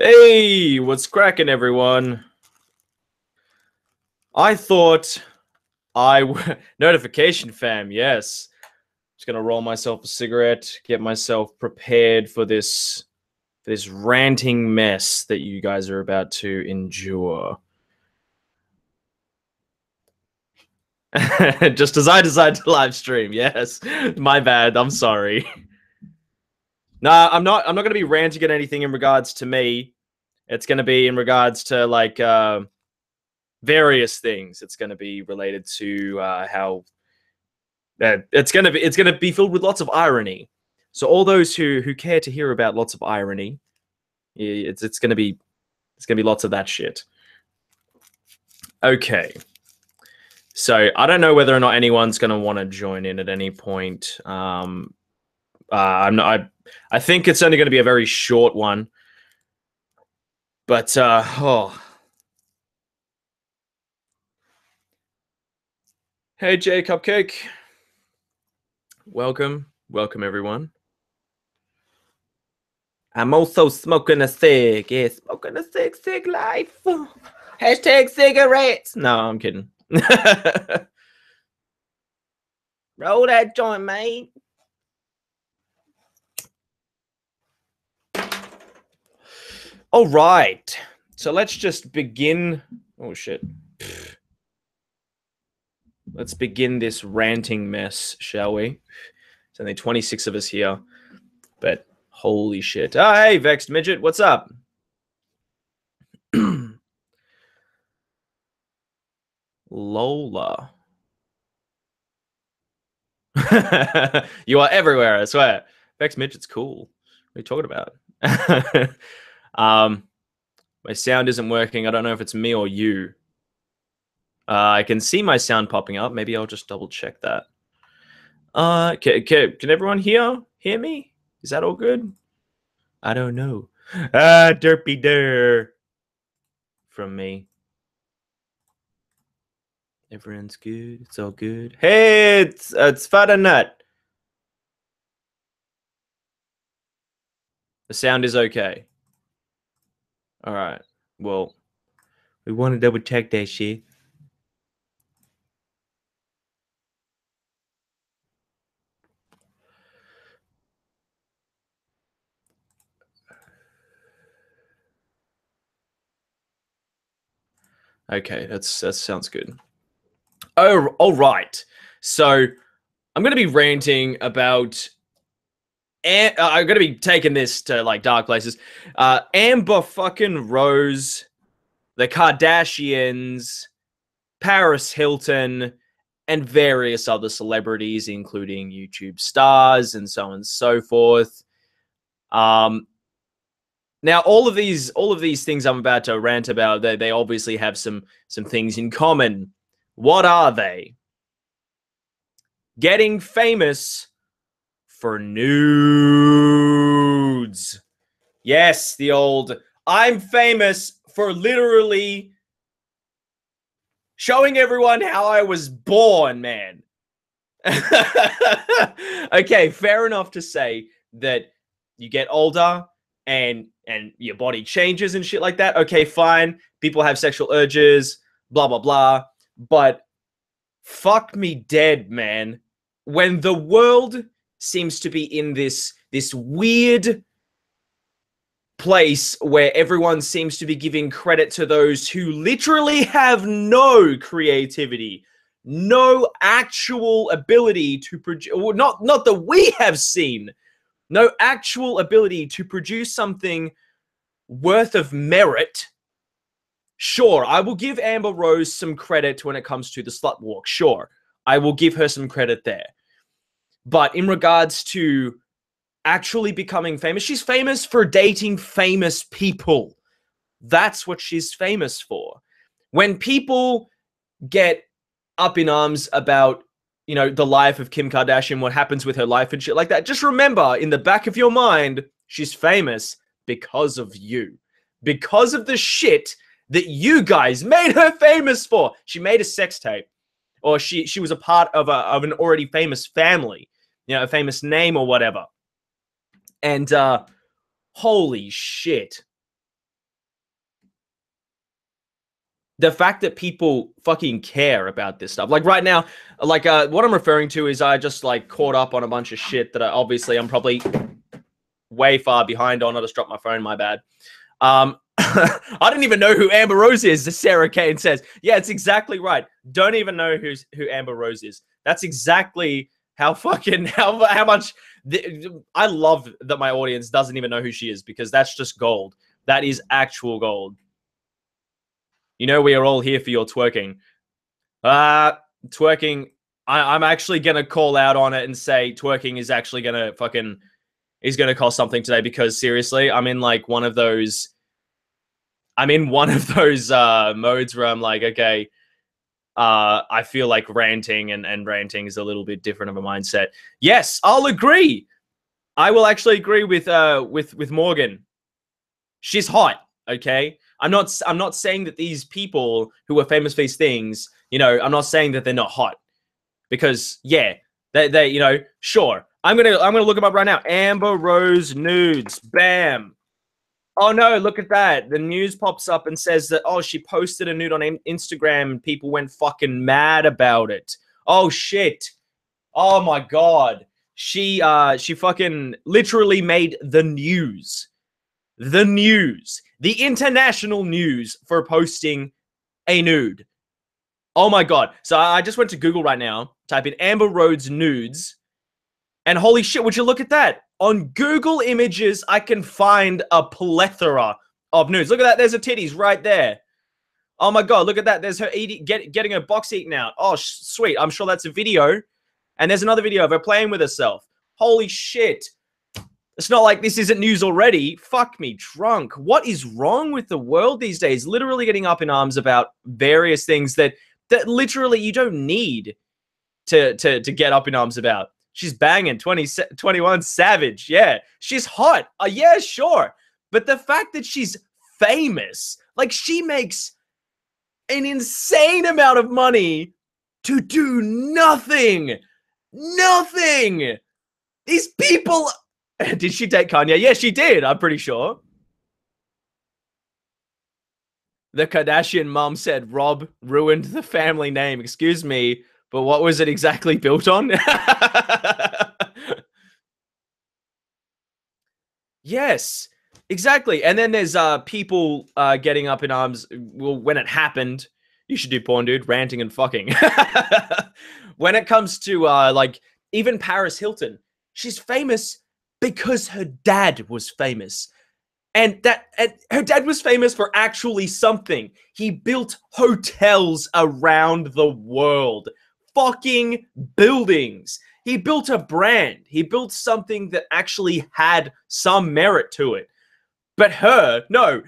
Hey, what's cracking, everyone? I thought notification fam, yes. Just gonna roll myself a cigarette, get myself prepared for this ranting mess that you guys are about to endure. Just as I decide to live stream, yes. My bad, I'm sorry. Nah, I'm not gonna be ranting at anything in regards to me. It's gonna be in regards to like various things. It's gonna be related to how it's gonna be filled with lots of irony. So all those who care to hear about lots of irony, it's gonna be lots of that shit. Okay. So I don't know whether or not anyone's gonna want to join in at any point. I'm not. I think it's only going to be a very short one. But hey Jay Cupcake, welcome everyone. I'm also smoking a cig. Yeah, smoking a cig life. Hashtag cigarettes. No, I'm kidding. Roll that joint, mate. All right. So let's just begin. Oh, shit. Let's begin this ranting mess, shall we? There's only 26 of us here. But holy shit. Oh, hey, Vexed Midget. What's up? Lola. You are everywhere, I swear. Vexed Midget's cool. What are you talking about? My sound isn't working. I don't know if it's me or you. I can see my sound popping up. Maybe I'll just double check that. Can everyone hear me? Is that all good? I don't know. Derpy der from me. Everyone's good. It's all good. Hey, it's Father Nut. The sound is okay. All right. Well, we want to double check that shit. Okay, that sounds good. Oh, all right. So I'm gonna be ranting about. I'm gonna be taking this to like dark places. Amber fucking Rose, the Kardashians, Paris Hilton, and various other celebrities, including YouTube stars and so on and so forth. Now, all of these things I'm about to rant about, they obviously have some things in common. What are they? Getting famous for nudes. Yes, the old I'm famous for literally showing everyone how I was born, man. Okay, fair enough to say that you get older and your body changes and shit like that. Okay, fine. People have sexual urges, blah blah blah. But fuck me dead, man. When the world seems to be in this weird place where everyone seems to be giving credit to those who literally have no creativity, no actual ability to produce, not that we have seen, no actual ability to produce something worth of merit. Sure, I will give Amber Rose some credit when it comes to the slut walk. Sure, I will give her some credit there. But in regards to actually becoming famous, she's famous for dating famous people. That's what she's famous for. When people get up in arms about, you know, the life of Kim Kardashian, what happens with her life and shit like that, just remember in the back of your mind, she's famous because of you. Because of the shit that you guys made her famous for. She made a sex tape, or she was a part of an already famous family, you know, a famous name or whatever. And holy shit. the fact that people fucking care about this stuff. Like right now, like what I'm referring to is I just like caught up on a bunch of shit that obviously I'm probably way far behind on. I just dropped my phone, my bad. I didn't even know who Amber Rose is, Sarah Kane says. Yeah, it's exactly right. Don't even know who Amber Rose is. That's exactly how fucking, how much, I love that my audience doesn't even know who she is, because that's just gold. That is actual gold. You know, we are all here for your twerking. Twerking, I'm actually going to call out on it and say twerking is actually going to fucking, is going to cost something today, because seriously, I'm in like one of those modes where I'm like, okay, I feel like ranting, and ranting is a little bit different of a mindset. Yes, I'll agree. I will actually agree with Morgan. She's hot, okay? I'm not saying that these people who are famous for these things, you know, I'm not saying that they're not hot, because yeah, they you know, sure. I'm gonna look them up right now. Amber Rose nudes, bam. Oh no, look at that. The news pops up and says that, oh, she posted a nude on Instagram and people went fucking mad about it. Oh shit. Oh my god. She fucking literally made the news. The news. The international news for posting a nude. Oh my god. So I just went to Google right now, type in Amber Rose nudes, and holy shit, would you look at that? On Google Images, I can find a plethora of nudes. Look at that. There's her titties right there. Oh my god, look at that. There's her getting her box eaten out. Oh, sweet. I'm sure that's a video. And there's another video of her playing with herself. Holy shit. It's not like this isn't news already. Fuck me drunk. What is wrong with the world these days? Literally getting up in arms about various things that literally you don't need to get up in arms about. She's banging 21 Savage. Yeah, she's hot. Yeah, sure. But the fact that she's famous, like she makes an insane amount of money to do nothing. Nothing. These people. Did she date Kanye? Yeah, she did. I'm pretty sure. The Kardashian mom said Rob ruined the family name. Excuse me, but what was it exactly built on? Yes, exactly. And then there's people getting up in arms. Well, when it happened, you should do porn, dude. Ranting and fucking. When it comes to like even Paris Hilton, she's famous because her dad was famous. And her dad was famous for actually something. He built hotels around the world. Fucking buildings. He built a brand. He built something that actually had some merit to it. But her, no.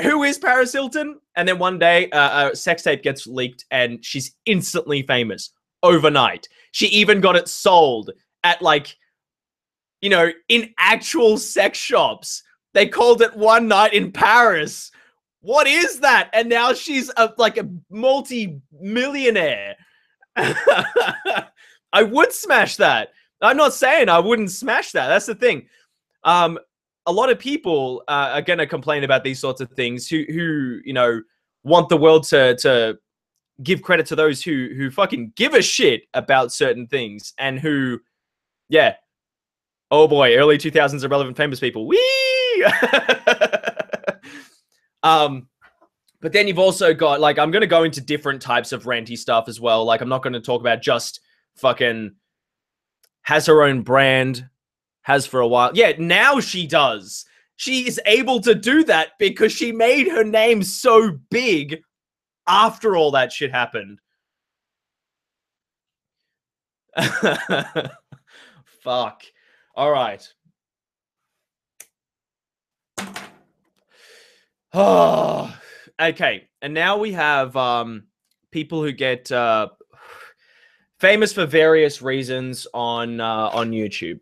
Who is Paris Hilton? And then one day, a sex tape gets leaked and she's instantly famous overnight. She even got it sold at like, you know, in actual sex shops. They called it one night in Paris. What is that? And now she's like a multi-millionaire. I would smash that. I'm not saying I wouldn't smash that. That's the thing. A lot of people are going to complain about these sorts of things who you know, want the world to give credit to those who fucking give a shit about certain things and who, yeah. Oh boy, early 2000s irrelevant famous people. Whee! But then you've also got, like, I'm going to go into different types of ranty stuff as well. Like, I'm not going to talk about just fucking has her own brand, has for a while. Yeah, now she does. She is able to do that because she made her name so big after all that shit happened. Fuck. All right. Oh, okay. And now we have people who get famous for various reasons on YouTube.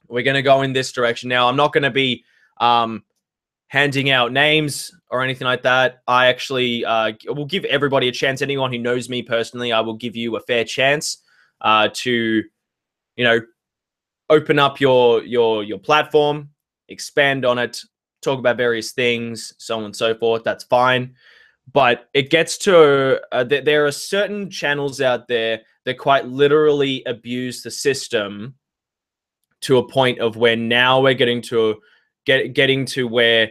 We're going to go in this direction. Now, I'm not going to be handing out names or anything like that. I actually will give everybody a chance. Anyone who knows me personally, I will give you a fair chance to, you know, open up your platform, expand on it, talk about various things, so on and so forth. That's fine. But it gets to there are certain channels out there that quite literally abuse the system to a point of where now we're getting to where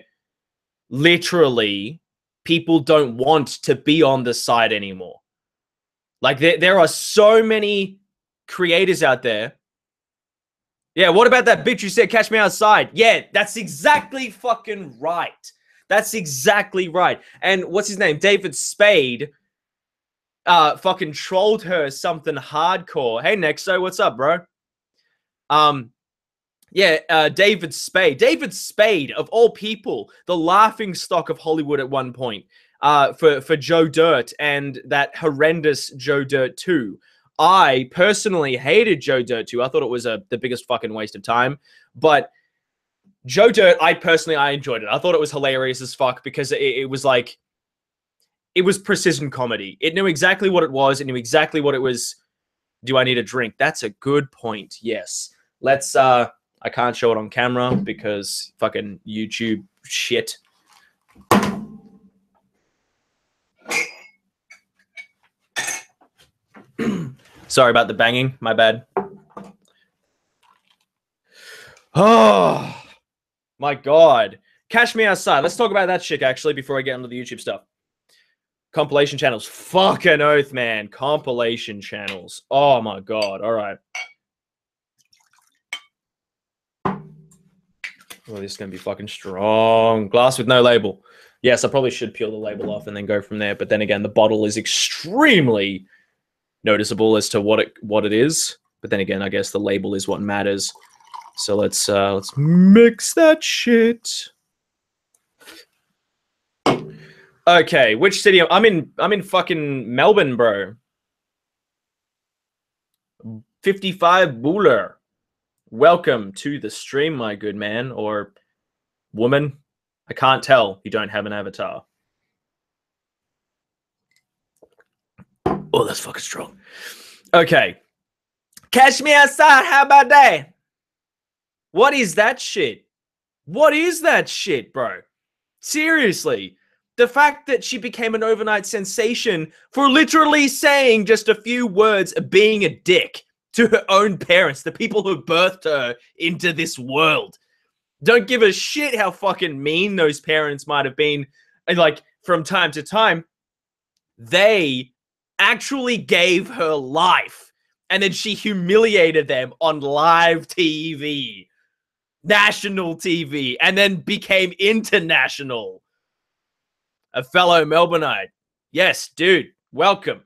literally people don't want to be on the site anymore. Like there are so many creators out there. Yeah, what about that bitch who said catch me outside? Yeah, that's exactly fucking right. That's exactly right. And what's his name? David Spade fucking trolled her something hardcore. Hey Nexo, what's up, bro? Yeah, David Spade. David Spade, of all people, the laughing stock of Hollywood at one point, for Joe Dirt and that horrendous Joe Dirt 2. I personally hated Joe Dirt 2. I thought it was the biggest fucking waste of time. But Joe Dirt, I enjoyed it. I thought it was hilarious as fuck because it was like, it was precision comedy. It knew exactly what it was. It knew exactly what it was. Do I need a drink? That's a good point. Yes. Let's, I can't show it on camera because fucking YouTube shit. Sorry about the banging. My bad. Oh, my God. Cash me outside. Let's talk about that shit, actually, before I get into the YouTube stuff. Compilation channels. Fucking oath, man. Compilation channels. Oh, my God. All right. Oh, this is going to be fucking strong. Glass with no label. Yes, I probably should peel the label off and then go from there. But then again, the bottle is extremely noticeable as to what it is. But then again, I guess the label is what matters. So let's mix that shit. Okay, which city? I'm in fucking Melbourne, bro. 55 Buller. Welcome to the stream, my good man or woman. I can't tell. You don't have an avatar. Oh, that's fucking strong. Okay. Catch me outside. How about that? What is that shit? What is that shit, bro? Seriously. The fact that she became an overnight sensation for literally saying just a few words of being a dick to her own parents, the people who birthed her into this world. Don't give a shit how fucking mean those parents might have been. And like, from time to time, they actually gave her life. And then she humiliated them on live TV. National TV. And then became international. A fellow Melbourneite. Yes, dude. Welcome.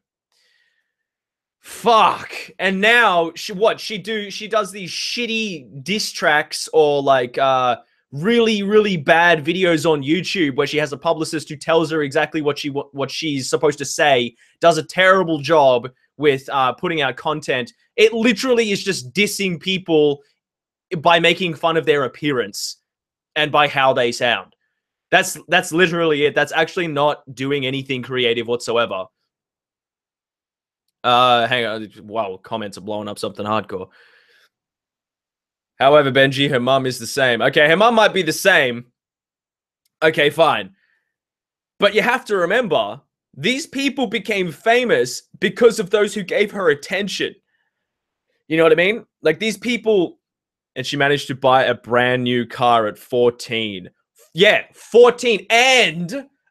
Fuck. And now she does these shitty diss tracks or like really, really bad videos on YouTube where she has a publicist who tells her exactly what she's supposed to say, does a terrible job with putting out content. It literally is just dissing people by making fun of their appearance and by how they sound. That's literally it. That's actually not doing anything creative whatsoever. Hang on. Wow, comments are blowing up something hardcore. However, Benji, her mum is the same. Okay, her mum might be the same. Okay, fine. But you have to remember, these people became famous because of those who gave her attention. You know what I mean? Like these people, and she managed to buy a brand new car at 14. Yeah, 14.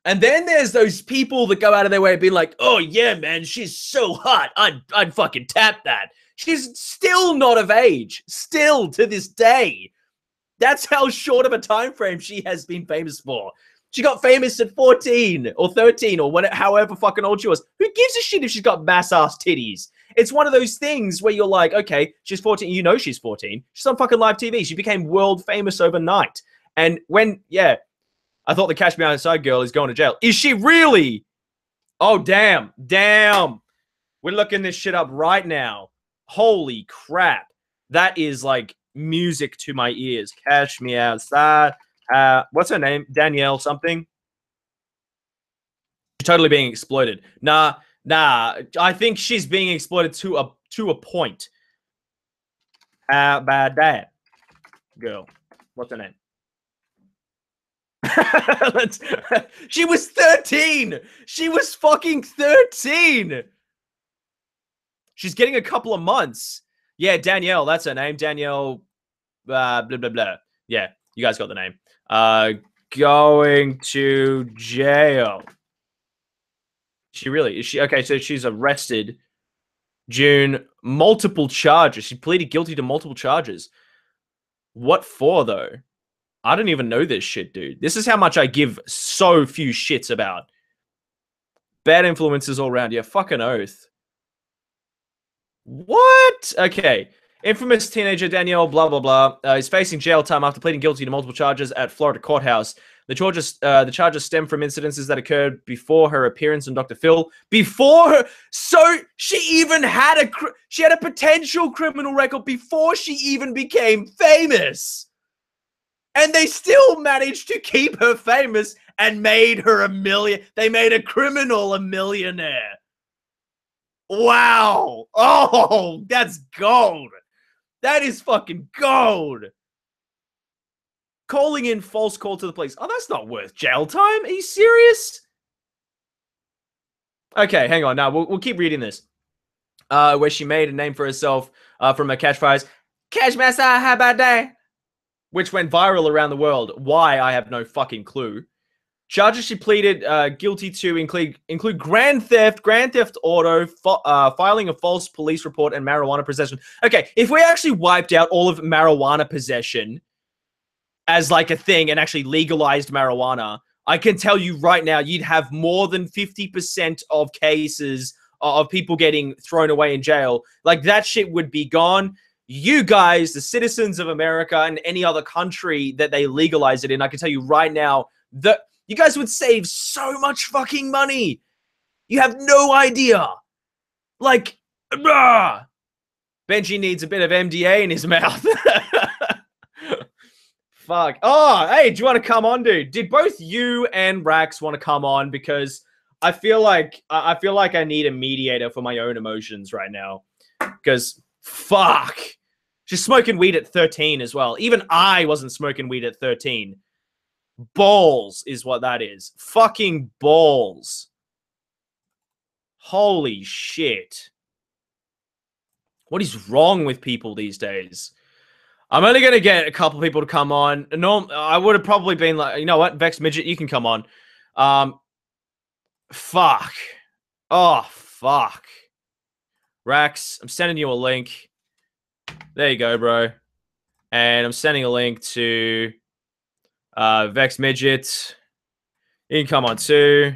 And then there's those people that go out of their way and be like, oh yeah, man, she's so hot. I'd fucking tap that. She's still not of age. Still to this day. That's how short of a time frame she has been famous for. She got famous at 14 or 13 or whatever, however fucking old she was. Who gives a shit if she's got mass-ass titties? It's one of those things where you're like, okay, she's 14. You know she's 14. She's on fucking live TV. She became world famous overnight. And when, yeah, I thought the Cash Me Outside girl is going to jail. Is she really? Oh, damn. Damn. We're looking this shit up right now. Holy crap. That is like music to my ears. Cash Me Outside. What's her name? Danielle something? She's totally being exploited. Nah. I think she's being exploited to a point. How about that? Girl. What's her name? She was 13. She was fucking 13. She's getting a couple of months. Yeah, Danielle, that's her name. Danielle, blah, blah, blah. Yeah, you guys got the name. Going to jail. She really is she okay? So she's arrested. June, multiple charges. She pleaded guilty to multiple charges. What for though? I don't even know this shit, dude. This is how much I give so few shits about. Bad influences all around. Yeah, fucking oath. What? Okay. Infamous teenager Danielle, blah, blah, blah, is facing jail time after pleading guilty to multiple charges at Florida courthouse. The charges stem from incidences that occurred before her appearance on Dr. Phil. Before her, so she even had a potential criminal record before she even became famous. And they still managed to keep her famous and made her a million. They made a criminal a millionaire. Wow. Oh, that's gold. That is fucking gold. Calling in false call to the police. Oh, that's not worth jail time. Are you serious? Okay, hang on. Now, we'll keep reading this. Where she made a name for herself from her catchphrase, "Catch Master, how about that?" Which went viral around the world. Why? I have no fucking clue. Charges she pleaded guilty to include grand theft auto, filing a false police report, and marijuana possession. Okay, if we actually wiped out all of marijuana possession as like a thing and actually legalized marijuana, I can tell you right now, you'd have more than 50% of cases of people getting thrown away in jail. Like, that shit would be gone. You guys, the citizens of America and any other country that they legalize it in, I can tell you right now that you guys would save so much fucking money. You have no idea. Like, Benji needs a bit of MDA in his mouth. Fuck. Oh, hey, do you want to come on, dude? Did both you and Rax want to come on? Because I feel like I need a mediator for my own emotions right now. Because fuck, she's smoking weed at 13 as well. Even I wasn't smoking weed at 13. Balls is what that is. Fucking balls. Holy shit. What is wrong with people these days? I'm only going to get a couple people to come on. I would have probably been like, you know what, Vex Midget, you can come on. Fuck. Oh, fuck. Rax, I'm sending you a link. There you go, bro. And I'm sending a link to Vex Midget. You can come on too.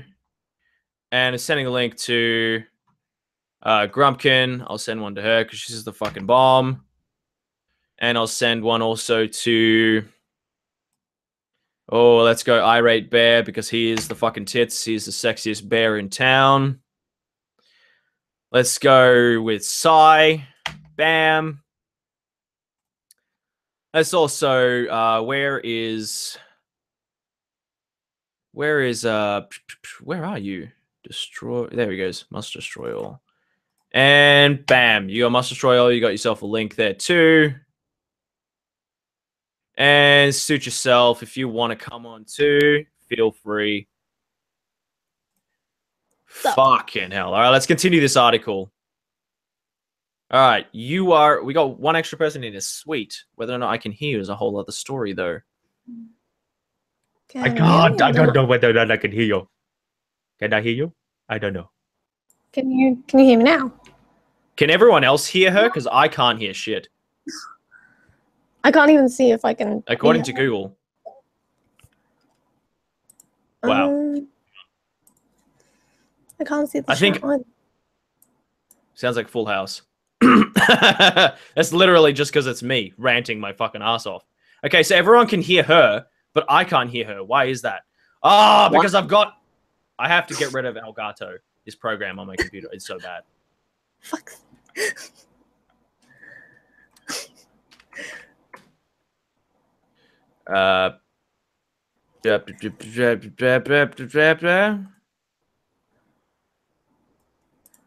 And I'm sending a link to Grumpkin. I'll send one to her because she's the fucking bomb. And I'll send one also to... Oh, let's go Irate Bear because he is the fucking tits. He's the sexiest bear in town. Let's go with Psy. Bam. Let's also... where are you? Destroy... There he goes. Must destroy all. And bam. You got must destroy all. You got yourself a link there too. And suit yourself. If you want to come on too, feel free. Fucking hell. All right, let's continue this article. All right, we got one extra person in here. Sweet. Whether or not I can hear is a whole other story, though. I don't know whether or not I can hear you. Can I hear you? I don't know. Can you hear me now? Can everyone else hear her? Because I can't hear shit. I can't even see if I can. According to Google. Wow. I can't see the chat one. Sounds like Full House. That's literally just because it's me ranting my fucking ass off. Okay, so everyone can hear her, but I can't hear her. Why is that? Ah, because I have to get rid of Elgato, this program on my computer. It's so bad. Fuck.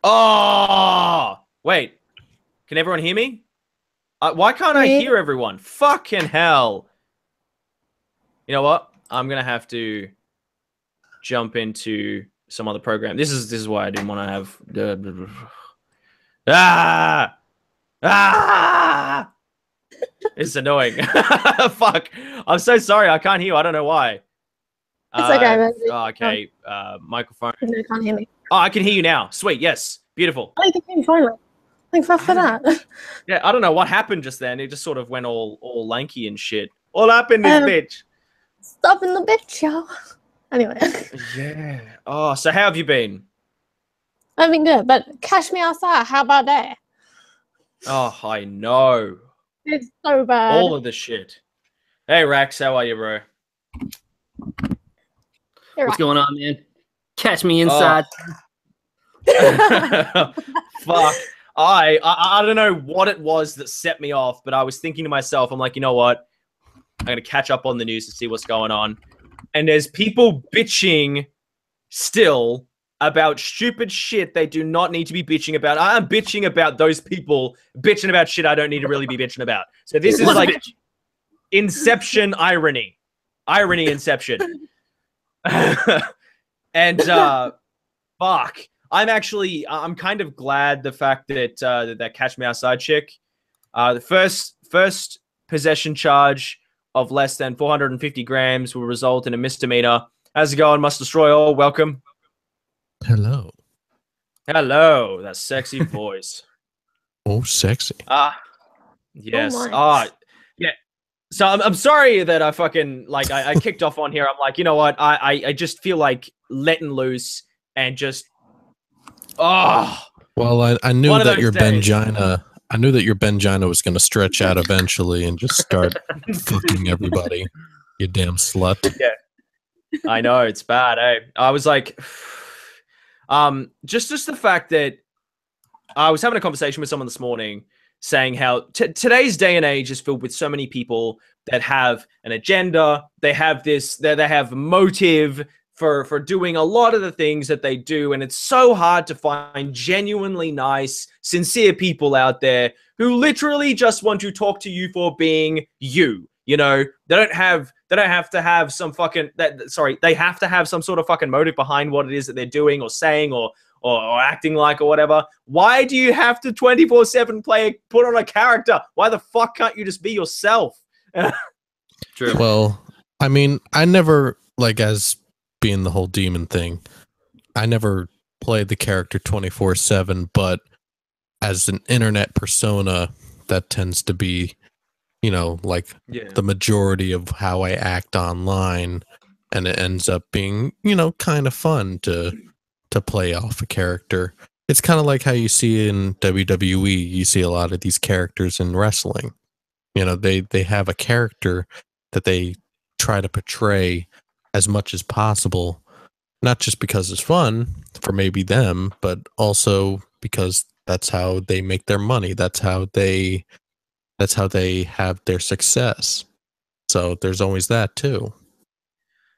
Oh, wait. Can everyone hear me? Why can't I hear everyone? Fucking hell. You know what? I'm gonna have to jump into some other program. This is why I didn't want to have It's annoying. Fuck. I'm so sorry. I can't hear you. I don't know why. It's okay, Benji. Okay. Microphone. No, you can't hear me. Oh, I can hear you now. Sweet. Yes. Beautiful. I can hear you finally. Thanks for that. Yeah, I don't know what happened just then. It just sort of went all lanky and shit. All up in this bitch. Stop in the bitch, yo. Anyway. Yeah. Oh, so how have you been? I've been good, but cash me outside. How about that? Oh, I know. It's so bad. All of the shit. Hey, Rax, how are you, bro? What's going on, man? Catch me inside. Oh. Fuck. I don't know what it was that set me off, but I was thinking to myself, I'm like, you know what? I'm going to catch up on the news to see what's going on. And there's people bitching still about stupid shit they do not need to be bitching about. I'm bitching about those people bitching about shit I don't need to really be bitching about. So this is like Inception irony. Irony Inception. And fuck. I'm kind of glad the fact that that Catch Me Outside chick, the first possession charge of less than 450 grams will result in a misdemeanor. How's it going, iMustDestroyAll? Welcome. Hello. Hello. That sexy voice. Oh, sexy. Yes. Oh yeah. So I'm sorry that I fucking I kicked off on here. I'm like, you know what? I just feel like letting loose and just Well, I knew that your days. Benjina. I knew that your Benjina was going to stretch out eventually and just start fucking everybody. You damn slut. Yeah. I know it's bad. Eh? I was like, just the fact that I was having a conversation with someone this morning saying how today's day and age is filled with so many people that have an agenda. They have they have motive for doing a lot of the things that they do. And it's so hard to find genuinely nice, sincere people out there who literally just want to talk to you for being you. You know, they don't have to have some fucking they have to have some sort of fucking motive behind what it is that they're doing or saying or acting like or whatever. Why do you have to 24/7 put on a character? Why the fuck can't you just be yourself? True. Well, I mean, I never, as being the whole demon thing, I never played the character 24/7, but as an internet persona, that tends to be, the majority of how I act online, and it ends up being, kind of fun to play off a character. It's kind of like how you see in WWE, you see a lot of these characters in wrestling. They have a character that they try to portray as much as possible, not just because it's fun for maybe them, but also because that's how they make their money. That's how they have their success. So there's always that too.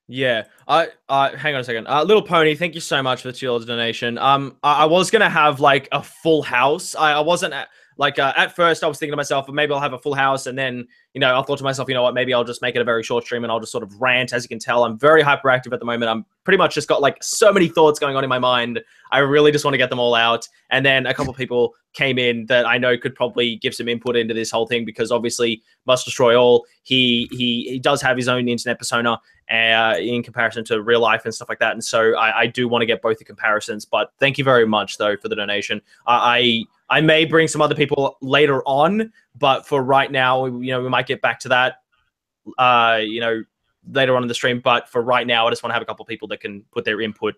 Yeah. Hang on a second. Little Pony, thank you so much for the $2 donation. I was gonna have a full house. I wasn't at first I was thinking to myself, maybe I'll have a full house, and then I thought to myself, you know what, maybe I'll just make it a very short stream and I'll just sort of rant. As you can tell, I'm very hyperactive at the moment. I'm pretty much just got so many thoughts going on in my mind. I really just want to get them all out. And then a couple of people came in that I know could probably give some input into this whole thing, because obviously iMustDestroyAll, he does have his own internet persona in comparison to real life and stuff like that. And so I do want to get both the comparisons. But thank you very much though for the donation. I may bring some other people later on, but for right now, we might get back to that, later on in the stream. But for right now, I just want to have a couple of people that can put their input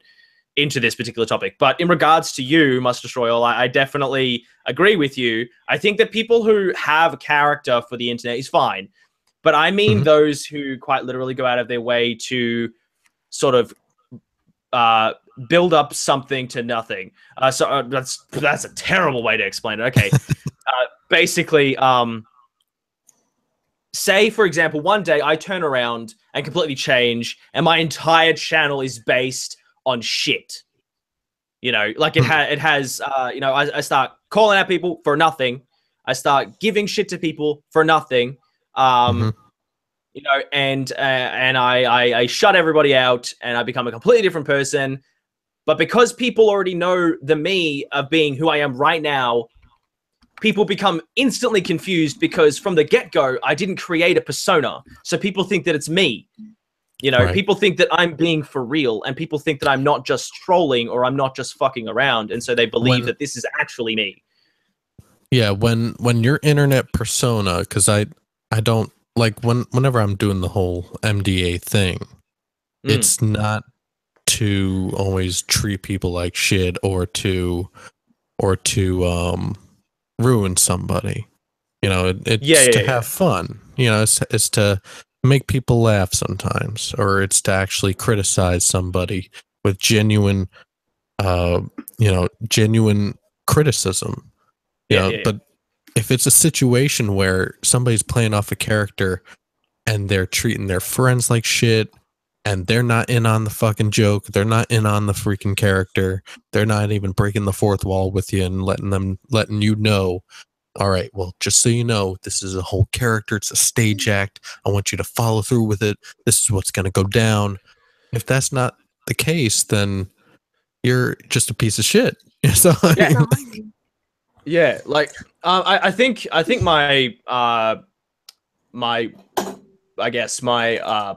into this particular topic. But in regards to you, iMustDestroyAll, I definitely agree with you. I think that people who have a character for the internet is fine. But I mean those who quite literally go out of their way to sort of build up something to nothing. So that's a terrible way to explain it. Okay. Basically, say, for example, one day I turn around and completely change, and my entire channel is based on shit. It has, I start calling out people for nothing. I start giving shit to people for nothing. you know, and I shut everybody out, and I become a completely different person. But because people already know the me of being who I am right now, people become instantly confused because from the get-go, I didn't create a persona. So people think that it's me. You know, people think that I'm being for real, and people think that I'm not just trolling or I'm not just fucking around. And so they believe that this is actually me. Yeah, when your internet persona, because I don't like whenever I'm doing the whole MDA thing, it's not to always treat people like shit or to ruin somebody. You know, it's to have fun. You know, it's to make people laugh sometimes, or it's to actually criticize somebody with genuine genuine criticism. But if it's a situation where somebody's playing off a character and they're treating their friends like shit, and they're not in on the fucking joke, they're not in on the freaking character, they're not even breaking the fourth wall with you and letting you know, all right, well, just so you know, this is a whole character, it's a stage act, I want you to follow through with it, this is what's going to go down. If that's not the case, then you're just a piece of shit. So, I think my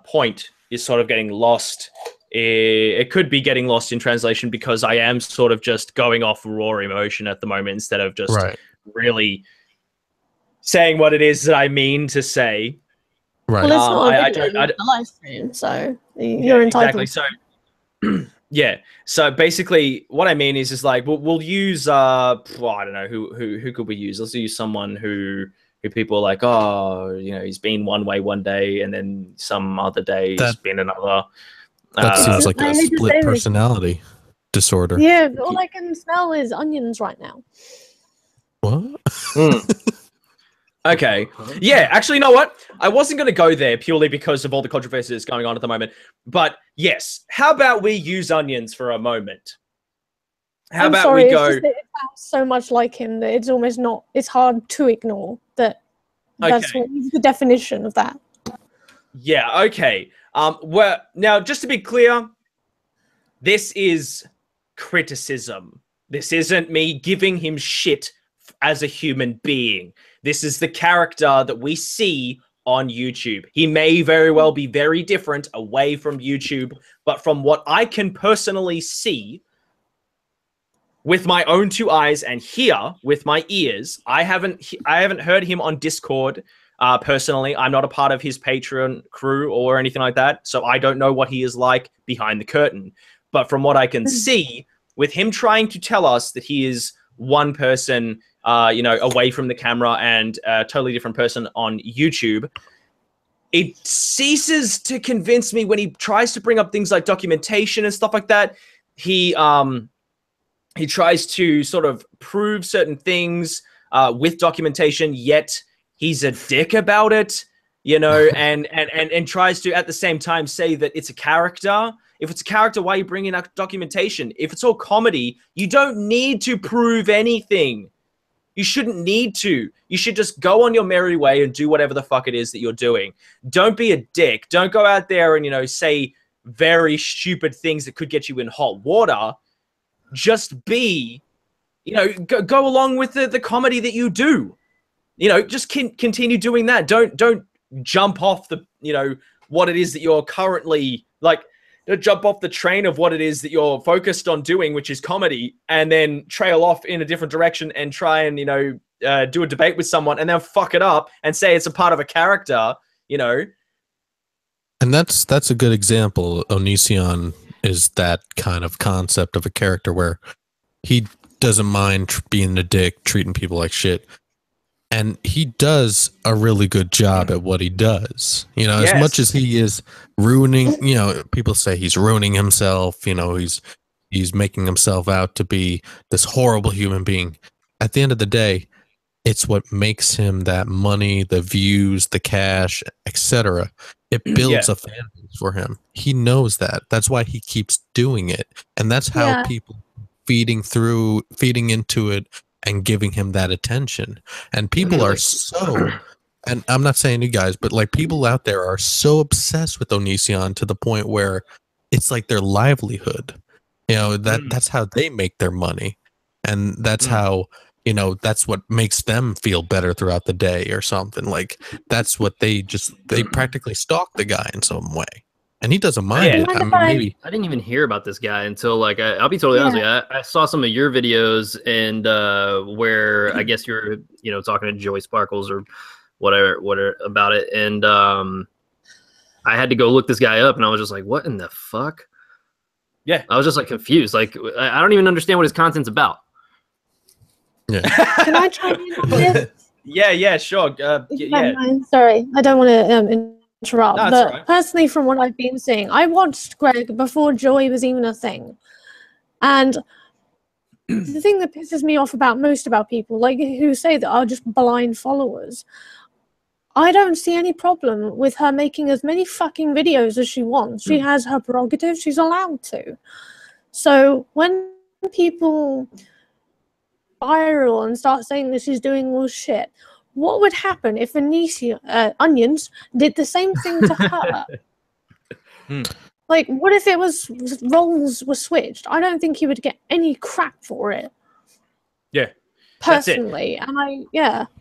point is sort of getting lost. It could be getting lost in translation because I am sort of just going off raw emotion at the moment instead of just really saying what it is that I mean to say. Right. Well, it's not a live stream, so you're entitled. Exactly. So, yeah. So basically, what I mean is like we'll use I don't know who could we use? Let's use someone who people are like, oh, you know, he's been one way one day and then some other day he's been another. That seems like a split personality disorder. Yeah, all I can smell is onions right now. What? Okay. Yeah, actually, you know what? I wasn't going to go there purely because of all the controversy that's going on at the moment. But yes, how about we use onions for a moment? How about we go? It's just that it sounds so much like him that it's almost not. It's hard to ignore that. That's the definition of that. Yeah. Okay. Well, now just to be clear, this is criticism. This isn't me giving him shit as a human being. This is the character that we see on YouTube. He may very well be very different away from YouTube, but from what I can personally see with my own two eyes and hear with my ears, I haven't heard him on Discord personally. I'm not a part of his Patreon crew or anything like that, so I don't know what he is like behind the curtain. But from what I can see, with him trying to tell us that he is one person, away from the camera and a totally different person on YouTube, it ceases to convince me when he tries to bring up things like documentation and stuff like that. He tries to sort of prove certain things with documentation, yet he's a dick about it, you know, and tries to at the same time say that it's a character. If it's a character, why are you bringing up documentation? If it's all comedy, you don't need to prove anything. You shouldn't need to. You should just go on your merry way and do whatever the fuck it is that you're doing. Don't be a dick. Don't go out there and, you know, say very stupid things that could get you in hot water. Just be, you know, go along with the comedy that you do. You know, just continue doing that. Don't jump off the, you know, what it is that you're currently, like, don't jump off the train of what it is that you're focused on doing, which is comedy, and then trail off in a different direction and try and, you know, do a debate with someone and then fuck it up and say it's a part of a character, you know. And that's a good example. Onision is that kind of concept of a character where he doesn't mind being a dick, treating people like shit. And he does a really good job at what he does. You know, as much as he is ruining, you know, people say he's ruining himself, you know, he's making himself out to be this horrible human being. At the end of the day, it's what makes him that money, the views, the cash, etc. It builds a fan base for him. He knows that. That's why he keeps doing it. And that's how people feeding into it and giving him that attention. And people are so and I'm not saying you guys, but like people out there are so obsessed with Onision to the point where it's like their livelihood. You know, that's how they make their money. And that's how, you know, that's what makes them feel better throughout the day or something. Like that's what they practically stalk the guy in some way. And he doesn't mind it. I mean, maybe I didn't even hear about this guy until like I'll be totally honest with you. I saw some of your videos and where I guess you're talking to Joey Sparkles or whatever about it, and I had to go look this guy up, and I was just like, what in the fuck? Yeah, I was just like confused. Like I don't even understand what his content's about. Yeah. Can I try in on this? Yeah, sure. Sorry, I don't want to interrupt, No, but right. personally, from what I've been seeing, I watched Greg before Joy was even a thing, and the thing that pisses me off most about people like who say that are just blind followers, I don't see any problem with her making as many fucking videos as she wants. She has her prerogative; she's allowed to. So when people viral and start saying that she's doing all shit, what would happen if Onions did the same thing to her? Like, what if it was roles were switched? I don't think he would get any crap for it. Yeah, personally, and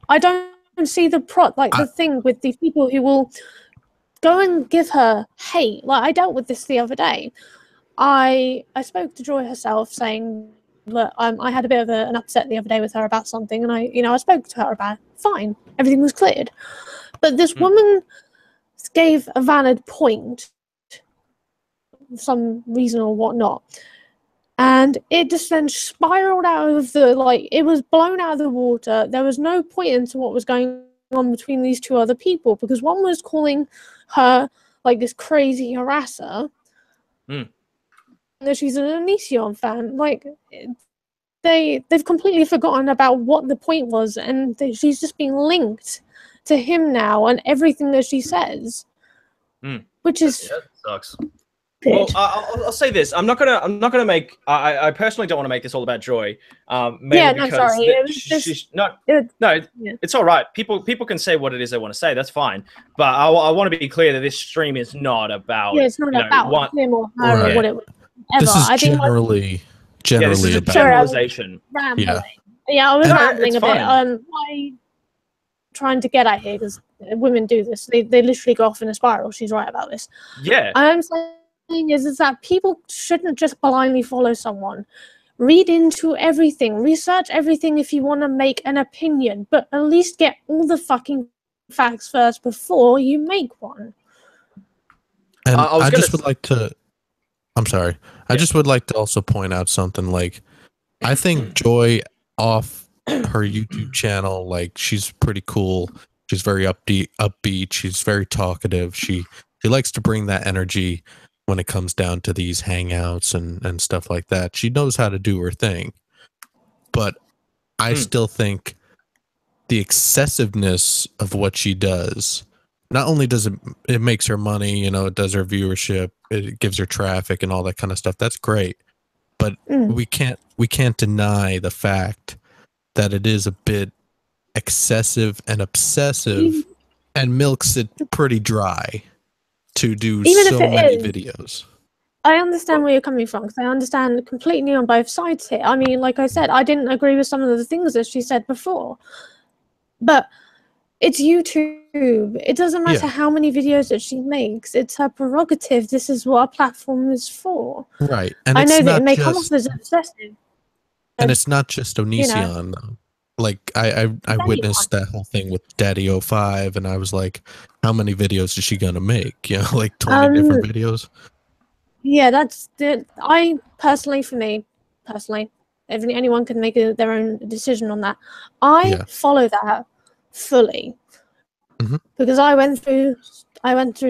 I don't see the the thing with these people who will go and give her hate. Like I dealt with this the other day. I spoke to Joy herself, saying that I had a bit of an upset the other day with her about something, and I spoke to her about it. Fine, everything was cleared. But this woman gave a valid point, for some reason or whatnot, and it just then spiraled out of it was blown out of the water. There was no point into what was going on between these two other people, because one was calling her like this crazy harasser. That she's an Onision fan. Like they've completely forgotten about what the point was, and she's just being linked to him now and everything that she says, which is sucks. Well, I'll say this. I'm not gonna make. I personally don't want to make this all about Joy. It's all right. People can say what it is they want to say. That's fine. But I want to be clear that this stream is not about. Yeah, it's not about him or her or what it was. This is generally this is a generalization. Yeah, I was rambling a bit. Why trying to get at here, because women do this. They literally go off in a spiral. She's right about this. Yeah. I'm saying is that people shouldn't just blindly follow someone. Read into everything, research everything if you want to make an opinion, but at least get all the fucking facts first before you make one. And I just would like to. I'm sorry. I just would like to also point out something. Like, I think Joy off her YouTube channel, like, she's pretty cool. She's very upbeat. She's very talkative. She likes to bring that energy when it comes down to these hangouts and stuff like that. She knows how to do her thing. But I still think the excessiveness of what she does, not only does it makes her money, it does her viewership, it gives her traffic and all that kind of stuff. That's great. But we can't deny the fact that it is a bit excessive and obsessive and milks it pretty dry to do so many videos. I understand where you're coming from, because I understand completely on both sides here. I mean, like I said, I didn't agree with some of the things that she said before. But it's YouTube. It doesn't matter how many videos that she makes. It's her prerogative. This is what our platform is for. Right. And I know that it may come off as obsessive. And it's not just Onision, though. Like, I witnessed that whole thing with Daddy 05, and I was like, how many videos is she going to make? Like 20 different videos? Yeah, that's it. For me personally, anyone can make their own decision on that. I follow that fully. Because I went through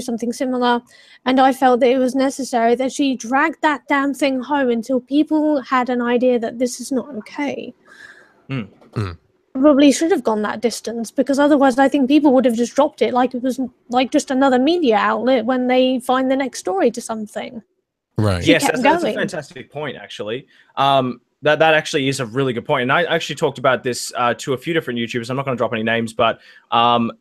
something similar, and I felt that it was necessary that she dragged that damn thing home until people had an idea that this is not okay. Probably should have gone that distance, because otherwise I think people would have just dropped it like it was like just another media outlet when they find the next story to something. Right. Yes, that's a fantastic point, actually. That actually is a really good point. And I actually talked about this to a few different YouTubers. I'm not going to drop any names, but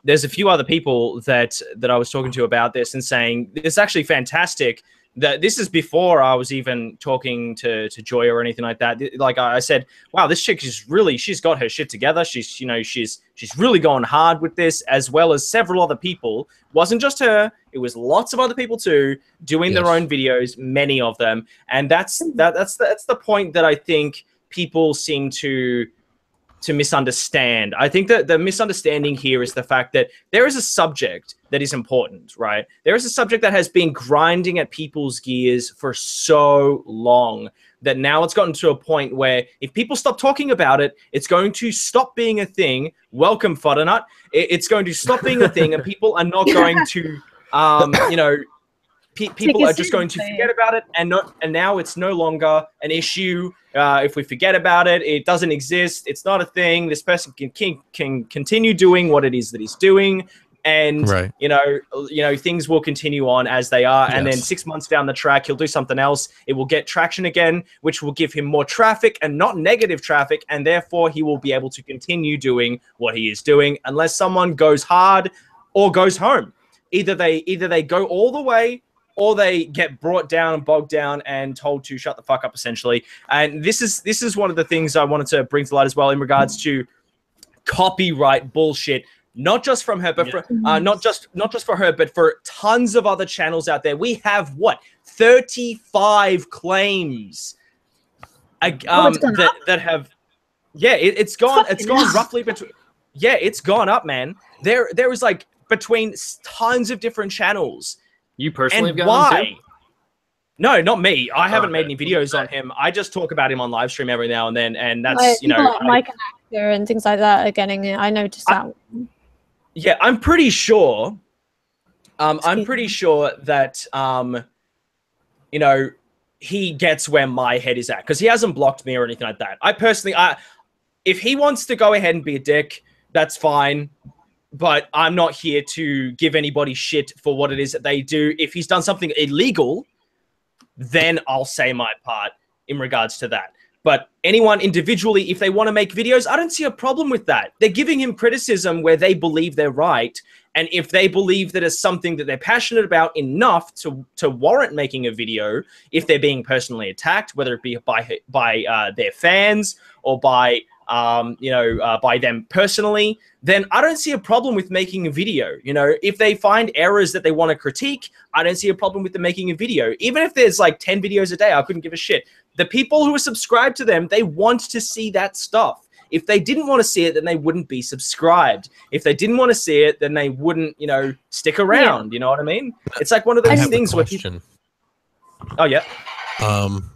there's a few other people that I was talking to about this and saying it's actually fantastic. That this is before I was even talking to Joy or anything like that. Like I said, wow, this chick is really, she's got her shit together. She's, you know, she's really going hard with this, as well as several other people. Wasn't just her, it was lots of other people too, doing their own videos, many of them. And that's the point that I think people seem to misunderstand. I think that the misunderstanding here is the fact that there is a subject that is important, right? There is a subject that has been grinding at people's gears for so long that now it's gotten to a point where if people stop talking about it, it's going to stop being a thing. Welcome, Fuddernut. It's going to stop being a thing, and people are not going to, you know, people are just going to forget about it, and now it's no longer an issue. If we forget about it, it doesn't exist. It's not a thing. This person can continue doing what it is that he's doing, and you know things will continue on as they are. And then 6 months down the track, he'll do something else. It will get traction again, which will give him more traffic and not negative traffic, and therefore he will be able to continue doing what he is doing unless someone goes hard or goes home. Either they go all the way, or they get brought down and bogged down and told to shut the fuck up, essentially. And this is one of the things I wanted to bring to light as well in regards to copyright bullshit, not just from her, but for, not just for her, but for tons of other channels out there. We have what 35 claims that have, it's gone roughly between, it's gone up, man. There was like between tons of different channels. You personally have gotten them too? No, not me. I haven't made any videos on him. I just talk about him on live stream every now and then, and that's, you know, like Mike and Actor and things like that are getting it. I noticed that. Yeah, I'm pretty sure. I'm pretty sure that you know, he gets where my head is at, because he hasn't blocked me or anything like that. I personally, if he wants to go ahead and be a dick, that's fine. But I'm not here to give anybody shit for what it is that they do. If he's done something illegal, then I'll say my part in regards to that. But anyone individually, if they want to make videos, I don't see a problem with that. They're giving him criticism where they believe they're right. And if they believe that it's something that they're passionate about enough to warrant making a video, if they're being personally attacked, whether it be by their fans or by by them personally, then I don't see a problem with making a video. You know, if they find errors that they want to critique, I don't see a problem with them making a video. Even if there's like 10 videos a day, I couldn't give a shit. The people who are subscribed to them, they want to see that stuff. If they didn't want to see it, then they wouldn't be subscribed. If they didn't want to see it, then they wouldn't, you know, stick around. You know what I mean? It's like one of those things where people... Oh, yeah.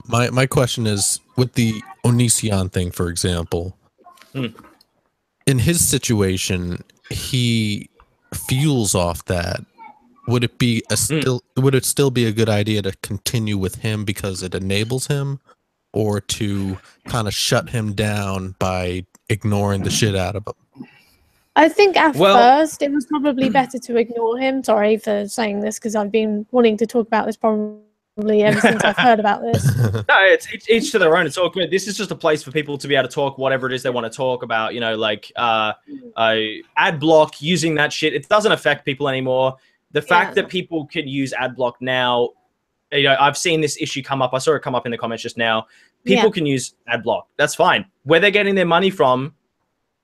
My question is, with the Onision thing, for example, in his situation, he fuels off that. Would it be would it still be a good idea to continue with him because it enables him, or to kind of shut him down by ignoring the shit out of him? I think at first it was probably better to ignore him. Sorry for saying this, because I've been wanting to talk about this probably ever since I've heard about this. No, it's each to their own. It's all good. This is just a place for people to be able to talk whatever it is they want to talk about. You know, like ad block, using that shit. It doesn't affect people anymore. The fact that people can use ad block now, you know, I've seen this issue come up. I saw it come up in the comments just now. People can use ad block. That's fine. Where they're getting their money from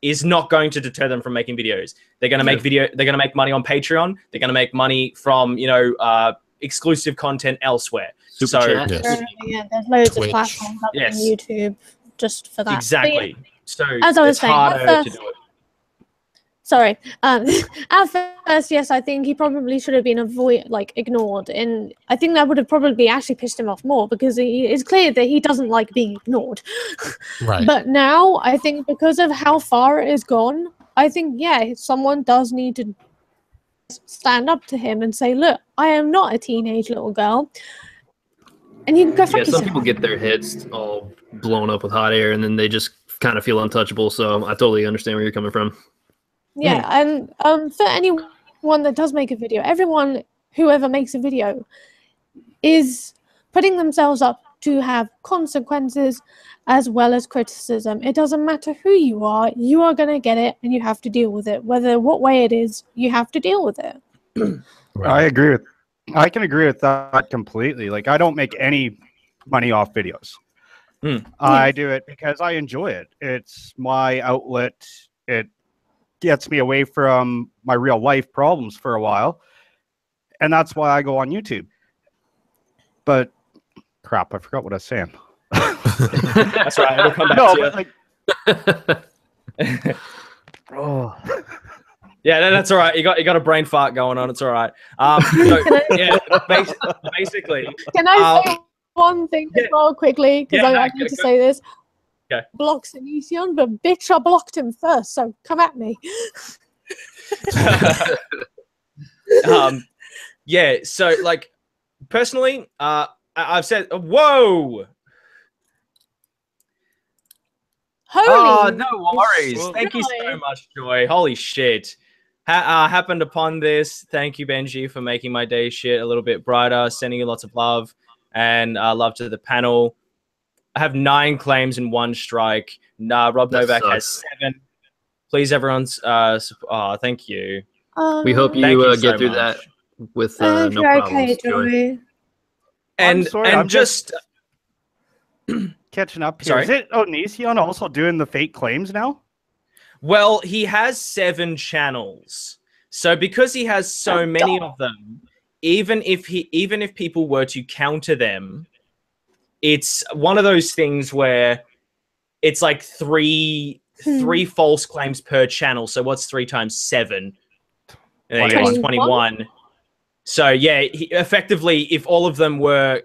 is not going to deter them from making videos. They're going to make They're going to make money on Patreon. They're going to make money from, you know, exclusive content elsewhere. Super chat. There's loads of platforms up on YouTube just for that. Exactly. So as I was it's saying, harder to do it. Sorry. At first, yes, I think he probably should have been ignored, and I think that would have probably actually pissed him off more, because it's clear that he doesn't like being ignored. Right. But now I think because of how far it has gone, I think someone does need to stand up to him and say, "Look, I am not a teenage little girl." And you can go fuck yourself. Some people get their heads all blown up with hot air, and then they just kind of feel untouchable. So I totally understand where you're coming from. Yeah, and for anyone that does make a video, whoever makes a video is putting themselves up to have consequences as well as criticism. It doesn't matter who you are going to get it, and you have to deal with it. Whether what way it is, you have to deal with it. I can agree with that completely. Like, I don't make any money off videos. I do it because I enjoy it. It's my outlet. It gets me away from my real life problems for a while. And that's why I go on YouTube. But crap, I forgot what I was saying. That's right. It'll come back to you. Oh. Yeah, no, that's all right. You got a brain fart going on. It's all right. Basically. Can I say one thing as well quickly? Because I need to say this. Okay. Blocks Elysion, but bitch, I blocked him first, so come at me. Yeah, so like personally, I've said, whoa. Holy no worries. Thank you so much, Joy. Holy shit. Happened upon this. Thank you, Benji, for making my day shit a little bit brighter. Sending you lots of love and love to the panel. I have 9 claims and 1 strike. Rob Novak has 7. Please, everyone's. Thank you. We hope you get through that with no problems, Joy. And I'm just catching up here. Sorry? Is it Onision also doing the fake claims now? Well, he has 7 channels. So because he has so many of them, even if people were to counter them, it's one of those things where it's like three false claims per channel. So what's 3 times 7? 21. So yeah, effectively, if all of them were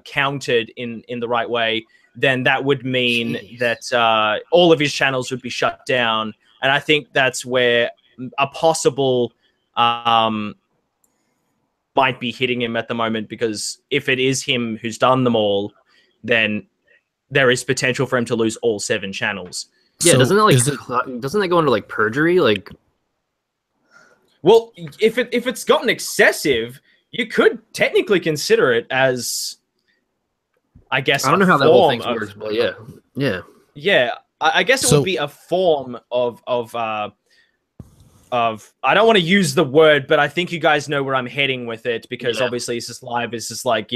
counted in the right way, then that would mean that all of his channels would be shut down. And I think that's where a possible might be hitting him at the moment, because if it is him who's done them all, then there is potential for him to lose all 7 channels. Yeah, so doesn't that go under like perjury? Like, well, if it's gotten excessive, you could technically consider it as, I guess, I don't know how that whole thing works, but yeah. I guess it would be a form of I don't want to use the word, but I think you guys know where I'm heading with it, because obviously it's just live. It's just like,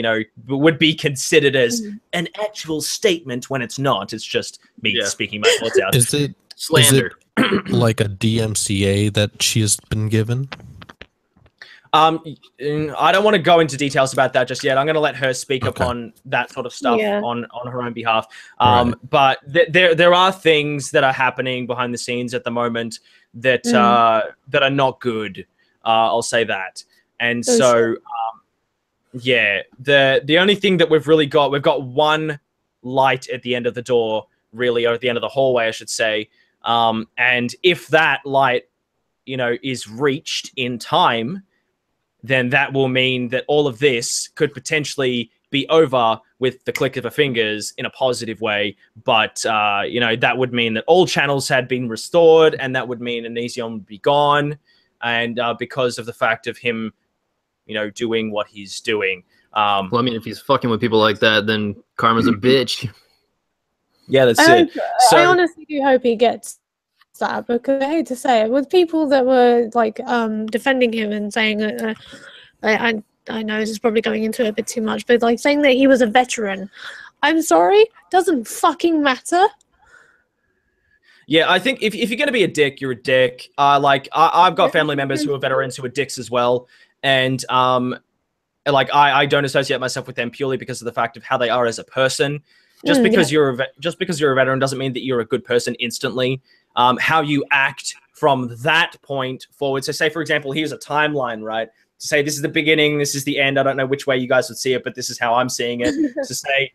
would be considered as an actual statement when it's not. It's just me speaking my thoughts out. Is it slander? Like a DMCA that she has been given? I don't want to go into details about that just yet. I'm going to let her speak upon that sort of stuff on her own behalf. But there are things that are happening behind the scenes at the moment that that are not good. I'll say that. And the only thing that we've got one light at the end of the door, really, or at the end of the hallway, I should say. And if that light, is reached in time, then that will mean that all of this could potentially be over with the click of a fingers in a positive way. But, that would mean that all channels had been restored, and that would mean Onision would be gone. And because of the fact of him, doing what he's doing. Well, I mean, if he's fucking with people like that, then karma's a bitch. Yeah, that's it. I honestly do hope he gets that, because I hate to say it, with people that were like defending him and saying I know this is probably going into it a bit too much, but like saying that he was a veteran. I'm sorry, doesn't fucking matter. Yeah, I think if you're going to be a dick, you're a dick. I've got family members who are veterans who are dicks as well, and I don't associate myself with them purely because of the fact of how they are as a person. Just because you're a veteran doesn't mean that you're a good person instantly. How you act from that point forward. So say, for example, here's a timeline, right? To say this is the beginning, this is the end. I don't know which way you guys would see it, but this is how I'm seeing it. To say,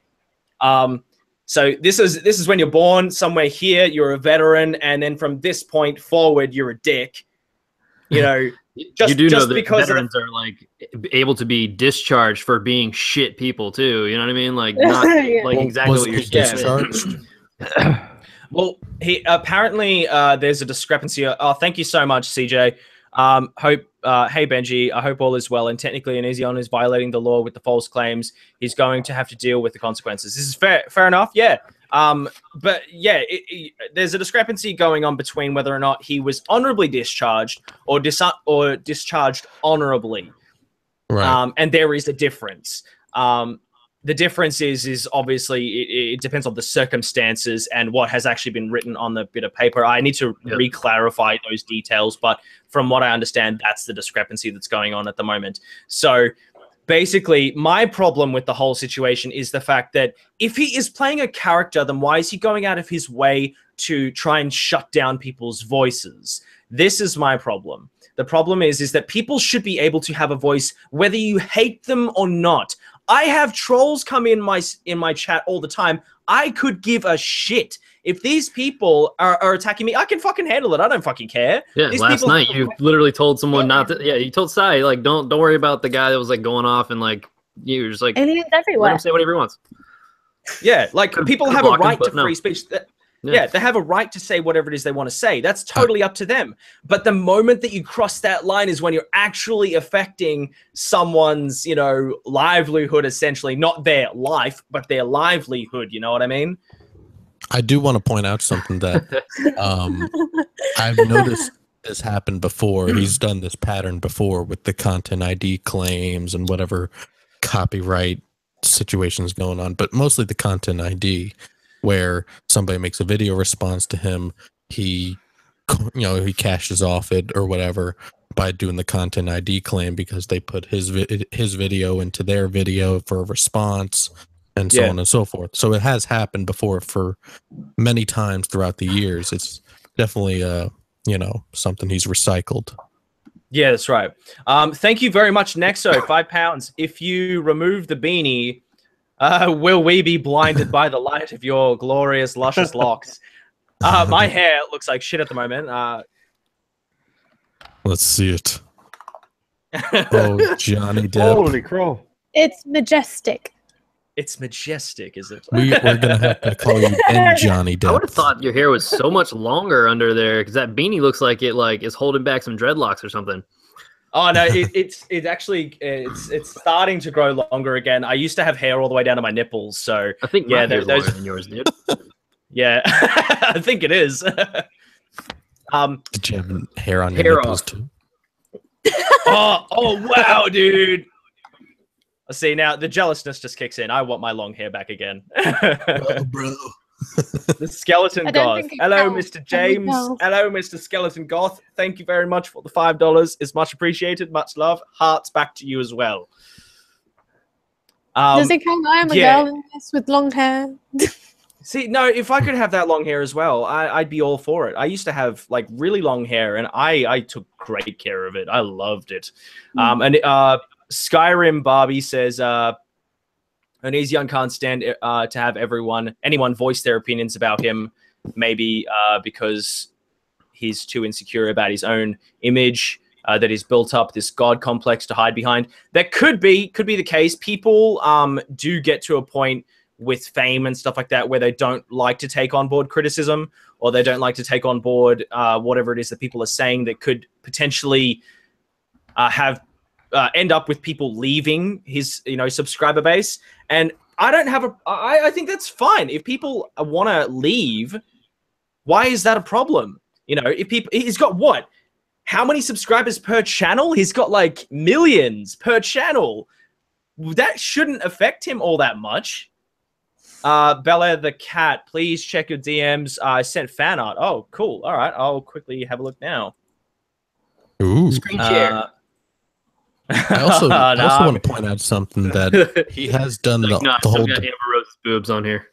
so this is when you're born, somewhere here, you're a veteran, and then from this point forward, you're a dick. Just know that because veterans are like able to be discharged for being shit people too. You know what I mean? Like not like exactly what you're discharged. Well, he apparently there's a discrepancy. Oh, thank you so much, CJ. Hope, hey Benji, I hope all is well. And technically, Onision is violating the law with the false claims. He's going to have to deal with the consequences. This is fair enough. Yeah. But yeah, there's a discrepancy going on between whether or not he was honorably discharged or discharged honorably. Right. And there is a difference. The difference is obviously it depends on the circumstances and what has actually been written on the bit of paper. I need to re-clarify those details, but from what I understand, that's the discrepancy that's going on at the moment. So basically, my problem with the whole situation is the fact that if he is playing a character, then why is he going out of his way to try and shut down people's voices? This is my problem. The problem is that people should be able to have a voice whether you hate them or not. I have trolls come in my chat all the time. I could give a shit. If these people are attacking me, I can fucking handle it. I don't fucking care. Yeah, these last night you literally told someone not to. Yeah, you told Sai, like, don't worry about the guy that was like going off and like you were just like aliens let everywhere. him say whatever he wants. Yeah, like people have a right to free speech. Yeah, they have a right to say whatever it is they want to say. That's totally up to them. But the moment that you cross that line is when you're actually affecting someone's, you know, livelihood, essentially. Not their life, but their livelihood. You know what I mean? I do want to point out something that I've noticed this happen before. He's done this pattern before with the content ID claims and whatever copyright situations going on, but mostly the content ID, where somebody makes a video response to him, he cashes off it or whatever by doing the content ID claim because they put his video into their video for a response and so on and so forth. So it has happened before for many times throughout the years. It's definitely something he's recycled. Yeah, that's right. Thank you very much, Nexo. £5. If you remove the beanie, will we be blinded by the light of your glorious, luscious locks? My hair looks like shit at the moment. Let's see it. Oh, Johnny Depp. Holy crow. It's majestic. It's majestic, is it? We're going to have to call you Ben Johnny Depp. I would have thought your hair was so much longer under there because that beanie looks like it is holding back some dreadlocks or something. Oh no, it's starting to grow longer again. I used to have hair all the way down to my nipples, so I think my hair's longer than yours, dude. Yeah, I think it is. Did you have hair on your nipples too? Oh wow, dude. See, now the jealousness just kicks in. I want my long hair back agagen. Bro. The Skeleton Goth. Hello, Mr. James. Hello, Mr. Skeleton Goth. Thank you very much for the $5. It's much appreciated. Much love. Hearts back to you as well. Does it count? I am a girl in this with long hair. See, no, if I could have that long hair as well, I'd be all for it. I used to have like really long hair, and I took great care of it. I loved it. And Skyrim Barbie says, Onision can't stand to have anyone voice their opinions about him, maybe because he's too insecure about his own image, that he's built up this god complex to hide behind. That could be the case. People do get to a point with fame and stuff like that where they don't like to take on board criticism, or they don't like to take on board whatever it is that people are saying that could potentially end up with people leaving his subscriber base. And I think that's fine. If people want to leave, why is that a problem? He's got what? How many subscribers per channel? He's got like millions per channel. That shouldn't affect him all that much. Bella the cat, please check your DMs. I sent fan art. Oh, cool. All right. I'll quickly have a look now. Ooh. Screen share. I also want to point out something that he has done the whole. Got Amber Rose's boobs on here.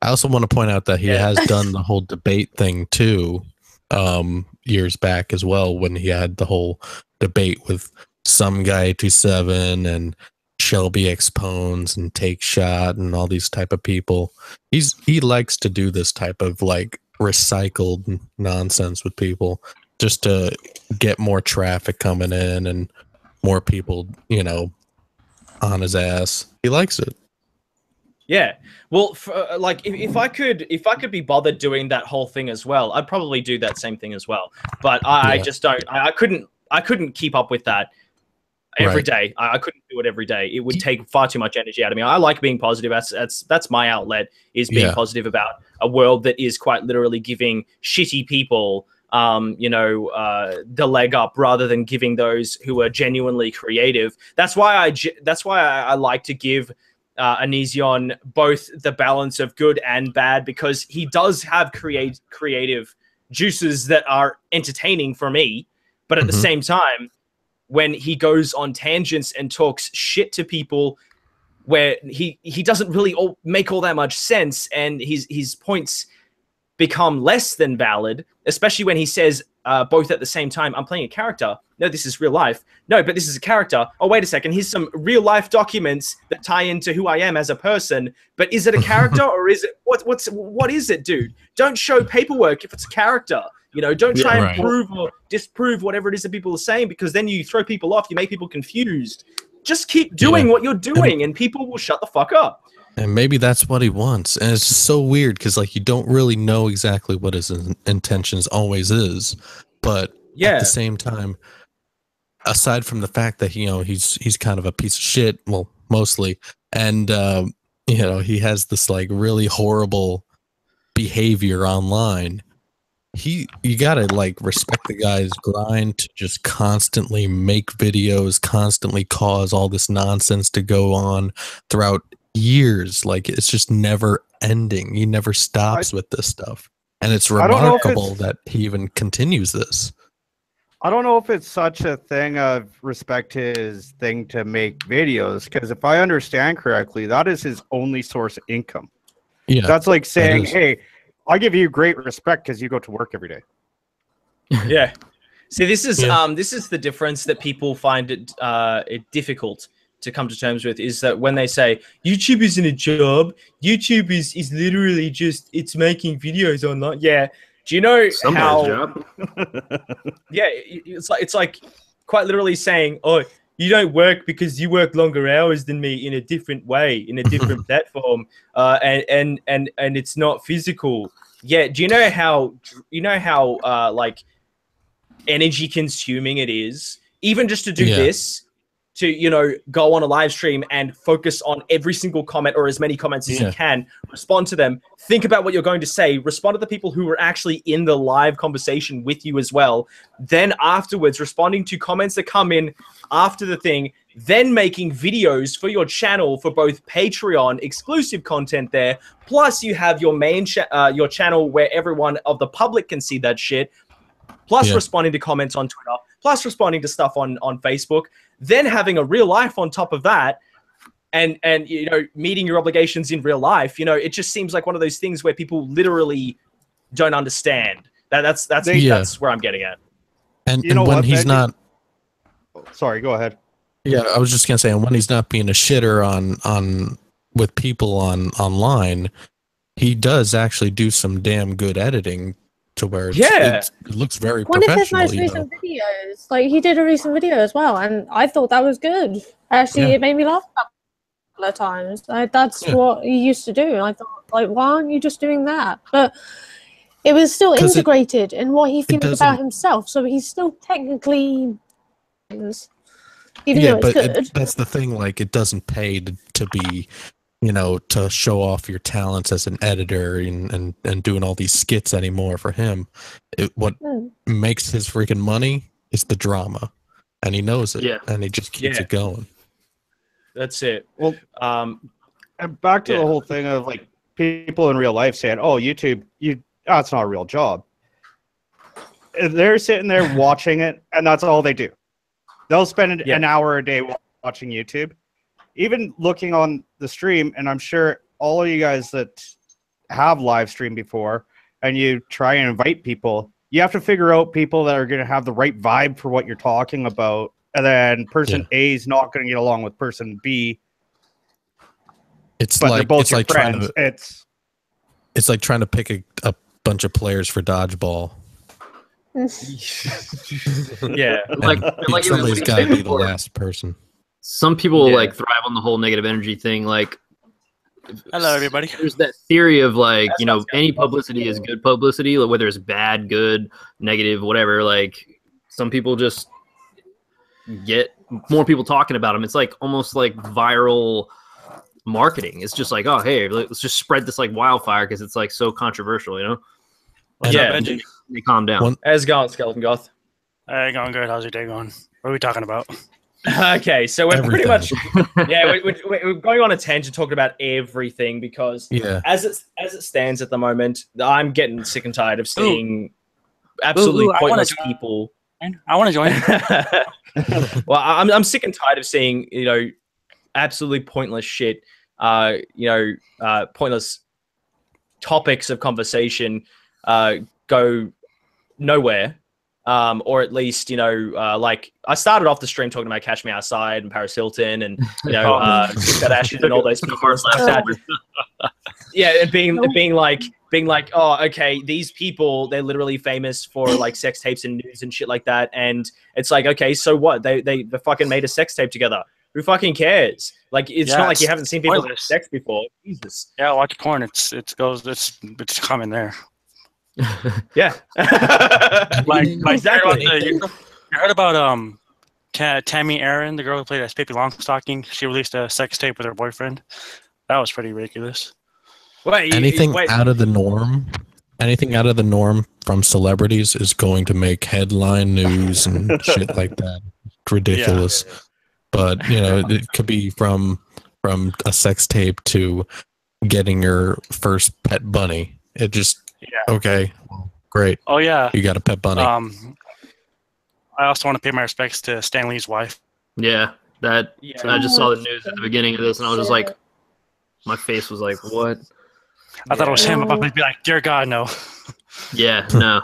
I also want to point out that he has done the whole debate thing too, years back as well, when he had the whole debate with some guy 87 and Shelby Xpones and Take Shot and all these type of people. He likes to do this type of like recycled nonsense with people just to get more traffic coming in and more people, on his ass. He likes it. Yeah. Well, if I could be bothered doing that whole thing as well, I'd probably do that same thing as well. But I just don't. I couldn't I couldn't keep up with that every day. I couldn't do it every day. It would take far too much energy out of me. I like being positive. That's my outlet, is being positive about a world that is quite literally giving shitty people the leg up rather than giving those who are genuinely creative. That's why I like to give Onision both the balance of good and bad, because he does have creative juices that are entertaining for me, but at the same time, when he goes on tangents and talks shit to people where he doesn't really make all that much sense, and his points become less than valid, especially when he says both at the same time, I'm playing a character. No, this is real life. No, but this is a character. Oh, wait a second. Here's some real life documents that tie into who I am as a person. But is it a character or is it what is it, dude? Don't show paperwork if it's a character. Don't try and prove or disprove whatever it is that people are saying, because then you throw people off. You make people confused. Just keep doing what you're doing, and people will shut the fuck up. And maybe that's what he wants. And it's just so weird because, like, you don't really know exactly what his intentions always is. But at the same time, aside from the fact that, he's kind of a piece of shit, well, mostly, and, he has this, like, really horrible behavior online, you gotta, like, respect the guy's grind to just constantly make videos, constantly cause all this nonsense to go on throughout years. Like, it's just never ending. He never stops with this stuff, and it's remarkable that he even continues this. I don't know if it's such a thing of respect his thing to make videos, because if I understand correctly, that is his only source of income. That's like saying, hey, I give you great respect because you go to work every day. Yeah. See, this is the difference that people find it difficult to come to terms with, is that when they say YouTube isn't a job, YouTube is literally just, it's making videos online. Yeah. Do you know somebody's job? Yeah, it's like quite literally saying, oh, you don't work because you work longer hours than me in a different way, in a different platform, and it's not physical. Yeah. Do you know how like energy consuming it is, even just to do this, to go on a live stream and focus on every single comment, or as many comments as you can, respond to them, think about what you're going to say, respond to the people who are actually in the live conversation with you as well, then afterwards responding to comments that come in after the thing, then making videos for your channel for both Patreon exclusive content there, plus you have your main your channel where everyone of the public can see that shit, plus responding to comments on Twitter, plus responding to stuff on Facebook, then having a real life on top of that, and meeting your obligations in real life. It just seems like one of those things where people literally don't understand. That's where I'm getting at. And when he's Benji? Not, sorry, go ahead. Yeah, I was just gonna say, and when he's not being a shitter on with people online, he does actually do some damn good editing. To where it looks very professional. One of his most recent videos, like he did a recent video as well, and I thought that was good. Actually, it made me laugh a couple of times. That's what he used to do, and I thought, like, why aren't you just doing that? But it was still integrated in what he thinks about himself, so he's still technically, even though it's good. That's the thing. Like, it doesn't pay to be. To show off your talents as an editor and doing all these skits anymore for him. What makes his freaking money is the drama, and he knows it, and he just keeps it going. That's it. Well, and back to the whole thing of, like, people in real life saying, oh, YouTube, that's not a real job. They're sitting there watching it, and that's all they do. They'll spend an hour a day watching YouTube. Even looking on the stream, and I'm sure all of you guys that have live streamed before, and you try and invite people, you have to figure out people that are going to have the right vibe for what you're talking about, and then person A is not going to get along with person B. It's like trying to pick a bunch of players for dodgeball. like somebody's got to be the last person. Some people like thrive on the whole negative energy thing. Like, hello everybody. There's that theory of, like, any publicity is good publicity, whether it's bad, good, negative, whatever. Like, some people just get more people talking about them. It's like almost like viral marketing. It's just like, oh, hey, let's just spread this like wildfire because it's like so controversial, you know? Yeah. Benji? They calm down. How's it going, Skeleton Goth? Hey, going good. How's your day going? What are we talking about? Okay, so we're pretty Everything. much we're going on a tangent talking about everything because Yeah. as it stands at the moment, I'm getting sick and tired of seeing absolutely I wanna pointless join. people. I want to join. Well, I'm sick and tired of seeing absolutely pointless shit. Pointless topics of conversation go nowhere. Or at least, like I started off the stream talking about Cash Me Outside and Paris Hilton and, Kim Kardashian and all those people and stuff like that. Yeah, and being like, oh, okay, these people, they're literally famous for like sex tapes and nudes and shit like that. And it's like, okay, so what? They fucking made a sex tape together. Who fucking cares? Like, it's not like you haven't seen people have sex before. Jesus. Yeah, watch porn. It's common there. Yeah. Like Exactly. you heard about Tammy Aaron, the girl who played as Pippi Longstocking? She released a sex tape with her boyfriend. That was pretty ridiculous. Anything out of the norm from celebrities is going to make headline news and shit like that. It's ridiculous. Yeah. But it could be from a sex tape to getting your first pet bunny. It just okay, great. Oh yeah, you got a pet bunny. I also want to pay my respects to Stan Lee's wife. Yeah, I just saw the news at the beginning of this, and I was just like, my face was like, what? I thought it was him. About to be like, dear God, no. Yeah, no.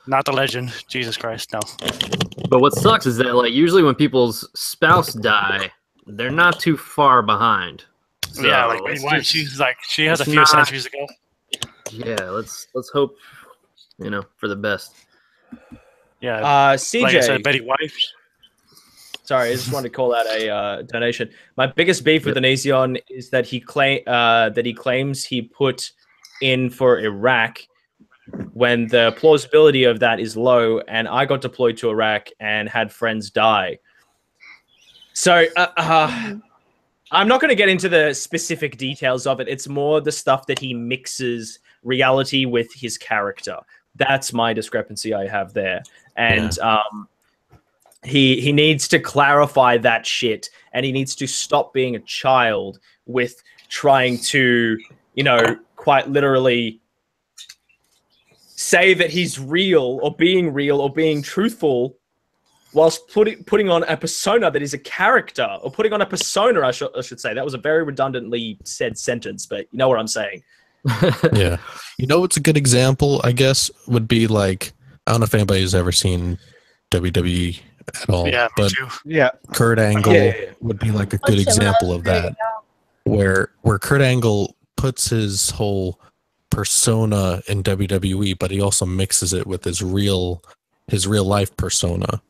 Not the legend. Jesus Christ, no. But what sucks is that, like, usually when people's spouse die, they're not too far behind. So yeah, like she's like she has a few centuries ago. Yeah, let's hope, for the best. Yeah. CJ. Like I said, Betty White. Sorry, I just wanted to call out a donation. My biggest beef with Onision is that he claims he put in for Iraq when the plausibility of that is low, and I got deployed to Iraq and had friends die. So I'm not going to get into the specific details of it. It's more the stuff that he mixes reality with his character. That's my discrepancy I have there. And he needs to clarify that shit, and he needs to stop being a child with trying to, quite literally say that he's real or being truthful whilst putting on a persona that is a character, or putting on a persona, I should say. That was a very redundantly said sentence, but you know what I'm saying. Yeah. What's a good example, I guess, would be like, I don't know if anybody's ever seen WWE at all, but Kurt Angle would be like a good example of that, where Kurt Angle puts his whole persona in WWE, but he also mixes it with his real life persona.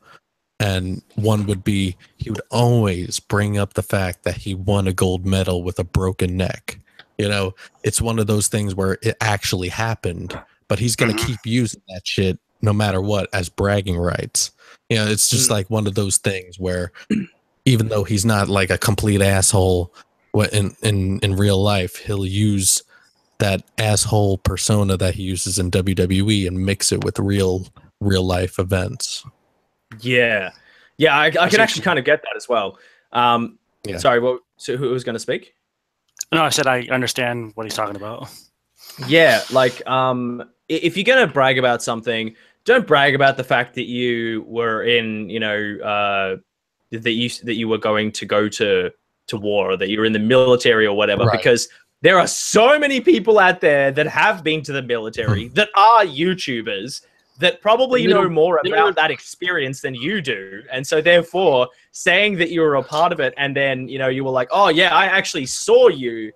And one would be, he would always bring up the fact that he won a gold medal with a broken neck. It's one of those things where it actually happened, but he's going to keep using that shit no matter what as bragging rights. It's just like one of those things where even though he's not like a complete asshole in real life, he'll use that asshole persona that he uses in WWE and mix it with real life events. Yeah, I can actually kind of get that as well. Sorry, so who was going to speak? No, I said I understand what he's talking about. Yeah, like if you're going to brag about something, don't brag about the fact that you were in, that you were going to go to war, or that you were in the military or whatever, because there are so many people out there that have been to the military that are YouTubers that probably know more about that experience than you do. And so therefore saying that you were a part of it, and then, you were like, oh yeah, I actually saw you,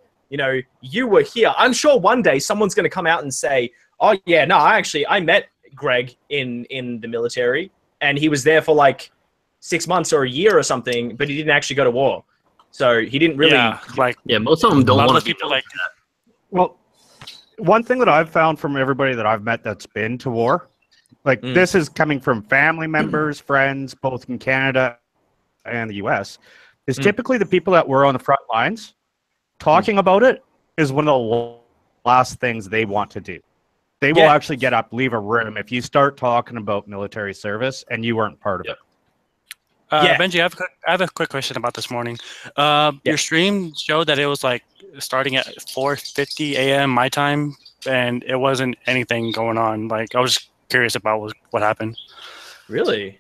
you were here. I'm sure one day someone's going to come out and say, oh yeah, no, I met Greg in the military, and he was there for like 6 months or a year or something, but he didn't actually go to war. So he didn't really most of them don't want to be like that. Well, one thing that I've found from everybody that I've met that's been to war, like this is coming from family members, friends, both in Canada and the US is typically the people that were on the front lines talking about it is one of the last things they want to do. They will actually get up, leave a room if you start talking about military service and you weren't part of it. Benji, I have a quick question about this morning. Your stream showed that it was like starting at 4:50 a.m. my time, and it wasn't anything going on. Like, I was curious about what happened. Really?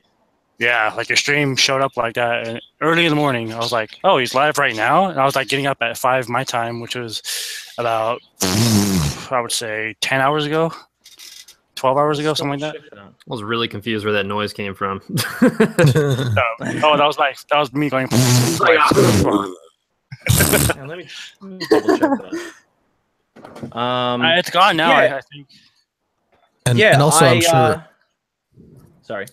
Yeah, like your stream showed up like that and early in the morning. I was like, oh, he's live right now? And I was like getting up at 5 my time, which was about, I would say, 10 hours ago, 12 hours ago, something like that. I was really confused where that noise came from. That was me going. Let me double check that. It's gone now, I think. And also, I'm sure. Sorry.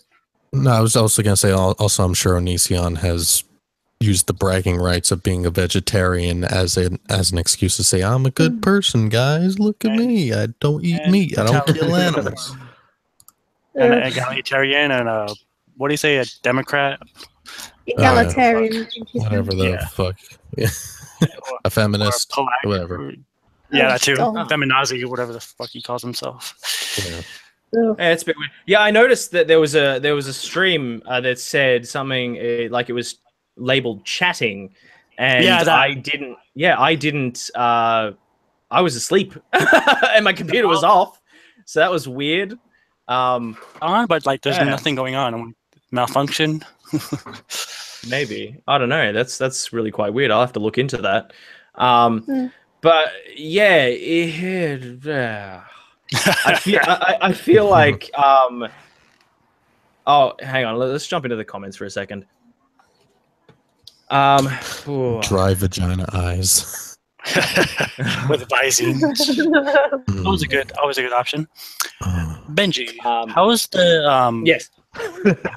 No, I was also going to say, also, I'm sure Onision has used the bragging rights of being a vegetarian as an excuse to say, I'm a good person, guys. Look at me. I don't eat meat. I don't kill animals. And an egalitarian and what do you say, a Democrat? Egalitarian. Whatever the fuck. Yeah. A feminist. Whatever. Yeah, that too. Feminazi, whatever the fuck he calls himself. Yeah. Yeah, it's a bit weird. Yeah, I noticed that there was a stream that said something like it was labeled chatting, and I didn't. I was asleep, and my computer was off, so that was weird. But like, there's nothing going on. Malfunction. Maybe, I don't know. That's really quite weird. I'll have to look into that. But yeah. I feel like oh, hang on, let's jump into the comments for a second. Dry vagina eyes with Visine. Always a good option. Benji, how is the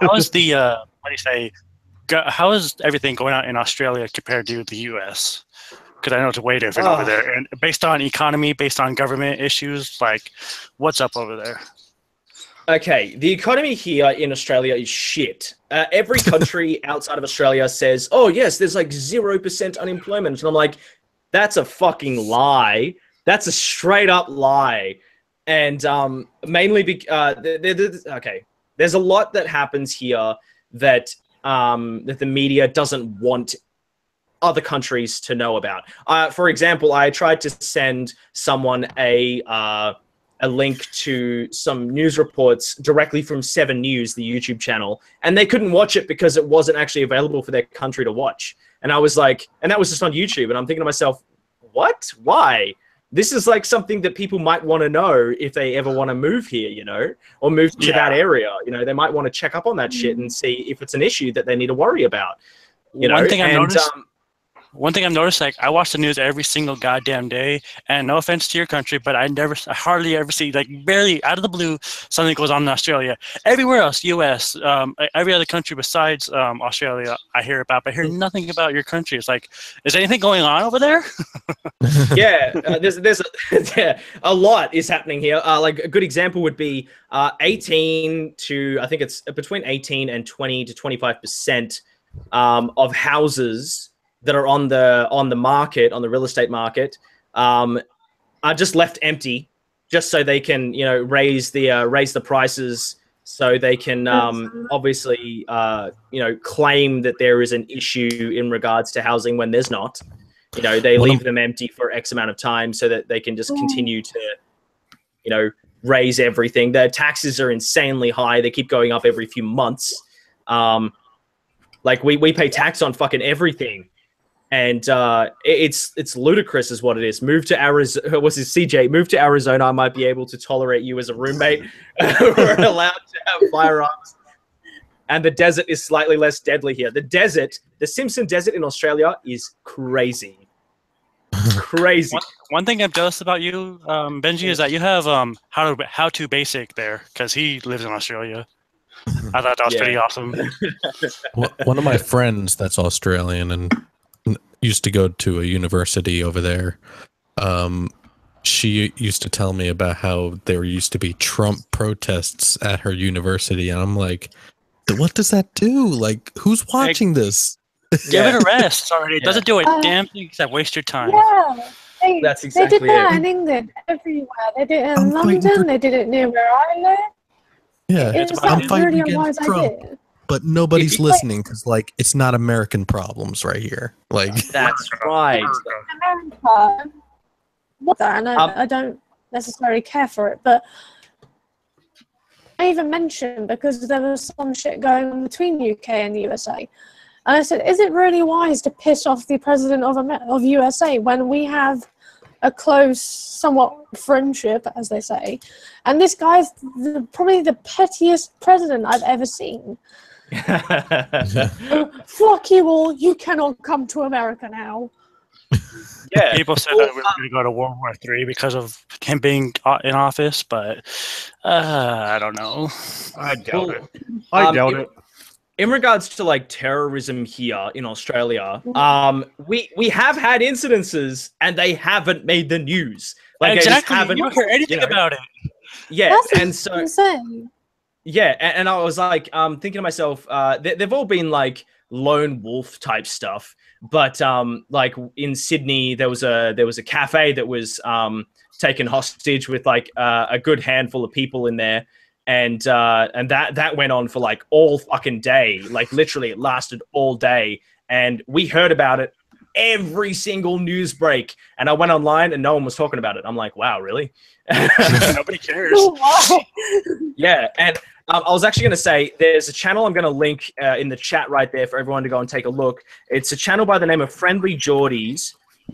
how is the what do you say, how is everything going on in Australia compared to the US? Because I know it's way different over there. And based on economy, based on government issues, like, what's up over there? Okay, the economy here in Australia is shit. Every country outside of Australia says, oh, yes, there's like 0% unemployment. And I'm like, that's a fucking lie. That's a straight up lie. And mainly because, okay, there's a lot that happens here that that the media doesn't want other countries to know about. For example, I tried to send someone a link to some news reports directly from 7 News, the YouTube channel, and they couldn't watch it because it wasn't actually available for their country to watch. And I was like, and that was just on YouTube, and I'm thinking to myself, what? Why? This is like something that people might want to know if they ever want to move here, you know, or move to that area. You know, they might want to check up on that shit and see if it's an issue that they need to worry about. You know, One thing I've noticed, like, I watch the news every single goddamn day, and no offense to your country, but I hardly ever see, like, barely out of the blue, something goes on in Australia. Everywhere else, U.S., every other country besides Australia, I hear about, but I hear nothing about your country. It's like, is anything going on over there? There's a lot is happening here. Like, a good example would be 18 to, I think it's between 18 and 20 to 25% of houses that are on the market, on the real estate market, are just left empty, just so they can, you know, raise the prices, so they can obviously you know, claim that there is an issue in regards to housing when there's not. You know, they leave them empty for X amount of time so that they can just continue to, you know, raise everything. Their taxes are insanely high. They keep going up every few months. Like we pay tax on fucking everything. And it's ludicrous is what it is. Move to Arizona. What's his CJ? Move to Arizona. I might be able to tolerate you as a roommate. We're allowed to have firearms. And the desert is slightly less deadly here. The desert, the Simpson Desert in Australia, is crazy. Crazy. One thing I'm jealous about you, Benji, is that you have how to basic there, because he lives in Australia. I thought that was pretty awesome. One of my friends that's Australian and used to go to a university over there. She used to tell me about how there used to be Trump protests at her university, and I'm like, what does that do? Like, who's watching this? Give it a rest already. It doesn't do a damn thing except waste your time. Yeah. That's exactly they did that it. in England, everywhere. They did it in London. They did it near where I live. Yeah, It was I'm like fighting really against unwise Trump, idea. but nobody's listening because, like, it's not American problems right here. Like, That's right. America, what that? And I don't necessarily care for it, but I even mentioned because there was some shit going on between UK and the USA. And I said, is it really wise to piss off the president of USA when we have a close, somewhat friendship, as they say? And this guy's probably the pettiest president I've ever seen. Fuck you all, you cannot come to America now. Yeah, people said that we were going to go to World War III because of him being in office, but I don't know. I doubt it. I doubt it. In regards to like terrorism here in Australia, we have had incidences and they haven't made the news. Like exactly, they just haven't, you haven't heard anything about it. Yeah, that's and so insane. Yeah, and I was like, thinking to myself, they've all been like lone wolf type stuff, but like in Sydney, there was a cafe that was taken hostage with like a good handful of people in there. And that went on for like all fucking day. Like literally it lasted all day. And we heard about it every single news break. And I went online and no one was talking about it. I'm like, wow, really? Nobody cares. Yeah. And I was actually going to say there's a channel I'm going to link in the chat right there for everyone to go and take a look. It's a channel by the name of Friendly Geordies.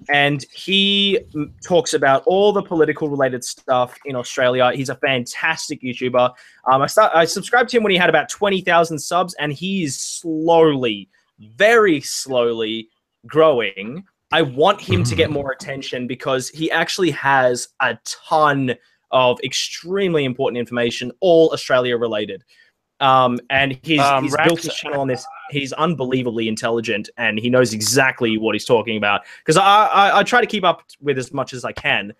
And he talks about all the political related stuff in Australia. He's a fantastic YouTuber. I subscribed to him when he had about 20,000 subs, and he is slowly, very slowly growing. I want him to get more attention because he actually has a ton of extremely important information, all Australia related. And he's built his channel on this. He's unbelievably intelligent, and he knows exactly what he's talking about. Because I try to keep up with as much as I can,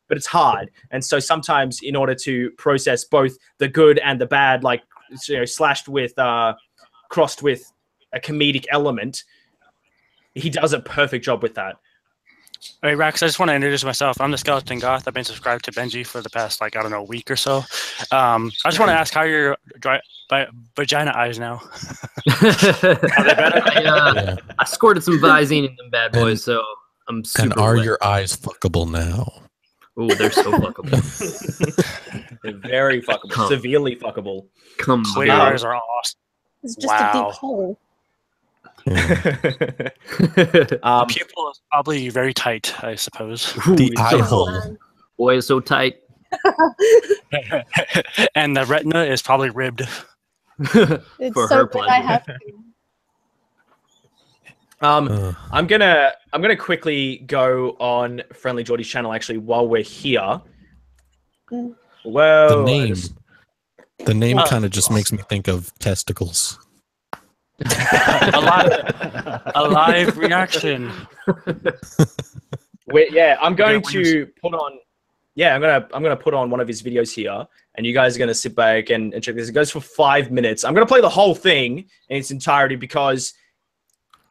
but it's hard. And so sometimes, in order to process both the good and the bad, like crossed with a comedic element, he does a perfect job with that. All right, Rax, I just want to introduce myself. I'm the Skeleton Goth. I've been subscribed to Benji for the past, like, I don't know, week or so. I just want to ask how your vagina eyes now. Are they better? I squirted some Visine in them bad boys, so I'm super And are wet. your eyes fuckable now? Ooh, they're so fuckable. They're very fuckable. Severely fuckable. Clear eyes are awesome. It's just a deep hole. The pupil is probably very tight, I suppose. The eye hole. Boy, it's so tight. And the retina is probably ribbed. It's For so her good I have to. I'm gonna quickly go on Friendly Geordie's channel actually while we're here. Well, the name kind of just makes me think of testicles. a live reaction. I'm going to put on. Yeah, I'm gonna put on one of his videos here, and you guys are gonna sit back and check this. It goes for 5 minutes. I'm gonna play the whole thing in its entirety because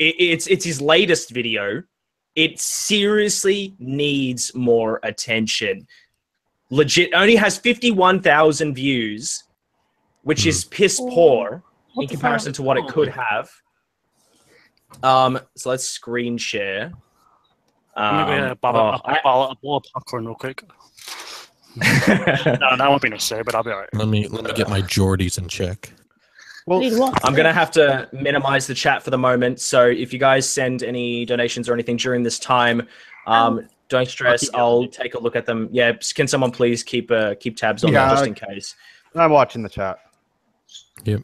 it's his latest video. It seriously needs more attention. Legit, only has 51,000 views, which is piss poor in comparison to what it could have. So let's screen share. I'm gonna get a bowl of popcorn real quick. No, that won't be necessary, but I'll be all right. Let me get my Geordies in check. Well, I'm going to have to minimize the chat for the moment. So if you guys send any donations or anything during this time, don't stress. I'll take a look at them. Yeah, can someone please keep tabs on that just in case? I'm watching the chat. Yep.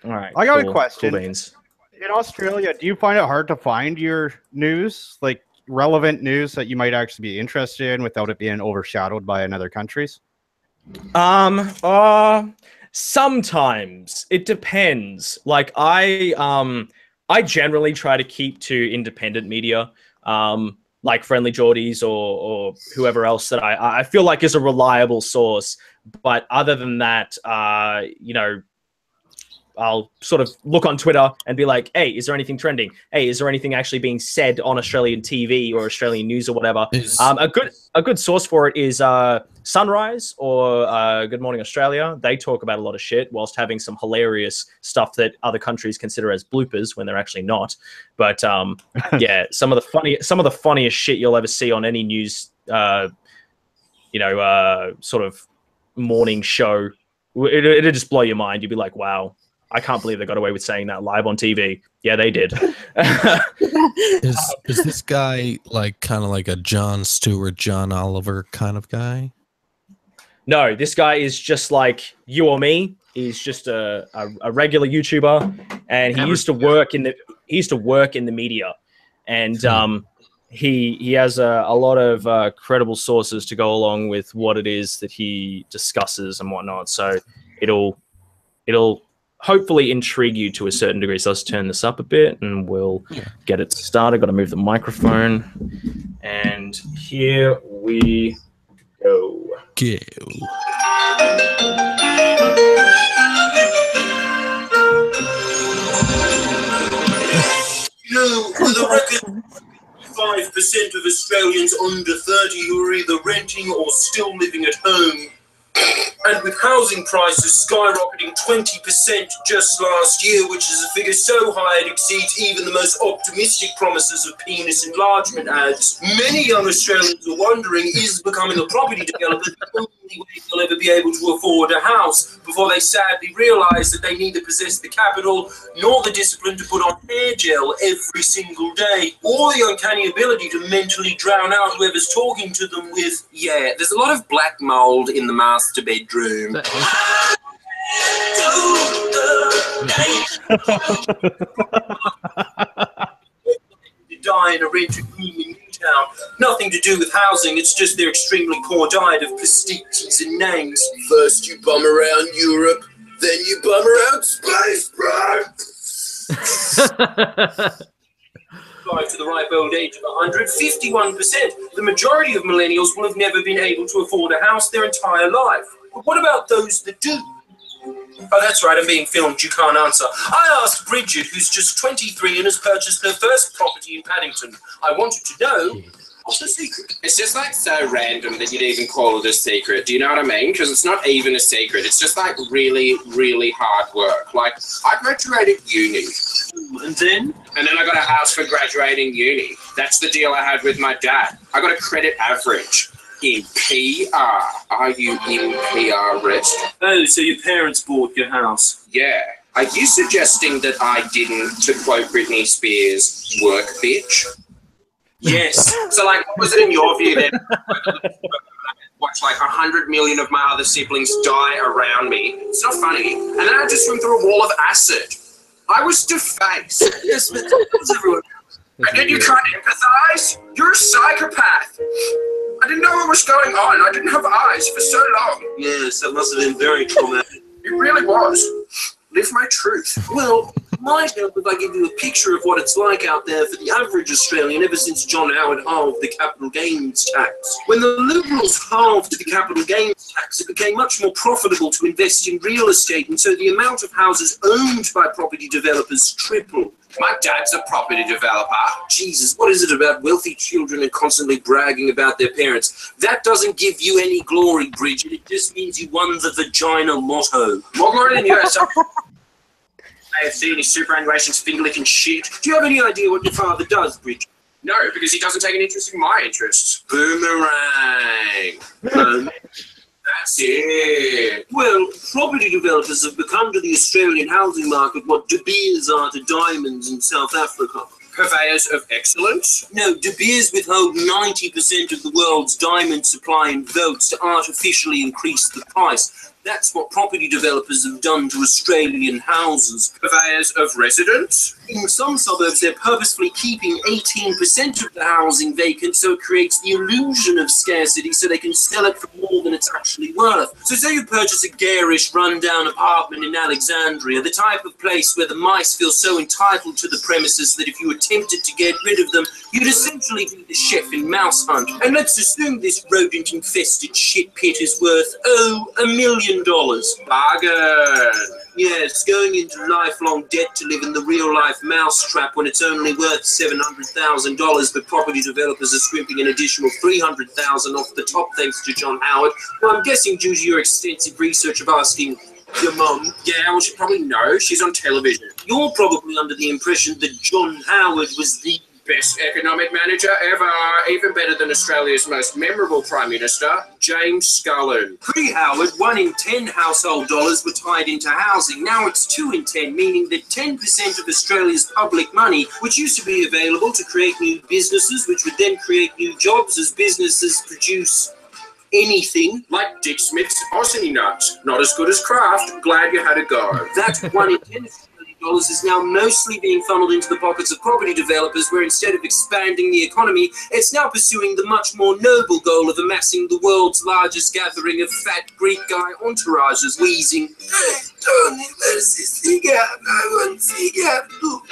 All right. I got a question. Cool beans. In Australia, do you find it hard to find your news, like relevant news that you might actually be interested in without it being overshadowed by another countries? Sometimes it depends. Like I generally try to keep to independent media, like Friendly Geordies or whoever else that I feel like is a reliable source. But other than that, I'll sort of look on Twitter and be like, hey, is there anything trending? Hey, is there anything actually being said on Australian TV or Australian news or whatever? A good source for it is Sunrise or Good Morning Australia. They talk about a lot of shit whilst having some hilarious stuff that other countries consider as bloopers when they're actually not. But yeah, some of the funniest shit you'll ever see on any news, sort of morning show. It'd just blow your mind. You'd be like, wow, I can't believe they got away with saying that live on TV. Yeah, they did. Is this guy like kind of like a Jon Stewart, John Oliver kind of guy? No, this guy is just like you or me. He's just a regular YouTuber, and he used to work in the media, and he has a lot of credible sources to go along with what it is that he discusses and whatnot. So it'll hopefully intrigue you to a certain degree. So let's turn this up a bit and we'll get it started. Got to move the microphone, and here we go. With a record 5% of Australians under 30 who are either renting or still living at home. And with housing prices skyrocketing 20% just last year, which is a figure so high it exceeds even the most optimistic promises of penis enlargement ads, many young Australians are wondering, is becoming a property developer the only way they'll ever be able to afford a house, before they sadly realise that they neither possess the capital nor the discipline to put on hair gel every single day, or the uncanny ability to mentally drown out whoever's talking to them with, yeah, there's a lot of black mould in the master bedroom. Die in a rented room in Newtown. Nothing to do with housing, it's just their extremely poor diet of pasticcities and names. First you bum around Europe, then you bum around space, bro! To the ripe old age of 100, 51%. The majority of millennials will have never been able to afford a house their entire life. But what about those that do? Oh, that's right, I'm being filmed, you can't answer. I asked Bridget, who's just 23 and has purchased her first property in Paddington. I wanted to know, what's the secret? It's just like so random that you'd even call it a secret. Do you know what I mean? Because it's not even a secret. It's just like really, really hard work. Like, I graduated uni. And then? And then I got a house for graduating uni. That's the deal I had with my dad. I got a credit average. In PR. Are you in PR, Rest? Oh, so your parents bought your house? Yeah. Are you suggesting that I didn't, to quote Britney Spears, work, bitch? Yes. So, like, what was it in your view then? Watch like 100 million of my other siblings die around me. It's not funny. And then I just swim through a wall of acid. I was defaced. Yes, but that was everyone. And then you try to empathize? You're a psychopath. I didn't know what was going on. I didn't have eyes for so long. Yes, that must have been very traumatic. It really was. Live my truth. Well, it might help if I give you a picture of what it's like out there for the average Australian ever since John Howard halved the capital gains tax. When the Liberals halved the capital gains tax, it became much more profitable to invest in real estate, and so the amount of houses owned by property developers tripled. My dad's a property developer. Jesus, what is it about wealthy children and constantly bragging about their parents? That doesn't give you any glory, Bridget. It just means you won the vagina lotto. More glory than you, sir. AFC and his superannuation finger-licking shit. Do you have any idea what your father does, Bridget? No, because he doesn't take an interest in my interests. Boomerang. That's it. Well, property developers have become to the Australian housing market what De Beers are to diamonds in South Africa. Purveyors of excellence? No, De Beers withhold 90% of the world's diamond supply in votes to artificially increase the price. That's what property developers have done to Australian houses. Purveyors of residence? In some suburbs, they're purposefully keeping 18% of the housing vacant, so it creates the illusion of scarcity so they can sell it for more than it's actually worth. So say you purchase a garish, run-down apartment in Alexandria, the type of place where the mice feel so entitled to the premises that if you attempted to get rid of them, you'd essentially be the chef in Mouse Hunt. And let's assume this rodent-infested shit pit is worth, $1 million. million. Bargain. Yes, going into lifelong debt to live in the real-life mousetrap when it's only worth $700,000, but property developers are scrimping an additional $300,000 off the top thanks to John Howard. Well, I'm guessing due to your extensive research of asking your mum. Yeah, well, she probably knows. She's on television. You're probably under the impression that John Howard was the best economic manager ever, even better than Australia's most memorable Prime Minister, James Scullin. Pre-Howard, 1 in 10 household dollars were tied into housing. Now it's 2 in 10, meaning that 10% of Australia's public money, which used to be available to create new businesses, which would then create new jobs as businesses produce anything, like Dick Smith's Aussie nuts. Not as good as Kraft. Glad you had a go. That 1 in 10 dollars is now mostly being funneled into the pockets of property developers, where instead of expanding the economy, it's now pursuing the much more noble goal of amassing the world's largest gathering of fat Greek guy entourages, wheezing, "Hey, Tony, where's this cigar? I want cigar too."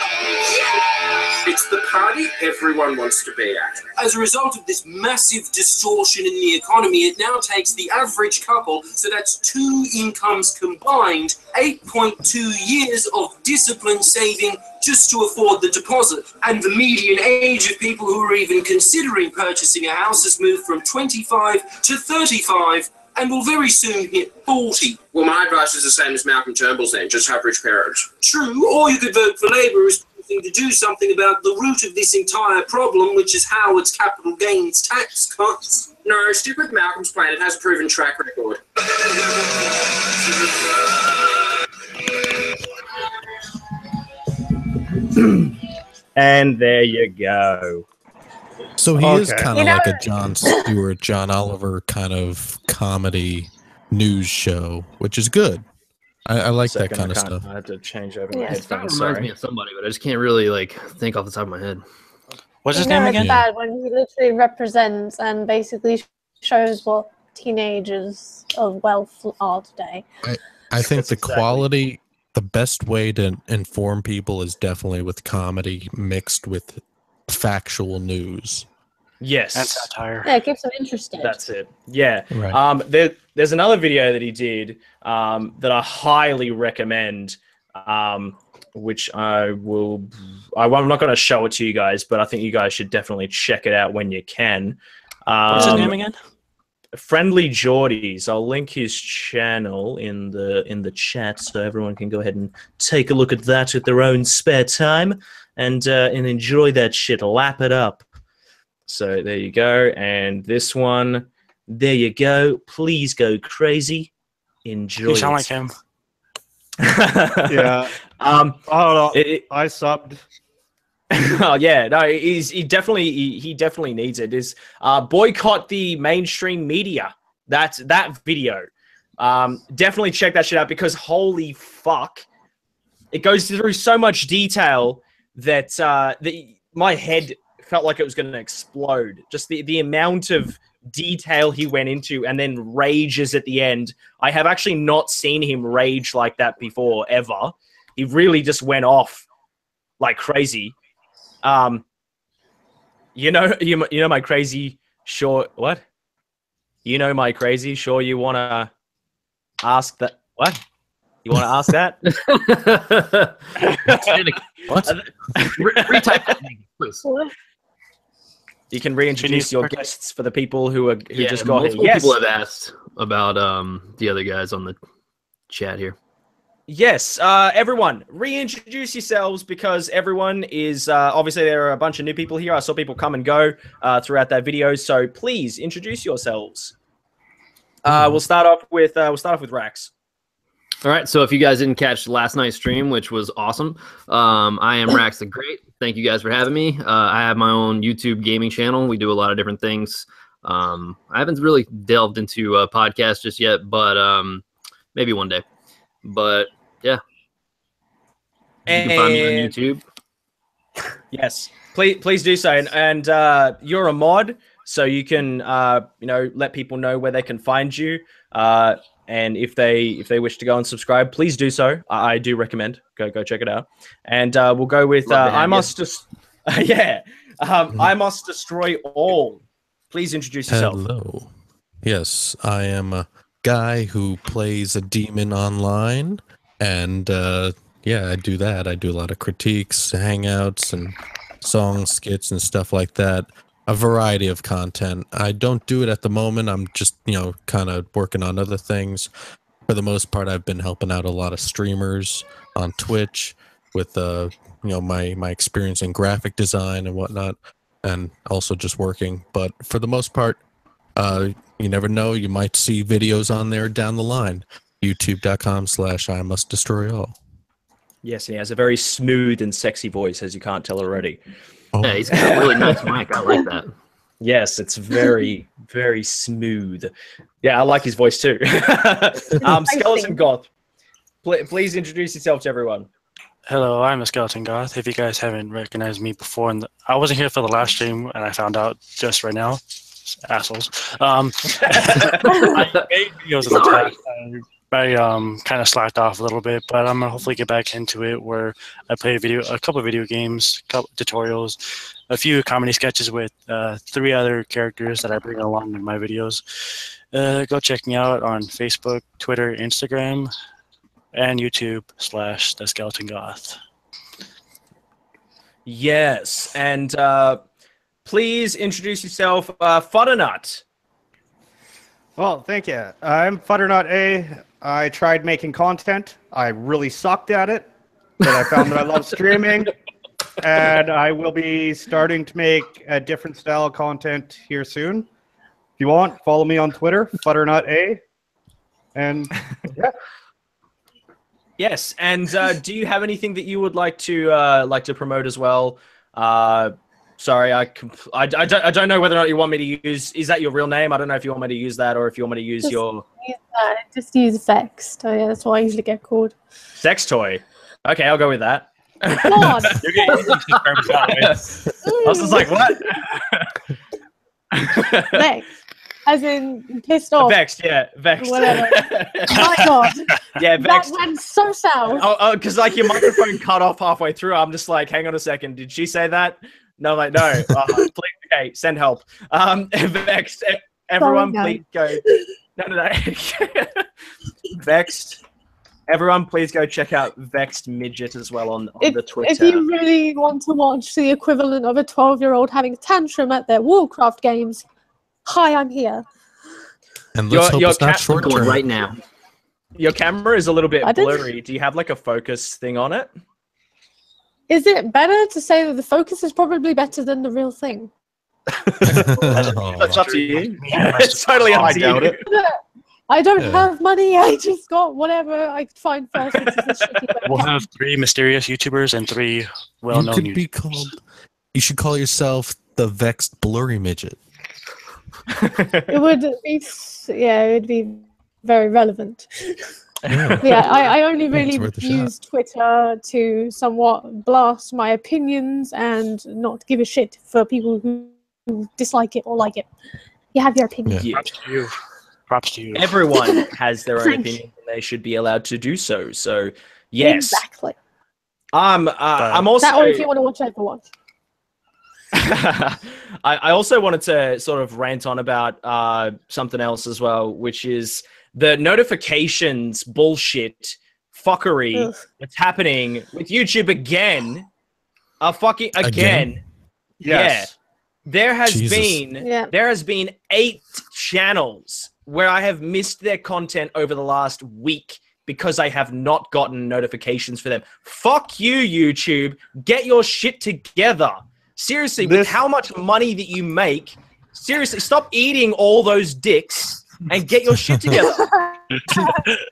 It's the party everyone wants to be at. As a result of this massive distortion in the economy, it now takes the average couple, so that's 2 incomes combined, 8.2 years of disciplined saving just to afford the deposit. And the median age of people who are even considering purchasing a house has moved from 25 to 35 and will very soon hit 40. Well, my advice is the same as Malcolm Turnbull's then, just have rich parents. True, or you could vote for Labour as to do something about the root of this entire problem, which is Howard's capital gains tax cuts. No, stick with Malcolm's plan. It has a proven track record. And there you go. So he is kind of like a Jon Stewart, John Oliver kind of comedy news show, which is good. I like that kind of stuff. I had to change over my It headphones. reminds me of somebody, but I just can't really like think off the top of my head. What's his name again? It's bad when he literally represents and basically shows what teenagers of wealth are today. I think the quality, the best way to inform people is definitely with comedy mixed with factual news. Yes. That's satire. Yeah, it keeps them interested. That's it. Yeah. Right. There's another video that he did that I highly recommend, which I'm not going to show it to you guys, but I think you guys should definitely check it out when you can. What's his name again? Friendly Geordies. I'll link his channel in the chat so everyone can go ahead and take a look at that at their own spare time and enjoy that shit. Lap it up. So there you go. And this one, there you go. Please go crazy. Enjoy. You sound like him. Yeah. I don't know. I subbed. Oh yeah, no, he definitely needs it. Is boycott the mainstream media. That video. Definitely check that shit out because holy fuck, it goes through so much detail that my head felt like it was going to explode. Just the amount of detail he went into and then rages at the end. I have actually not seen him rage like that before ever. He really just went off like crazy. You know my crazy sure what? You know my crazy sure you want to ask that what? You want to ask that? What? Retype that thing, please. You can reintroduce your guests for the people who just got here. Yes. People have asked about the other guys on the chat here. Yes, everyone, reintroduce yourselves because everyone is obviously there are a bunch of new people here. I saw people come and go throughout that video, so please introduce yourselves. We'll start off with Rax. All right, so if you guys didn't catch last night's stream, which was awesome, I am RAXtheGREAT. Thank you guys for having me. I have my own YouTube gaming channel. We do a lot of different things. I haven't really delved into a podcast just yet, but maybe one day. But yeah, you can find me on YouTube. Yes, please do so. And you're a mod, so you can let people know where they can find you. And if they wish to go and subscribe, please do so. I do recommend go check it out. And we'll go with iMustDestroyAll. Please introduce yourself. Hello. Yes, I am guy who plays a demon online, and yeah, I do that. I do a lot of critiques, hangouts, and songs, skits, and stuff like that. A variety of content. I don't do it at the moment. I'm just, kind of working on other things. For the most part, I've been helping out a lot of streamers on Twitch with, my experience in graphic design and whatnot, and also just working. But for the most part, you never know. You might see videos on there down the line. YouTube.com/iMustDestroyAll. Yes, he has a very smooth and sexy voice, as you can't tell already. Oh. Yeah, he's got a really nice mic. I like that. Yes, it's very, very smooth. Yeah, I like his voice too. TheSkeletonGoth, please introduce yourself to everyone. Hello, I'm TheSkeletonGoth. If you guys haven't recognized me before, I wasn't here for the last stream, and I found out just right now. Assholes. I made videos in the past. I kind of slacked off a little bit, but I'm gonna hopefully get back into it where I play a couple of video games, a couple tutorials, a few comedy sketches with 3 other characters that I bring along in my videos. Go check me out on Facebook, Twitter, Instagram, and YouTube /TheSkeletonGoth. Yes, and please introduce yourself, Futternut. Well, thank you. I'm Futternut A. I tried making content. I really sucked at it, but I found that I love streaming, and I will be starting to make a different style of content here soon. If you want, follow me on Twitter, Futternut A. And yeah. Yes, and do you have anything that you would like to promote as well? Sorry, I don't know whether or not you want me to use. Is that your real name? I don't know if you want me to use that or if you want me to use your. Just use Vext. Oh yeah, that's what I usually get called. Sex toy. Okay, I'll go with that. God. I was just like, what? Vext. As in pissed off. Vexed, yeah, vexed. Whatever. My God. Yeah, vexed. That went so south. Oh, because like your microphone cut off halfway through. I'm just like, hang on a second. Did she say that? No, I'm like, no. Please, okay, send help. Vexed. Everyone, please go. No. Vexed. Everyone, please go check out Vexed Midget as well on the Twitter. If you really want to watch the equivalent of a 12-year-old having a tantrum at their Warcraft games, hi, I'm here. And let's hope it's not short term. Right now. Your camera is a little bit blurry. Do you have like a focus thing on it? Is it better to say that the focus is probably better than the real thing? That's up to you. It's totally up to you. I don't have money. I just got whatever I could find first. Which is a shitty webcam. We'll have 3 mysterious YouTubers and 3 well-known YouTubers. You should call yourself the Vexed Blurry Midget. It would be very relevant. Yeah, I only really use Twitter to somewhat blast my opinions and not give a shit for people who dislike it or like it. You have your opinion. Yeah. Props to you. Everyone has their own opinion and they should be allowed to do so. So, yes. Exactly. I'm also... That or if you want to watch Overwatch. I also wanted to sort of rant on about something else as well, which is the notifications bullshit fuckery that's happening with YouTube again. Again. Yes. Yeah. There has been 8 channels where I have missed their content over the last week because I have not gotten notifications for them. Fuck you, YouTube. Get your shit together. Seriously, with how much money that you make, seriously, stop eating all those dicks and get your shit together.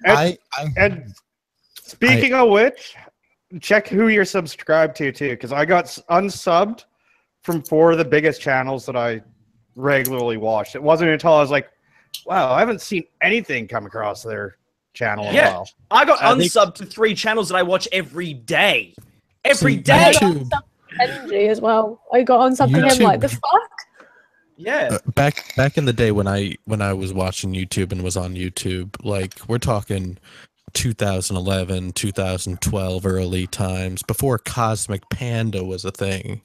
And speaking of which, check who you're subscribed to too, because I got unsubbed from 4 of the biggest channels that I regularly watched. It wasn't until I was like, wow, I haven't seen anything come across their channel in a while. I got unsubbed to 3 channels that I watch every day. Every day. Benji as well. I got on something him like the fuck. Yeah. Back in the day when I was watching YouTube and was on YouTube, like we're talking 2011, 2012 early times, before Cosmic Panda was a thing.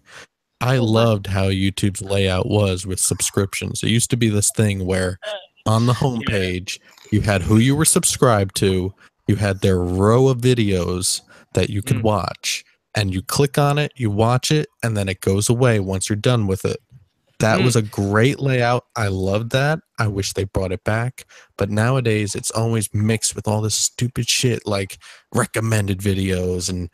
I loved how YouTube's layout was with subscriptions. It used to be this thing where on the homepage You had who you were subscribed to. You had their row of videos that you could watch, and you click on it, you watch it, and then it goes away once you're done with it. That was a great layout. I loved that. I wish they brought it back. But nowadays, it's always mixed with all this stupid shit like recommended videos and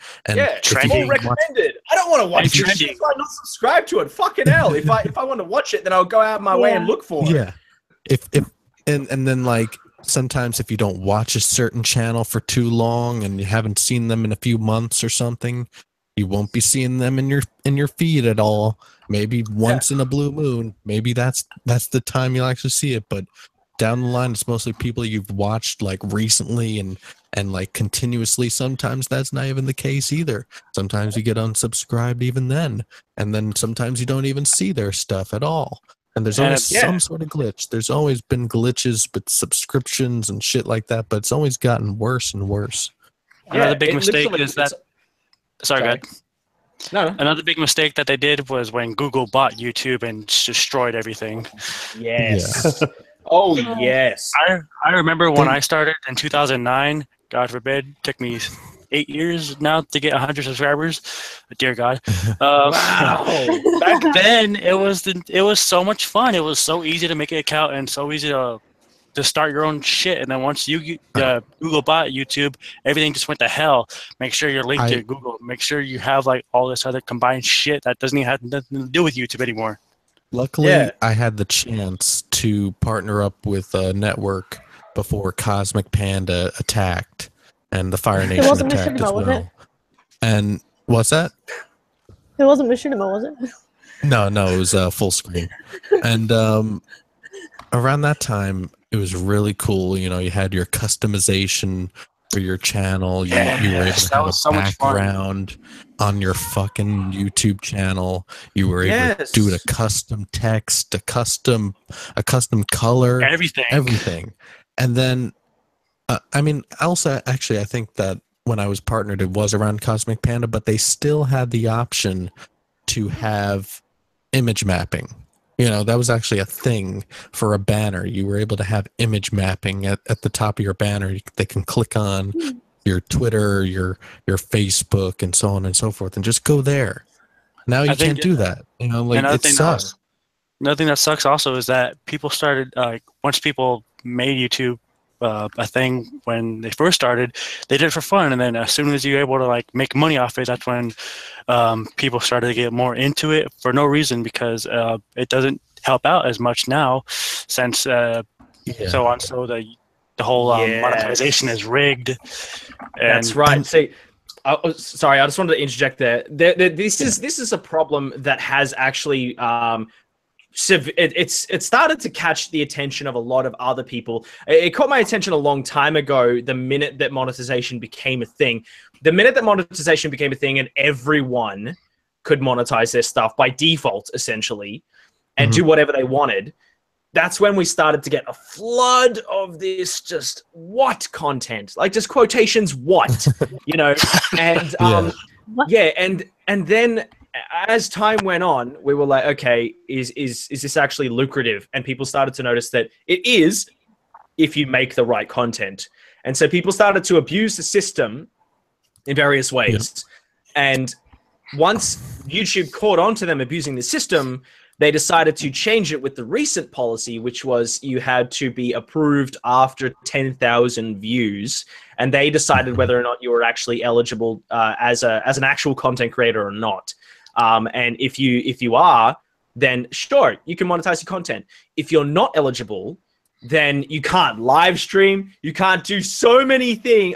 trending. Recommended. I don't want to watch this shit. I'm not subscribed to it. Fucking hell. If I want to watch it, then I'll go out of my way and look for it. Yeah. And then like sometimes if you don't watch a certain channel for too long and you haven't seen them in a few months or something, you won't be seeing them in your feed at all. Maybe once in a blue moon. Maybe that's the time you'll actually see it. But down the line, it's mostly people you've watched like recently and like continuously. Sometimes that's not even the case either. Sometimes you get unsubscribed even then, and then sometimes you don't even see their stuff at all. And there's always some sort of glitch. There's always been glitches with subscriptions and shit like that, but it's always gotten worse and worse. Another big mistake is that. Sorry, go ahead. No. Another big mistake that they did was when Google bought YouTube and destroyed everything. Yes. Oh, yes. I remember when I started in 2009, God forbid, took me 8 years now to get 100 subscribers. Dear God. Wow. Back then, it was so much fun. It was so easy to make an account and so easy to start your own shit. And then once Google bought YouTube, everything just went to hell. Make sure you're linked to Google. Make sure you have like all this other combined shit that doesn't even have nothing to do with YouTube anymore. Luckily, I had the chance to partner up with a network before Cosmic Panda attacked and the Fire Nation attacked as well. And what's that? It wasn't Machinima, was it? No, it was full screen. And around that time, it was really cool. You know, you had your customization for your channel. You were able to have a background on your fucking YouTube channel. You were able to do a custom text, a custom color, everything. And then, I mean, also, actually, I think that when I was partnered, it was around Cosmic Panda, but they still had the option to have image mapping. You know, that was actually a thing for a banner. You were able to have image mapping at the top of your banner. They can click on your Twitter, your Facebook, and so on and so forth, and just go there. Now you can't do that. You know, like it sucks. Another thing that sucks also is that people started, once people made YouTube a thing when they first started, they did it for fun, and then as soon as you're able to like make money off it, that's when people started to get more into it for no reason, because it doesn't help out as much now since so the whole monetization is rigged. That's right. See, sorry, I just wanted to interject there. This is a problem that has actually it started to catch the attention of a lot of other people. It caught my attention a long time ago, the minute that monetization became a thing. The minute that monetization became a thing and everyone could monetize their stuff by default, essentially, and do whatever they wanted, that's when we started to get a flood of this just what content, like just quotations what, you know, and and then as time went on, we were like, okay, is this actually lucrative? And people started to notice that it is if you make the right content. And so people started to abuse the system in various ways. And once YouTube caught on to them abusing the system, they decided to change it with the recent policy, which was you had to be approved after 10,000 views. And they decided whether or not you were actually eligible as an actual content creator or not. And if you are, then sure, you can monetize your content. If you're not eligible, then you can't live stream. You can't do so many things.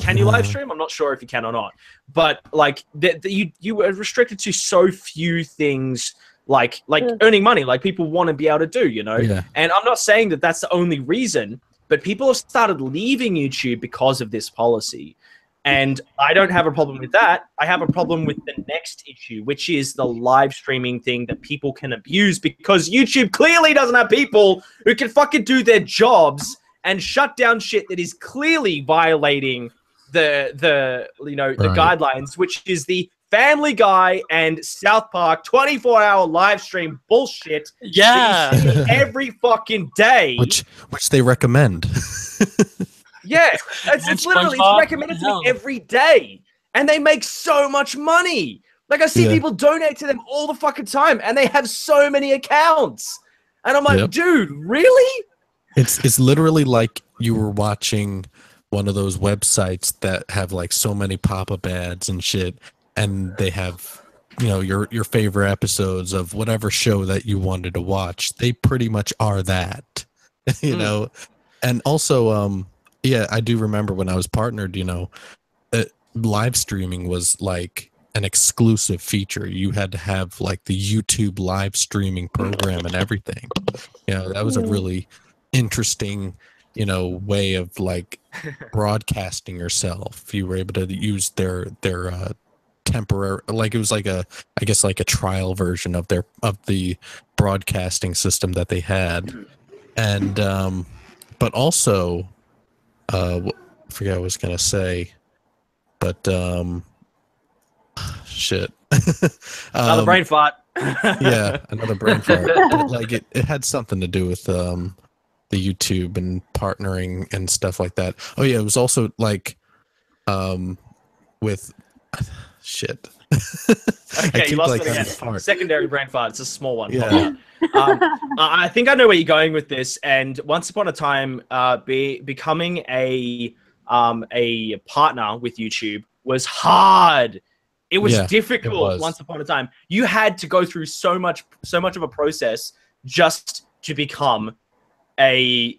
Can you live stream? I'm not sure if you can or not. But like you were restricted to so few things, like earning money, like people want to be able to do, you know. And I'm not saying that that's the only reason, but people have started leaving YouTube because of this policy. And I don't have a problem with that. I have a problem with the next issue, which is the live streaming thing that people can abuse, because YouTube clearly doesn't have people who can fucking do their jobs and shut down shit that is clearly violating the guidelines, which is the Family Guy and South Park 24-hour live stream bullshit. Yeah, that you see every fucking day, which they recommend. Yeah, it's literally recommended to me every day, and they make so much money. Like I see people donate to them all the fucking time, and they have so many accounts, and I'm like, dude, really? It's literally like you were watching one of those websites that have like so many pop-up ads and shit, and they have, you know, your favorite episodes of whatever show that you wanted to watch. They pretty much are that, you know. And also, yeah, I do remember when I was partnered, you know, live streaming was like an exclusive feature. You had to have like the YouTube live streaming program and everything. You know, that was a really interesting, you know, way of like broadcasting yourself. You were able to use their temporary, like it was like a, I guess like a trial version of the broadcasting system that they had. And but also I forget what I was gonna say, but shit. Another brain fart. Yeah, another brain fart. But like it had something to do with the YouTube and partnering and stuff like that. Oh yeah, it was also like with shit. Okay, you lost it again. Secondary brain fart. It's a small one. Yeah. I think I know where you're going with this. And once upon a time, becoming a partner with YouTube was hard. It was difficult. Once upon a time, you had to go through so much of a process just to become an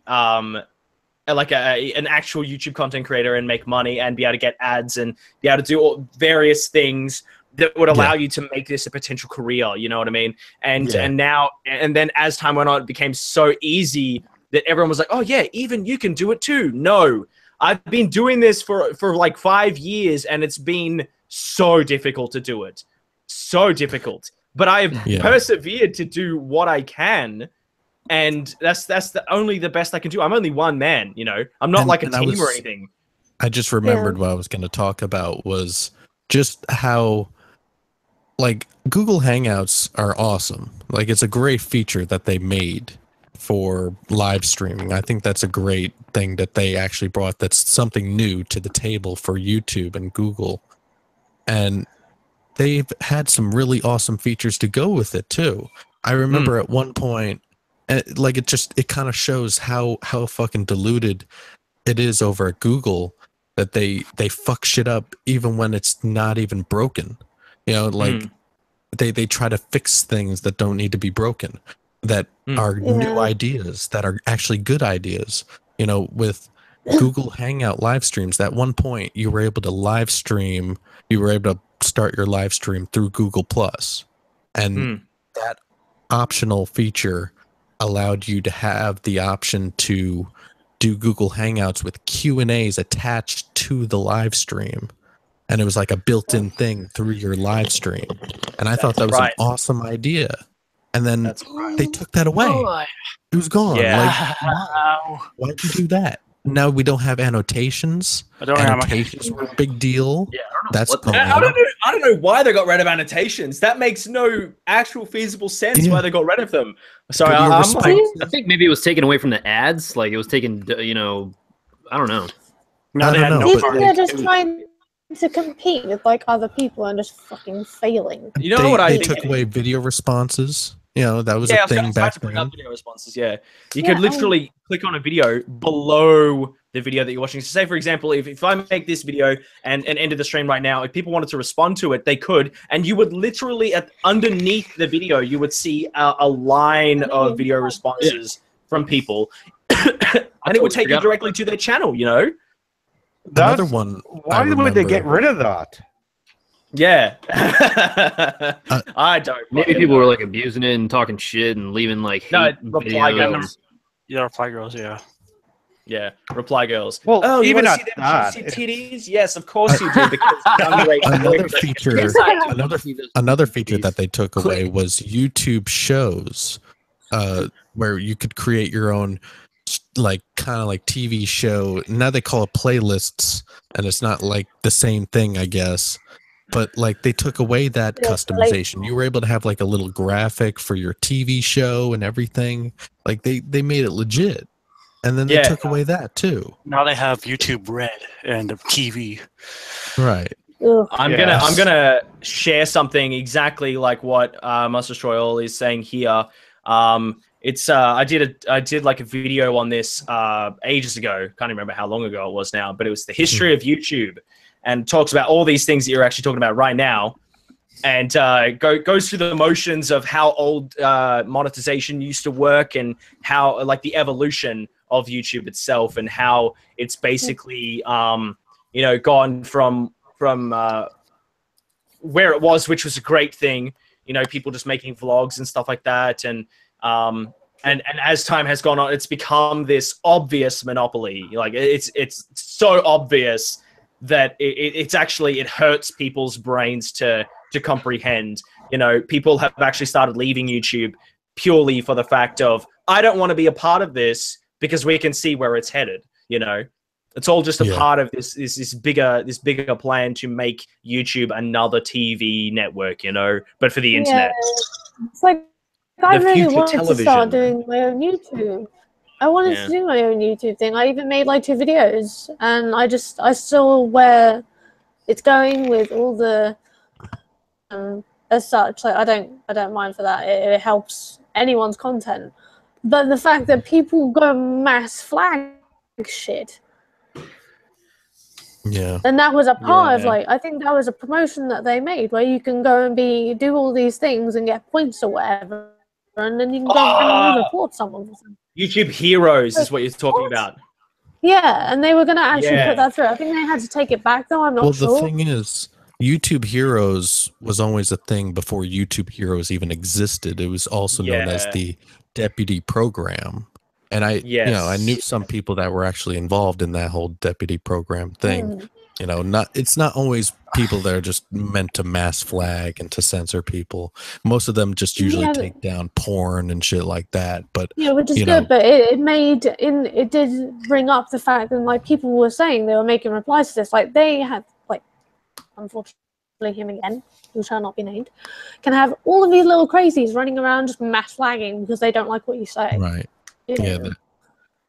actual YouTube content creator and make money and be able to get ads and be able to do various things that would allow you to make this a potential career. You know what I mean? And then as time went on, it became so easy that everyone was like, oh yeah, even you can do it too. No, I've been doing this for like 5 years and it's been so difficult to do it. So difficult. But I have persevered to do what I can. And that's only the best I can do. I'm only one man, you know. I'm not like a team or anything. I just remembered what I was going to talk about was just how, like, Google Hangouts are awesome. Like, it's a great feature that they made for live streaming. I think that's a great thing that they actually brought. That's something new to the table for YouTube and Google. And they've had some really awesome features to go with it too. I remember at one point, like it kind of shows how fucking diluted it is over at Google that they fuck shit up even when it's not even broken. You know, like they try to fix things that don't need to be broken, that are new ideas, that are actually good ideas. You know, with Google Hangout live streams, at one point you were able to live stream, you were able to start your live stream through Google Plus, and that optional feature allowed you to have the option to do Google Hangouts with Q&As attached to the live stream. And it was like a built-in thing through your live stream. And I thought that was an awesome idea. And then they took that away. It was gone. Yeah. Like, why'd you do that? Now we don't have annotations. Annotations were a big deal. Yeah, I don't know why they got rid of annotations. That makes no actual feasible sense why they got rid of them. Sorry, I think maybe it was taken away from the ads. Like it was taken, you know, I don't know. They're just trying to compete with like other people and just fucking failing. You know what I think? They took away video responses. You know, that was a thing back then. Video responses, you could literally click on a video below the video that you're watching. So say, for example, if I make this video and enter the stream right now, if people wanted to respond to it, they could. And you would literally, underneath the video, you would see a line of video responses from people. And it would take you directly to their channel, you know? Another one. Why would they get rid of that? Yeah. I don't. Maybe people were like abusing it and talking shit and leaving like reply girls. Yeah, reply girls, Yeah, reply girls. Well, oh, even you want to see titties? Yes, of course you do. Because another feature that they took away was YouTube shows, where you could create your own, like kind of like TV show. Now they call it playlists, and it's not like the same thing, I guess. But like they took away that customization. You were able to have like a little graphic for your TV show and everything. Like they made it legit. And then they took away that too. Now they have YouTube Red and TV. Right. I'm gonna share something exactly like what iMustDestroyAll is saying here. It's I did like a video on this ages ago. Can't remember how long ago it was now, but it was the history of YouTube, and talks about all these things that you're actually talking about right now, and goes through the motions of how old monetization used to work and how like the evolution of YouTube itself and how it's basically gone from where it was, which was a great thing, people just making vlogs and stuff like that, and as time has gone on, it's become this obvious monopoly. Like it's so obvious that it hurts people's brains to comprehend. People have actually started leaving YouTube purely for the fact of, I don't want to be a part of this because we can see where it's headed. It's all just a part of this bigger plan to make YouTube another TV network, but for the internet. It's like I really wanted to start doing my own YouTube. I wanted to do my own YouTube thing. I even made like 2 videos, and I saw where it's going with all the as such. Like I don't mind for that. It helps anyone's content, but the fact that people go mass flag shit. Yeah. And that was a part of I think that was a promotion that they made where you can go and do all these things and get points or whatever, and then you can go and report someone for something. YouTube Heroes is what you're talking about. Yeah, and they were going to actually put that through. I think they had to take it back though. I'm not sure. Well, the thing is, YouTube Heroes was always a thing before YouTube Heroes even existed. It was also known as the Deputy Program. And I knew some people that were actually involved in that whole deputy program thing. It's not always people that are just meant to mass flag and to censor people. Most of them just usually take down porn and shit like that. But which is good. But it did bring up the fact that like people were saying they were making replies to this. Like they had unfortunately him again, who shall not be named, can have all of these little crazies running around just mass flagging because they don't like what you say. Right. Yeah,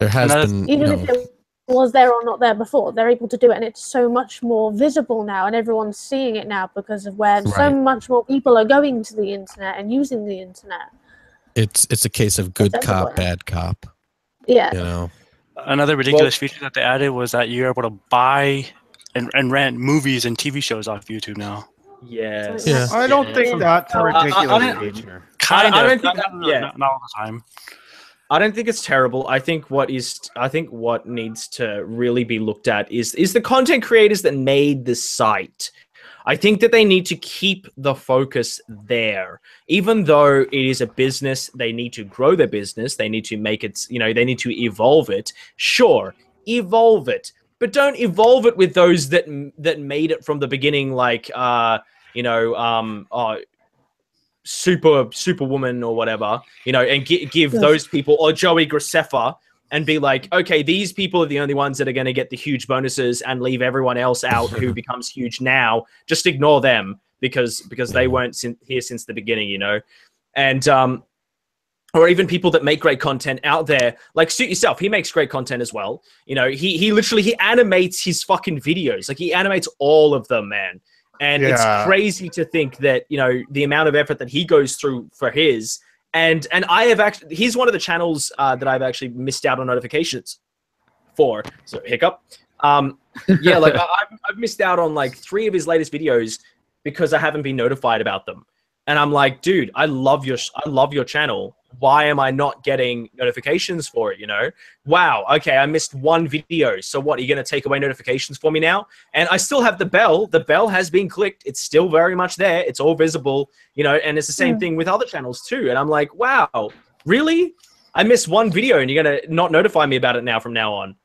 there has been. Even if it was there or not there before, they're able to do it, and it's so much more visible now, and everyone's seeing it now because of where so much more people are going to the internet and using the internet. It's a case of good cop, bad cop. Yeah. Another ridiculous feature that they added was that you're able to buy and rent movies and TV shows off YouTube now. Yes. Yeah. I don't think that's a ridiculous feature. Kind of. I don't think not all the time. I don't think it's terrible. I think what needs to really be looked at is the content creators that made the site. I think that they need to keep the focus there. Even though it is a business, they need to grow their business. They need to make it, they need to evolve it. Sure, evolve it. But don't evolve it with those that made it from the beginning, like, Superwoman or whatever, and give those people, or Joey Graceffa, and be like, okay, these people are the only ones that are going to get the huge bonuses, and leave everyone else out who becomes huge now. Just ignore them because they weren't here since the beginning, and or even people that make great content out there, like Suit Yourself. He makes great content as well. He literally animates his fucking videos. Like he animates all of them, man. And it's crazy to think that, the amount of effort that he goes through for his, and I have actually, he's one of the channels that I've actually missed out on notifications for. So hiccup. Like I've missed out on like 3 of his latest videos because I haven't been notified about them. And I'm like, dude, I love your channel. Why am I not getting notifications for it, Wow, okay, I missed 1 video. So what, are you going to take away notifications for me now? And I still have the bell. The bell has been clicked. It's still very much there. It's all visible, and it's the same thing with other channels too. And I'm like, wow, really? I missed 1 video and you're going to not notify me about it now from now on?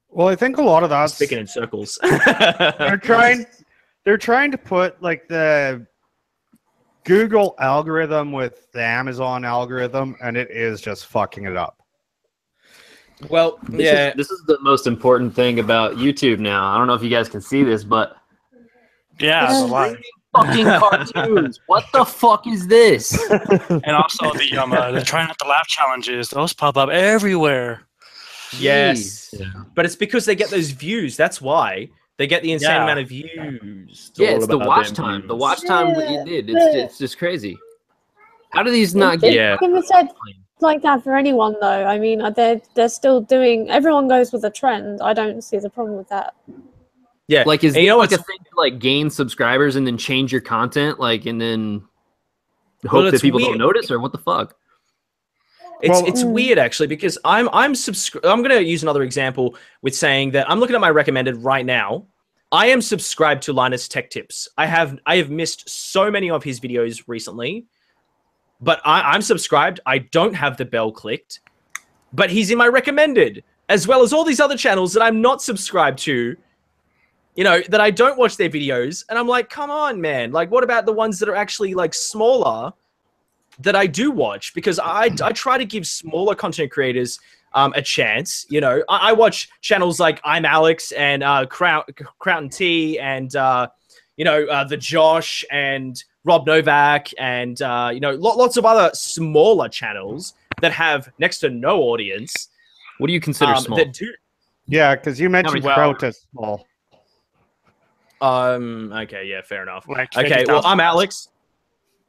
Well, I think a lot of that's... Speaking in circles. They're trying to put like the Google algorithm with the Amazon algorithm, and it is just fucking it up. Well, this is the most important thing about YouTube now. I don't know if you guys can see this, but it's a lot. Fucking cartoons. What the fuck is this? And also the try not to laugh challenges. Those pop up everywhere. Yes. Yeah. But it's because they get those views. That's why. They get the insane amount of views. Yeah, it's the watch time. The watch time that you did. It's just crazy. How do these not get? Yeah. Can be said like that for anyone though. I mean, they're still doing. Everyone goes with a trend. I don't see the problem with that. Yeah, like is there like a thing to like gain subscribers and then change your content, like, and then hope that people don't notice, or what the fuck? It's weird actually, because I'm going to use another example with saying that I'm looking at my recommended right now. I am subscribed to Linus Tech Tips. I have missed so many of his videos recently, but I'm subscribed. I don't have the bell clicked, but he's in my recommended, as well as all these other channels that I'm not subscribed to, you know, that I don't watch their videos. And I'm like, come on, man. Like, what about the ones that are actually like smaller that I do watch? Because I try to give smaller content creators a chance. You know, I watch channels like I'm Alex and Crown T and the Josh and Rob Novak and lots of other smaller channels that have next to no audience. What do you consider small? Yeah, because you mentioned Kraut as small. Okay, yeah, fair enough. Like okay, well, I'm Alex.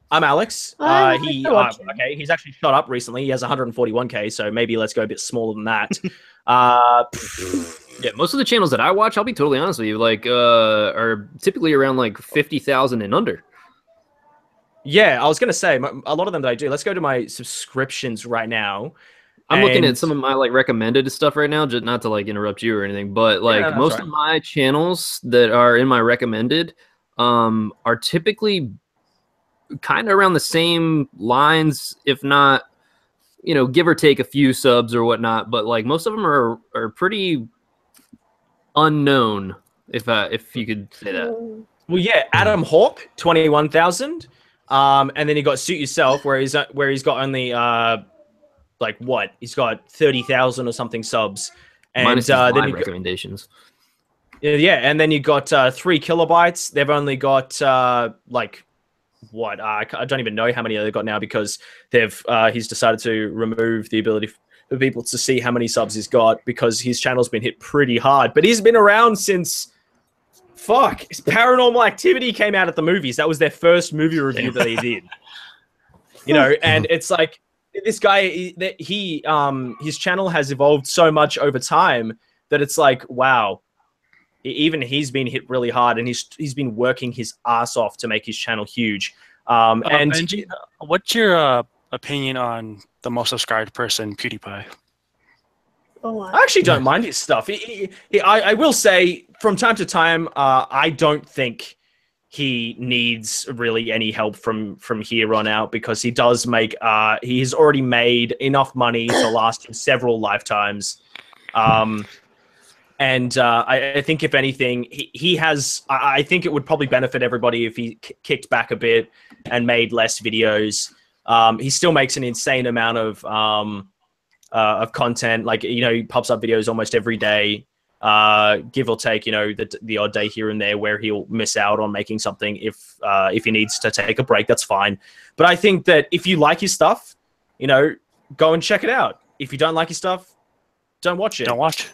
He's actually shot up recently. He has 141K, so maybe let's go a bit smaller than that. Yeah, most of the channels that I watch, I'll be totally honest with you, like are typically around like 50,000 and under. Yeah, I was gonna say a lot of them that I do. Let's go to my subscriptions right now. I'm looking at some of my like recommended stuff right now, just not to like interrupt you or anything, but like most of my channels that are in my recommended are typically kind of around the same lines, if not, you know, give or take a few subs or whatnot. But like most of them are pretty unknown, if you could say that. Well, yeah, Adam Hawk, 21,000, and then you got Suit Yourself, where he's got only like what? He's got 30,000 or something subs, and minus then live recommendations. Yeah, and then you got 3 kilobytes. They've only got like what? I don't even know how many they've got now, because he's decided to remove the ability for people to see how many subs he's got, because his channel's been hit pretty hard. But he's been around since Paranormal Activity came out at the movies. That was their first movie review that they did. You know, and it's like this guy, his channel has evolved so much over time that it's like, wow. Even he's been hit really hard, and he's been working his ass off to make his channel huge. And Benji, what's your opinion on the most subscribed person, PewDiePie? I actually don't mind his stuff. I will say, from time to time, I don't think he needs really any help from here on out, because he does make he's already made enough money to last him several lifetimes. And I think, if anything, he has. I think it would probably benefit everybody if he kicked back a bit and made less videos. He still makes an insane amount of content. Like, you know, he pops up videos almost every day, give or take. You know, the odd day here and there where he'll miss out on making something if he needs to take a break. That's fine. But I think that if you like his stuff, you know, go and check it out. If you don't like his stuff, don't watch it. Don't watch.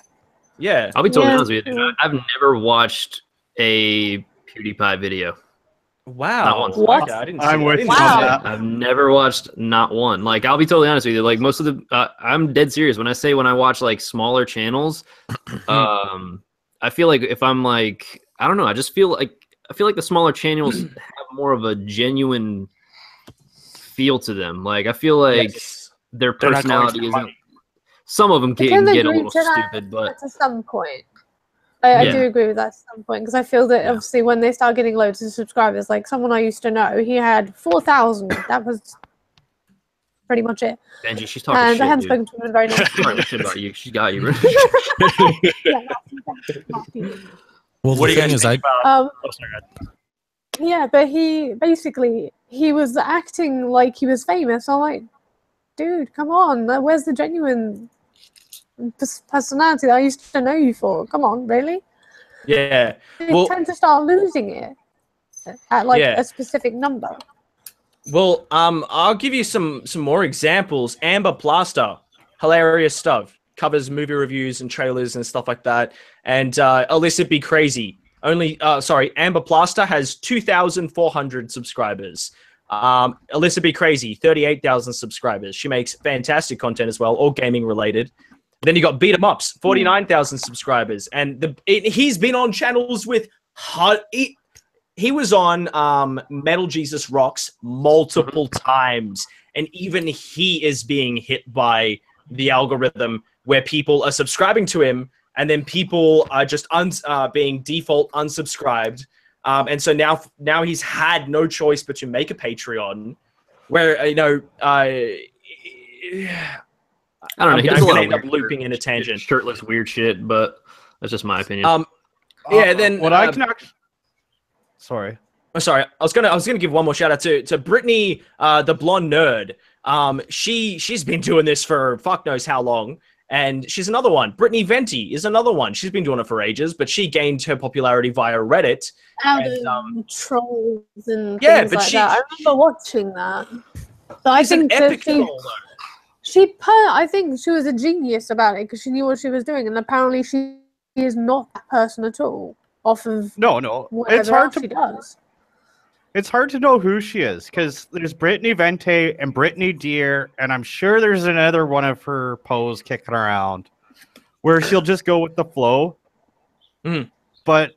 Yeah, I'll be totally honest with you, dude. I've never watched a PewDiePie video. Wow. Not once. What? I didn't I'm with you Wow. on that. I've never watched not one. Like, I'll be totally honest with you. Like, most of the, I'm dead serious when I watch like smaller channels. I feel like if I'm like, I don't know, I feel like the smaller channels have more of a genuine feel to them. Like, I feel like their personality isn't. Some of them can get a little stupid, but to some point, I do agree with that to some point, because I feel that obviously when they start getting loads of subscribers, like someone I used to know, he had 4,000. That was pretty much it. Benji, she's talking and shit, I hadn't dude. spoken to him in a very long She's talking shit about you. She got you. Well, What the do you thing guys is, think about? Oh, sorry, go ahead. Yeah, but he was acting like he was famous. I'm like, dude, come on, where's the genuine personality that I used to know you for? Come on, really? Yeah. They tend to start losing it at like a specific number. Well, I'll give you some more examples. Amber Plaster, hilarious stuff. covers movie reviews and trailers and stuff like that. And Alyssa Be Crazy, Amber Plaster has 2,400 subscribers. Alyssa Be Crazy, 38,000 subscribers. She makes fantastic content as well, all gaming related. Then you got Beat 'em Ups, 49,000 subscribers. And he's been on channels with... He was on Metal Jesus Rocks multiple times. And even he is being hit by the algorithm where people are subscribing to him, and then people are just being default unsubscribed. And so now he's had no choice but to make a Patreon where, I don't know. I'm going to end up looping in a tangent. Shirtless weird shit, but that's just my opinion. Then what I can actually... Sorry. Oh, sorry. I was gonna give one more shout out to Brittany, the blonde nerd. She's been doing this for fuck knows how long, and she's another one. Brittany Venti is another one. She's been doing it for ages, but she gained her popularity via Reddit. Out of trolls and things like that. I remember watching that. But I think I think she was a genius about it because she knew what she was doing, and apparently she is not that person at all. Off of no, it's hard to. She does. It's hard to know who she is because there's Brittany Vente and Brittany Deer, and I'm sure there's another one of her pose kicking around where she'll just go with the flow. But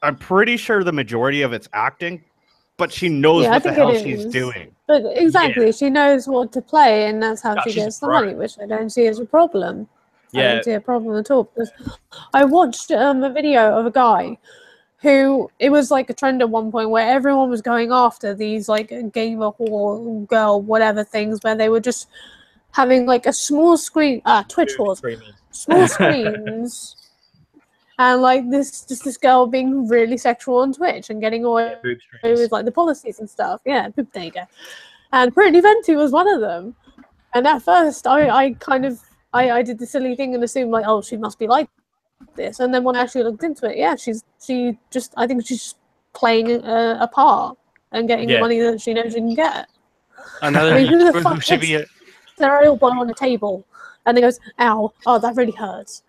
I'm pretty sure the majority of it's acting, but she knows what the hell she's doing. But exactly, she knows what to play, and that's how she gets the money, which I don't see as a problem. I don't see a problem at all. Because I watched a video of a guy who, it was like a trend at one point where everyone was going after these like gamer whore, girl, whatever things, where they were just having like a small screen, Twitch whores, small screens, and like this girl being really sexual on Twitch and getting away with like the policies and stuff. Yeah, there you go. And Brittany Venti was one of them. And at first, I did the silly thing and assumed like, oh, she must be like this. And then when I actually looked into it, I think she's just playing a part and getting the money that she knows she can get. Another who the fuck should be they're all on the table and it goes, ow, oh, that really hurts.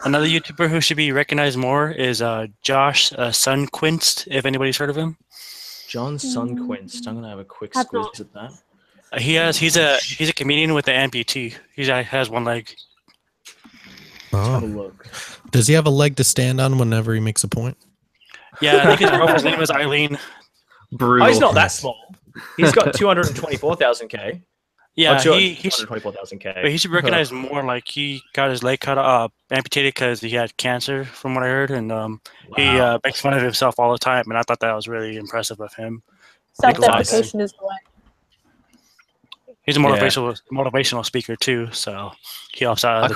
Another YouTuber who should be recognized more is Josh Sunquinst, if anybody's heard of him. John Sunquinst. I'm gonna have a quick squeeze at that. He's a comedian with an amputee. He has one leg. Oh. Have a look. Does he have a leg to stand on whenever he makes a point? Yeah, I think his girlfriend's name is Eileen. Brutal. Oh, he's not that small. He's got 224,000 K. Yeah, he's 224,000 K. But he should be recognized more. Like he got his leg amputated because he had cancer, from what I heard, and he makes fun of himself all the time. And I thought that was really impressive of him. Self-deprecation is the way. He's a motivational speaker too, so he helps out. I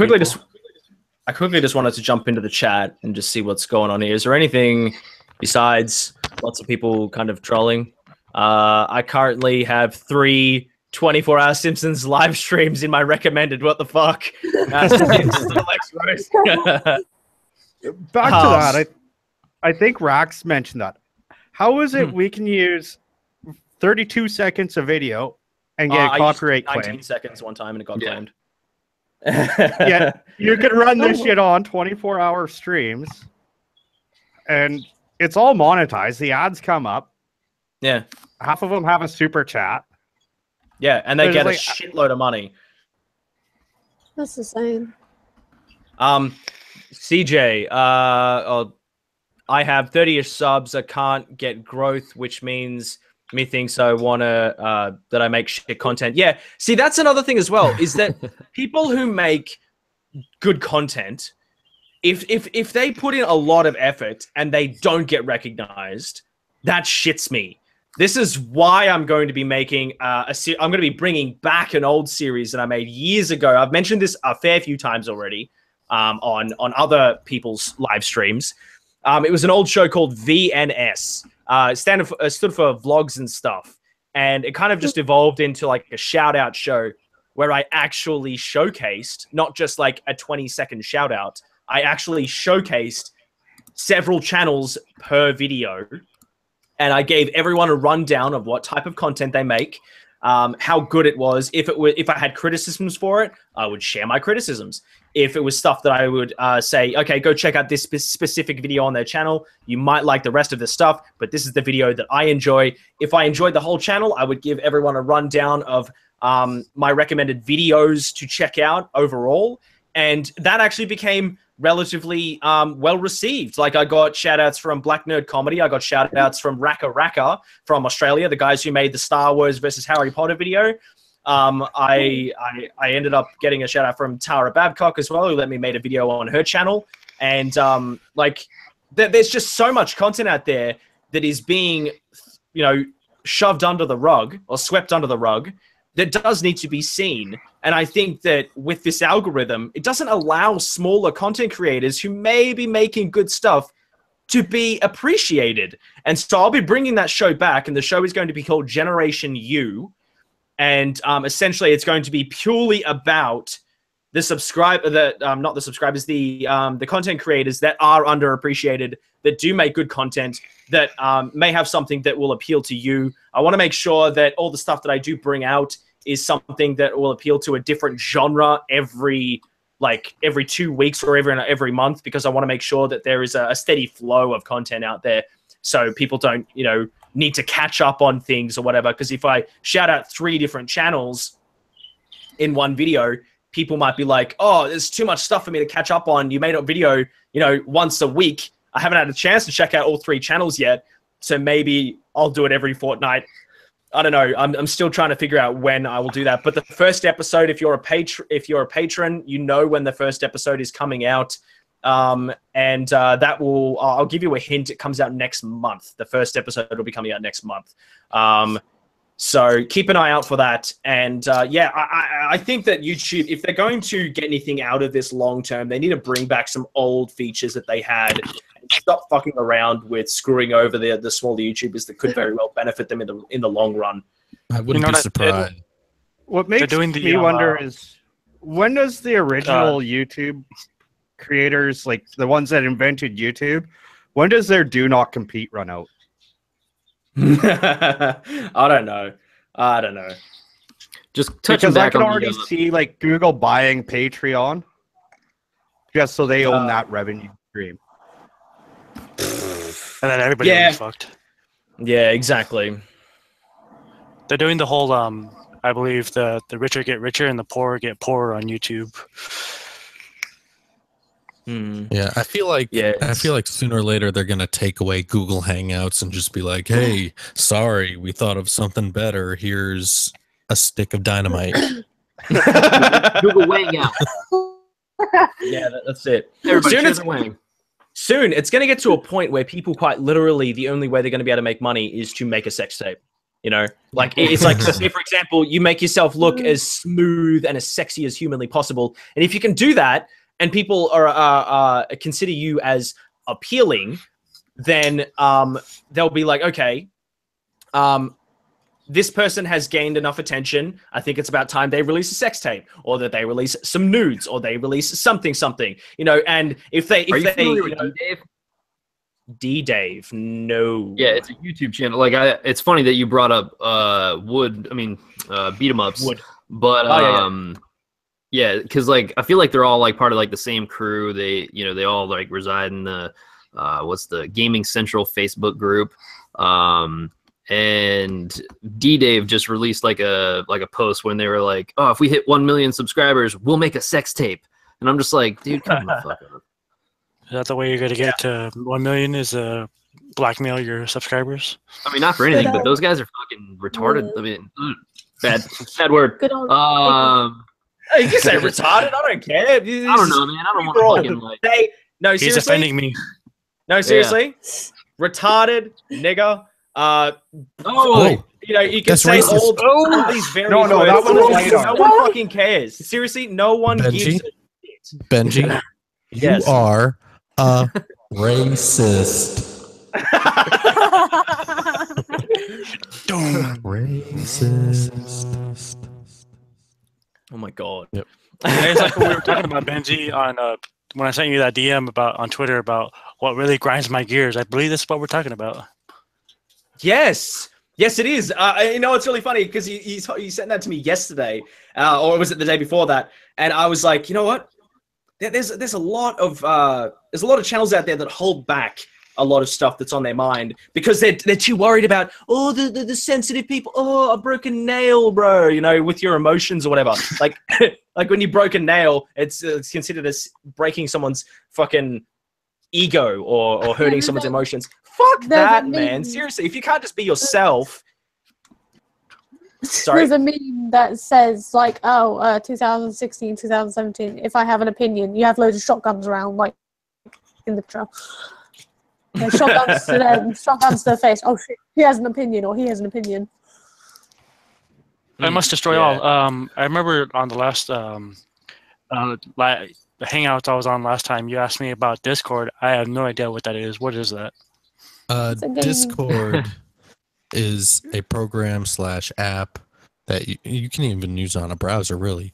quickly just wanted to jump into the chat and just see what's going on here. Is there anything besides lots of people kind of trolling? I currently have 3 24-hour Simpsons live streams in my recommended. What the fuck? Back to that, I think Rax mentioned that. How is it we can use 32 seconds of video and get a copyright claim? 19 seconds one time and it got claimed. Yeah, you can run this shit on 24-hour streams, and it's all monetized. The ads come up. Yeah, half of them have a super chat. Yeah, and they get a shitload of money. That's the same. CJ, I have 30-ish subs. I can't get growth, which means methinks I wanna that I make shit content. Yeah, see, that's another thing as well, is that people who make good content, if they put in a lot of effort and they don't get recognized, that shits me. This is why I'm going to be making I'm going to be bringing back an old series that I made years ago. I've mentioned this a fair few times already on other people's live streams. It was an old show called VNS. It stood for vlogs and stuff. And it kind of just evolved into like a shout out show where I actually showcased, not just like a 20-second shout out. I actually showcased several channels per video. And I gave everyone a rundown of what type of content they make. how good it was. If I had criticisms for it, I would share my criticisms. If it was stuff that I would say, okay, go check out this specific video on their channel. You might like the rest of the stuff, but this is the video that I enjoy. If I enjoyed the whole channel, I would give everyone a rundown of my recommended videos to check out overall. And that actually became relatively well received. Like I got shout outs from Black Nerd Comedy. I got shout outs from Raka from Australia, the guys who made the Star Wars versus Harry Potter video. I ended up getting a shout out from Tara Babcock as well, who let me make a video on her channel. And there's just so much content out there that is being, shoved under the rug or swept under the rug that does need to be seen. And I think that with this algorithm, it doesn't allow smaller content creators who may be making good stuff to be appreciated. And so I'll be bringing that show back, and the show is going to be called Generation U. And essentially it's going to be purely about the the content creators that are underappreciated, that do make good content, that may have something that will appeal to you. I want to make sure that all the stuff that I do bring out is something that will appeal to a different genre every 2 weeks or every month, because I want to make sure that there is a steady flow of content out there, so people don't, need to catch up on things or whatever. Because if I shout out 3 different channels in one video, people might be like, oh, there's too much stuff for me to catch up on. You made a video, once a week. I haven't had a chance to check out all 3 channels yet, so maybe I'll do it every fortnight. I don't know. I'm still trying to figure out when I will do that. But the first episode, if you're a patron, when the first episode is coming out. That will, I'll give you a hint. It comes out next month. The first episode will be coming out next month. So keep an eye out for that. And I think that YouTube, if they're going to get anything out of this long term, they need to bring back some old features that they had. Stop fucking around with screwing over the smaller YouTubers that could very well benefit them in the long run. I wouldn't be surprised. What makes me wonder is, when does the original YouTube creators, like the ones that invented YouTube, when does their do not compete run out? I don't know. Just touching back I can on already see like Google buying Patreon just so they own that revenue stream. And then everybody will be fucked. Yeah, exactly. They're doing the whole, I believe the richer get richer and the poorer get poorer on YouTube. Yeah, I feel like sooner or later they're gonna take away Google Hangouts and just be like, "Hey, sorry, we thought of something better. Here's a stick of dynamite." Google Hangout. Yeah, that's it. Everybody soon it's going to get to a point where people quite literally, the only way they're going to be able to make money is to make a sex tape. Like it's like, say for example, you make yourself look as smooth and as sexy as humanly possible, and if you can do that, and people are consider you as appealing, then they'll be like, okay, this person has gained enough attention. I think it's about time they release a sex tape, or that they release some nudes, or they release something. And if they, D-Dave? D-Dave, no. Yeah, it's a YouTube channel. Like, it's funny that you brought up beat 'em ups. Wood. But yeah, because like I feel like they're all like part of like the same crew. They they all like reside in the what's the Gaming Central Facebook group. And D-Dave just released like a post when they were like, oh, if we hit 1 million subscribers, we'll make a sex tape. And I'm just like, dude, come the fuck up. Is that the way you're gonna get to 1 million? Is blackmail your subscribers? I mean, not for anything, but those guys are fucking retarded. I mean, bad word. Good old You can say retarded. I don't care. I don't know, man. I don't want to fucking like. No, He's seriously. offending me. No, seriously. Retarded, nigger. You can say all these various words. No one fucking cares. Seriously, no one gives a shit. Benji, Yes. you are a racist. Racist. Oh my god. Yep. It's like what we were talking about, Benji, on when I sent you that DM on Twitter about what really grinds my gears. I believe that's what we're talking about. Yes. Yes, it is. You know, it's really funny because he sent that to me yesterday, or was it the day before that? And I was like, you know what? There's a lot of channels out there that hold back a lot of stuff that's on their mind because they're too worried about the sensitive people. Oh, a broken nail, bro. You know, with your emotions or whatever. Like like when you broke a nail, it's considered as breaking someone's fucking ego or hurting someone's emotions. Fuck that, man. Seriously, if you can't just be yourself. Sorry. There's a meme that says like, 2016, 2017. If I have an opinion, you have loads of shotguns around, like in the picture. Shotguns to them, shotguns to their face. Oh shit, he has an opinion, or he has an opinion. I must destroy all. I remember on the last the hangouts I was on last time, you asked me about Discord. I have no idea what that is. What is that? Discord is a program / app that you can even use on a browser, really.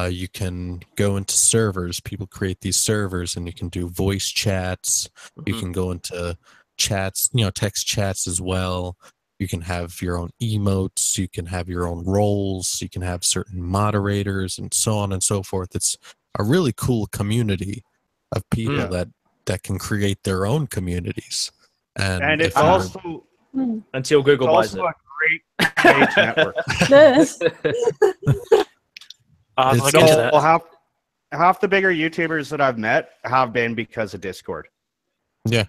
You can go into servers. People create these servers, and you can do voice chats. You can go into chats, text chats as well. You can have your own emotes. You can have your own roles. You can have certain moderators and so on and so forth. It's a really cool community of people that can create their own communities. And it's also... Until Google buys it. A great page network. Half the bigger YouTubers that I've met have been because of Discord. Yeah.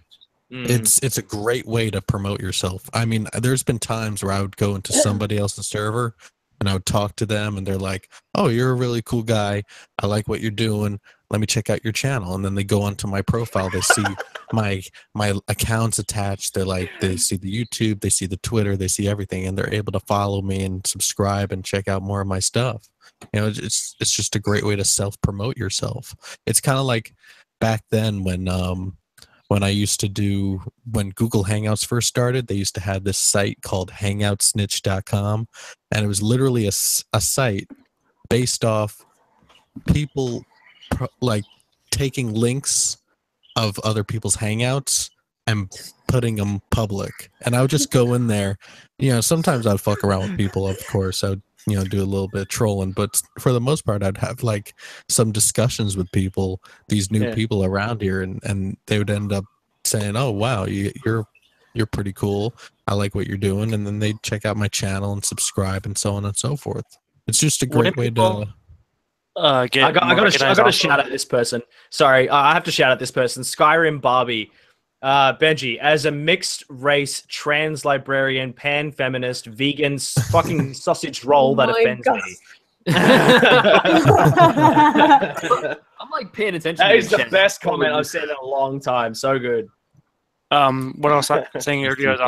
It's a great way to promote yourself. I mean, there's been times where I would go into somebody else's server and I would talk to them and they're like, oh, you're a really cool guy. I like what you're doing. Let me check out your channel. And then they go onto my profile. They see my accounts attached. They see the YouTube, they see the Twitter, they see everything, and they're able to follow me and subscribe and check out more of my stuff. It's just a great way to self-promote yourself. It's kind of like back then when I used to do, when Google Hangouts first started, they used to have this site called hangoutsnitch.com, and it was literally a site based off people like taking links of other people's hangouts and putting them public. And I would just go in there, sometimes I'd fuck around with people, of course. I would, do a little bit of trolling, but for the most part, I'd have like some discussions with people, these new people around here, and they would end up saying, oh, wow, you're pretty cool. I like what you're doing. And then they'd check out my channel and subscribe and so on and so forth. It's just a great way to... I got to shout out this person. Sorry, I have to shout out this person. Skyrim Barbie. Benji, as a mixed race, trans librarian, pan feminist, vegan, fucking sausage roll that offends me. I'm like paying attention. That is the best comment I've said in a long time. So good. What else I was saying earlier is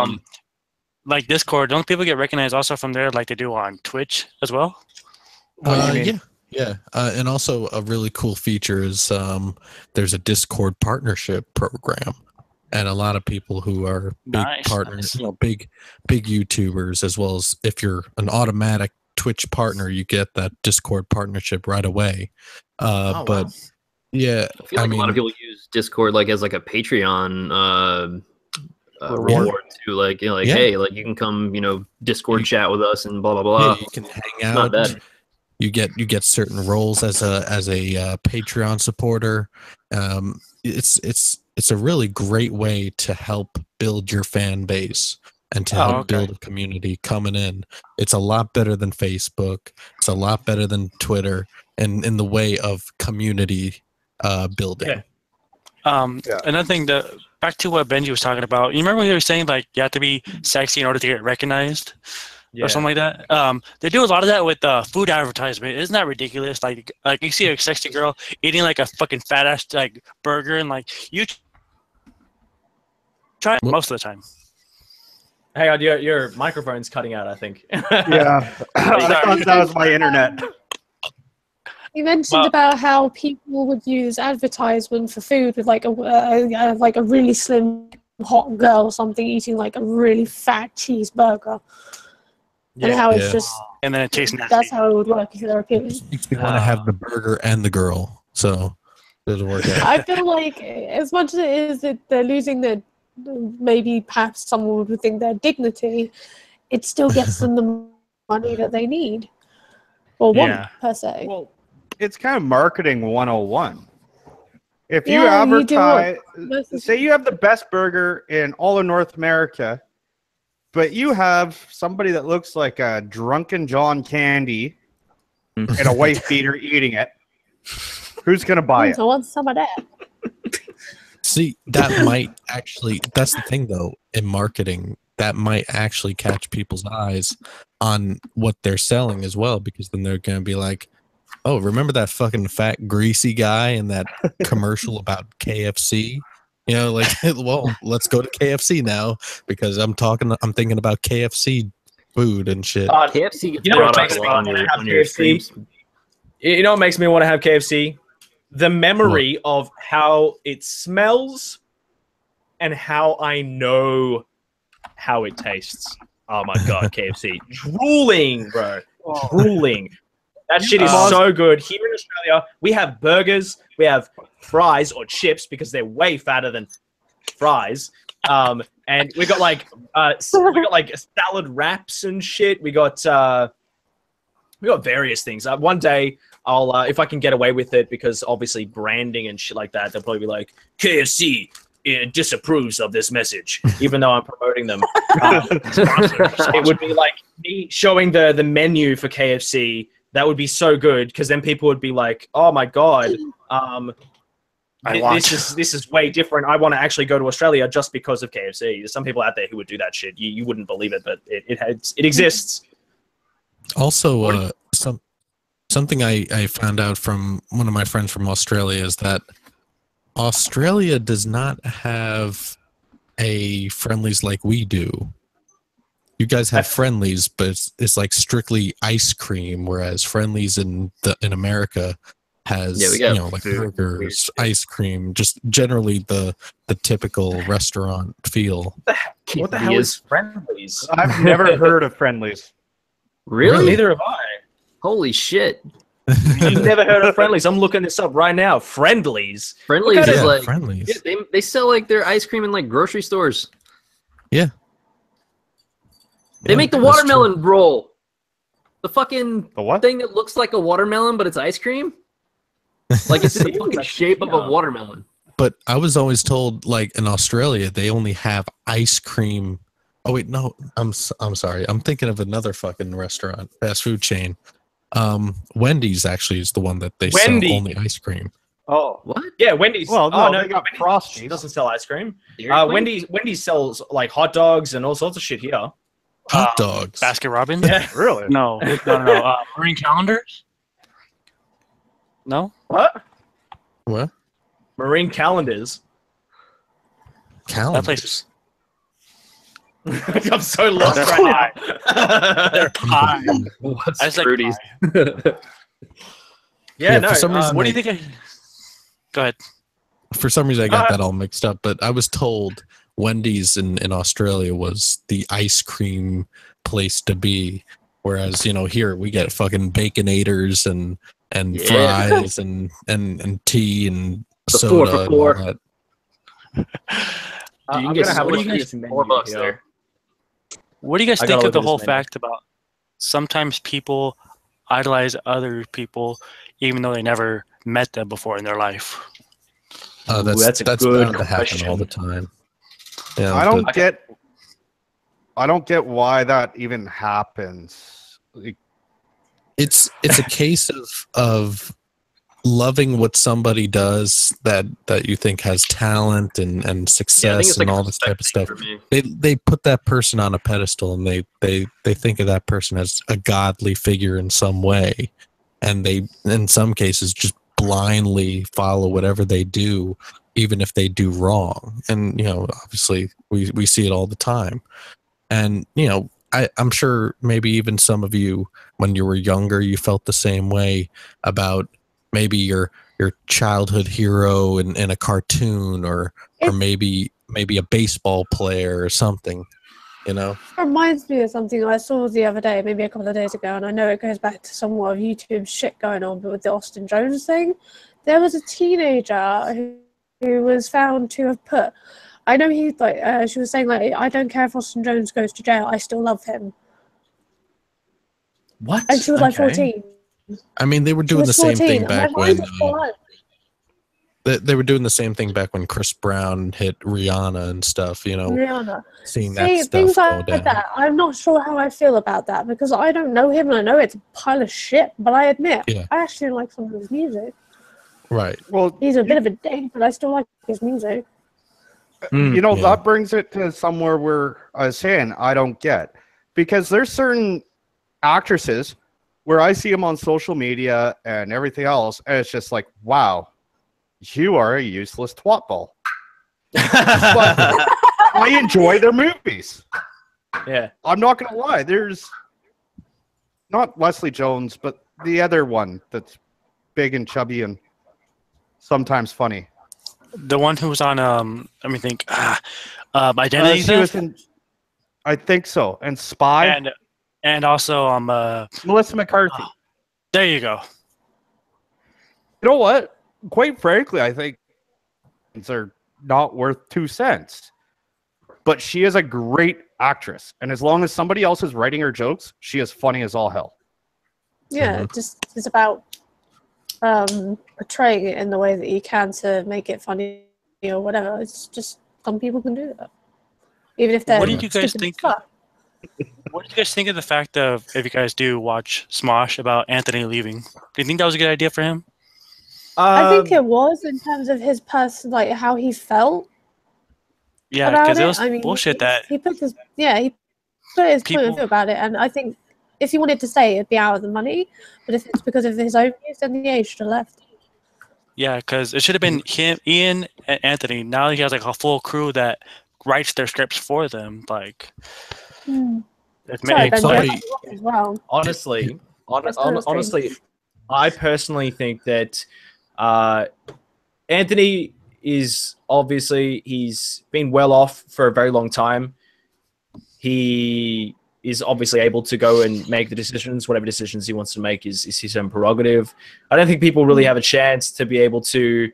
like Discord, don't people get recognized also from there like they do on Twitch as well? Yeah. And also a really cool feature is there's a Discord partnership program, and a lot of people who are big partners, big YouTubers, as well as if you're an automatic Twitch partner, you get that Discord partnership right away. But yeah, I feel like a lot of people use Discord like as like a Patreon reward too. Like hey, like you can come, Discord chat with us and blah blah blah. Yeah, you can hang out. Not bad. You get certain roles as a Patreon supporter. It's a really great way to help build your fan base and to help build a community coming in. It's a lot better than Facebook. It's a lot better than Twitter, and in the way of community building. Another thing, back to what Benji was talking about. You remember he was saying like you have to be sexy in order to get recognized? Or something like that. They do a lot of that with food advertisement. Isn't that ridiculous? Like you see a sexy girl eating like a fucking fat ass like burger, and like you try it most of the time. Hang on, your microphone's cutting out, I think. Yeah, I thought that was my internet. You mentioned about how people would use advertisement for food with like a really slim hot girl or something eating like a really fat cheeseburger. And how it's just... And then it tastes nasty. That's how it would work if they're appealing. You want to have the burger and the girl, so it doesn't work out. I feel like as much as it is that they're losing their... Maybe perhaps someone would think their dignity, it still gets them the money that they need or want per se. Well, it's kind of marketing 101. If you Yeah, you advertise, do say you have the best burger in all of North America, but you have somebody that looks like a drunken John Candy in a wife beater eating it, who's going to buy it? I want some of that. See, that might actually, that's the thing though, in marketing, that might actually catch people's eyes on what they're selling as well, because then they're going to be like, oh, remember that fucking fat, greasy guy in that commercial about KFC? You know, like, well, let's go to KFC now because I'm thinking about KFC food and shit. KFC gets brought up a lot on your streams. You know what makes me want to have KFC? The memory of how it smells and how I know how it tastes. Oh my god, KFC. Drooling, bro. Drooling. That shit is so good. Here in Australia, we have burgers, we have fries or chips because they're way fatter than fries. And we got like salad wraps and shit. We got various things. One day I'll if I can get away with it, because obviously branding and shit like that, they'll probably be like, KFC disapproves of this message, even though I'm promoting them. It would be like me showing the menu for KFC. That would be so good, because then people would be like, "Oh my god, this is way different. I want to actually go to Australia just because of KFC." There's some people out there who would do that shit. You wouldn't believe it, but it exists. Also, something I found out from one of my friends from Australia is that Australia does not have a Friendlies like we do. You guys have Friendlies, but it's like strictly ice cream, whereas Friendlies in America has like burgers, ice cream, just generally the typical restaurant feel. What the hell is Friendlies? I've never heard of Friendlies. Really? Neither have I. Holy shit. You've never heard of Friendlies? I'm looking this up right now. Friendlies. Friendlies is like Friendlies. Yeah, they sell like their ice cream in like grocery stores. Yeah. They make the watermelon roll. The fucking what? thing that looks like a watermelon, but it's ice cream. Like it's in the fucking shape of a watermelon. But I was always told, like in Australia, they only have ice cream. Oh wait, no, I'm sorry. I'm thinking of another fucking restaurant, fast food chain. Wendy's actually is the one that they sell only ice cream. Oh, what? Yeah, Wendy's. Well, no, no, they got Wendy's Frosties. doesn't sell ice cream. Wendy's sells like hot dogs and all sorts of shit here. Hot dogs. Baskin Robbins? Yeah. Really? No. Marine calendars? No? What? What? Marine calendars. Calendars. That place is... I'm so lost right now. They're high. What's I was like, fruities? Yeah, no. For some reason, what do you think? Go ahead. For some reason, I got that all mixed up. But I was told Wendy's in Australia was the ice cream place to be, whereas here we get fucking baconators and fries and tea and soda and all that. You can get $4 there. What do you guys think of the whole fact about sometimes people idolize other people even though they never met them before in their life? That's a good bound to question. happen all the time. Yeah, I don't get why that even happens. Like, it's a case of loving what somebody does that you think has talent and success and all this type of stuff. They put that person on a pedestal and they think of that person as a godly figure in some way, and they in some cases just blindly follow whatever they do, even if they do wrong. And obviously we see it all the time. And I'm sure maybe even some of you, when you were younger, you felt the same way about maybe your childhood hero in a cartoon or maybe a baseball player or something, It reminds me of something I saw the other day, maybe a couple of days ago, and I know it goes back to somewhat of YouTube shit going on, but with the Austin Jones thing, there was a teenager who was found to have put I know he like she was saying like I don't care if Austin Jones goes to jail, I still love him. What? And she was like 14. I mean, they were doing the same thing back when they were doing the same thing back when Chris Brown hit Rihanna and stuff. You know, Rihanna. Seeing See, that stuff things go like down. that. I'm not sure how I feel about that because I don't know him and I know it's a pile of shit. But I admit, I actually like some of his music. Right. Well, he's a bit of a dick, but I still like his music. You know, that brings it to somewhere where I was saying I don't get, because there's certain actresses where I see them on social media and everything else, and it's just like, wow, you are a useless twat ball. But I enjoy their movies. Yeah. I'm not going to lie. There's not Leslie Jones, but the other one that's big and chubby and sometimes funny. The one who was on, let me think, Identity She was Theft? in, I think so, and Spy. And also Melissa McCarthy. There you go. You know what? Quite frankly, I think they're not worth 2 cents. But she is a great actress, and as long as somebody else is writing her jokes, she is funny as all hell. Yeah, it's about portraying it in the way that you can to make it funny or whatever. It's just some people can do that, even if they're. What do you guys think? What did you guys think of the fact of, if you guys do watch Smosh, about Anthony leaving? Do you think that was a good idea for him? I think it was, in terms of his like how he felt. Yeah, because it was bullshit that he put his point of view about it, and I think if he wanted to stay, it'd be out of the money. But if it's because of his own views, then he should have left. Yeah, because it should have been him, Ian, and Anthony. Now he has like a full crew that writes their scripts for them. Like, Sorry, Benji, as well. Honestly, I personally think that Anthony is obviously, he's been well off for a very long time. He is obviously able to go and make the decisions. Whatever decisions he wants to make is his own prerogative. I don't think people really have a chance to be able to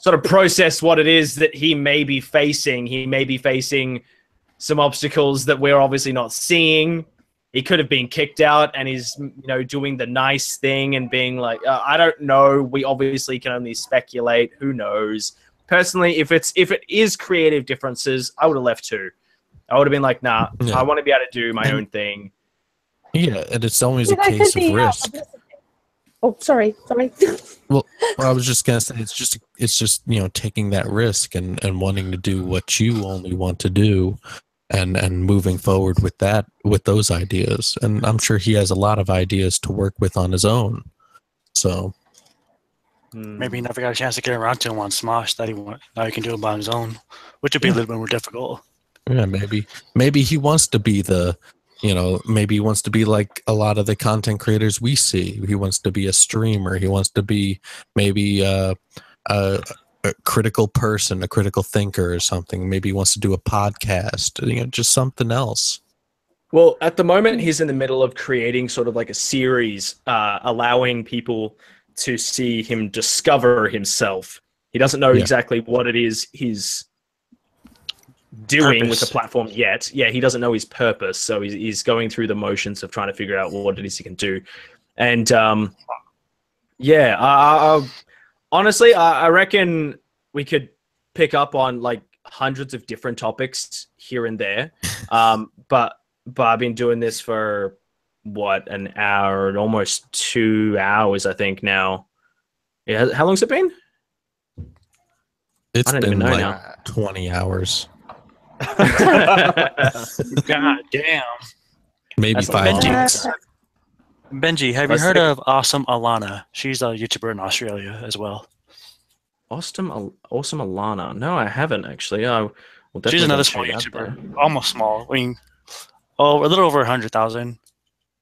sort of process what it is that he may be facing. He may be facing some obstacles that we're obviously not seeing. He could have been kicked out and is, doing the nice thing and being like, I don't know. We obviously can only speculate. Who knows? Personally, if it is creative differences, I would have left too. I would have been like, nah, I want to be able to do my own thing. Yeah, and it's always a case of risk. Oh, sorry. Well, I was just gonna say it's just taking that risk and wanting to do what you only want to do, and moving forward with those ideas. And I'm sure he has a lot of ideas to work with on his own. So maybe he never got a chance to get around to him on Smosh that now he can do it by his own, which would be a little bit more difficult. Yeah, maybe he wants to be maybe he wants to be like a lot of the content creators we see. He wants to be a streamer. He wants to be maybe a critical person, a critical thinker or something. Maybe he wants to do a podcast, just something else. Well, at the moment, he's in the middle of creating sort of like a series, allowing people to see him discover himself. He doesn't know exactly what it is he's doing with the platform yet. Yeah, he doesn't know his purpose, so he's going through the motions of trying to figure out what it is he can do. And honestly, I reckon we could pick up on like hundreds of different topics here and there. But I've been doing this for an hour and almost 2 hours, I think now. Yeah, how long's it been? It's been like 20 hours. God damn. Maybe 5 weeks. Benji, have you heard of Awesome Alana? She's a YouTuber in Australia as well. Awesome Alana. No, I haven't actually. She's another small YouTuber. Almost small. I mean, a little over 100,000.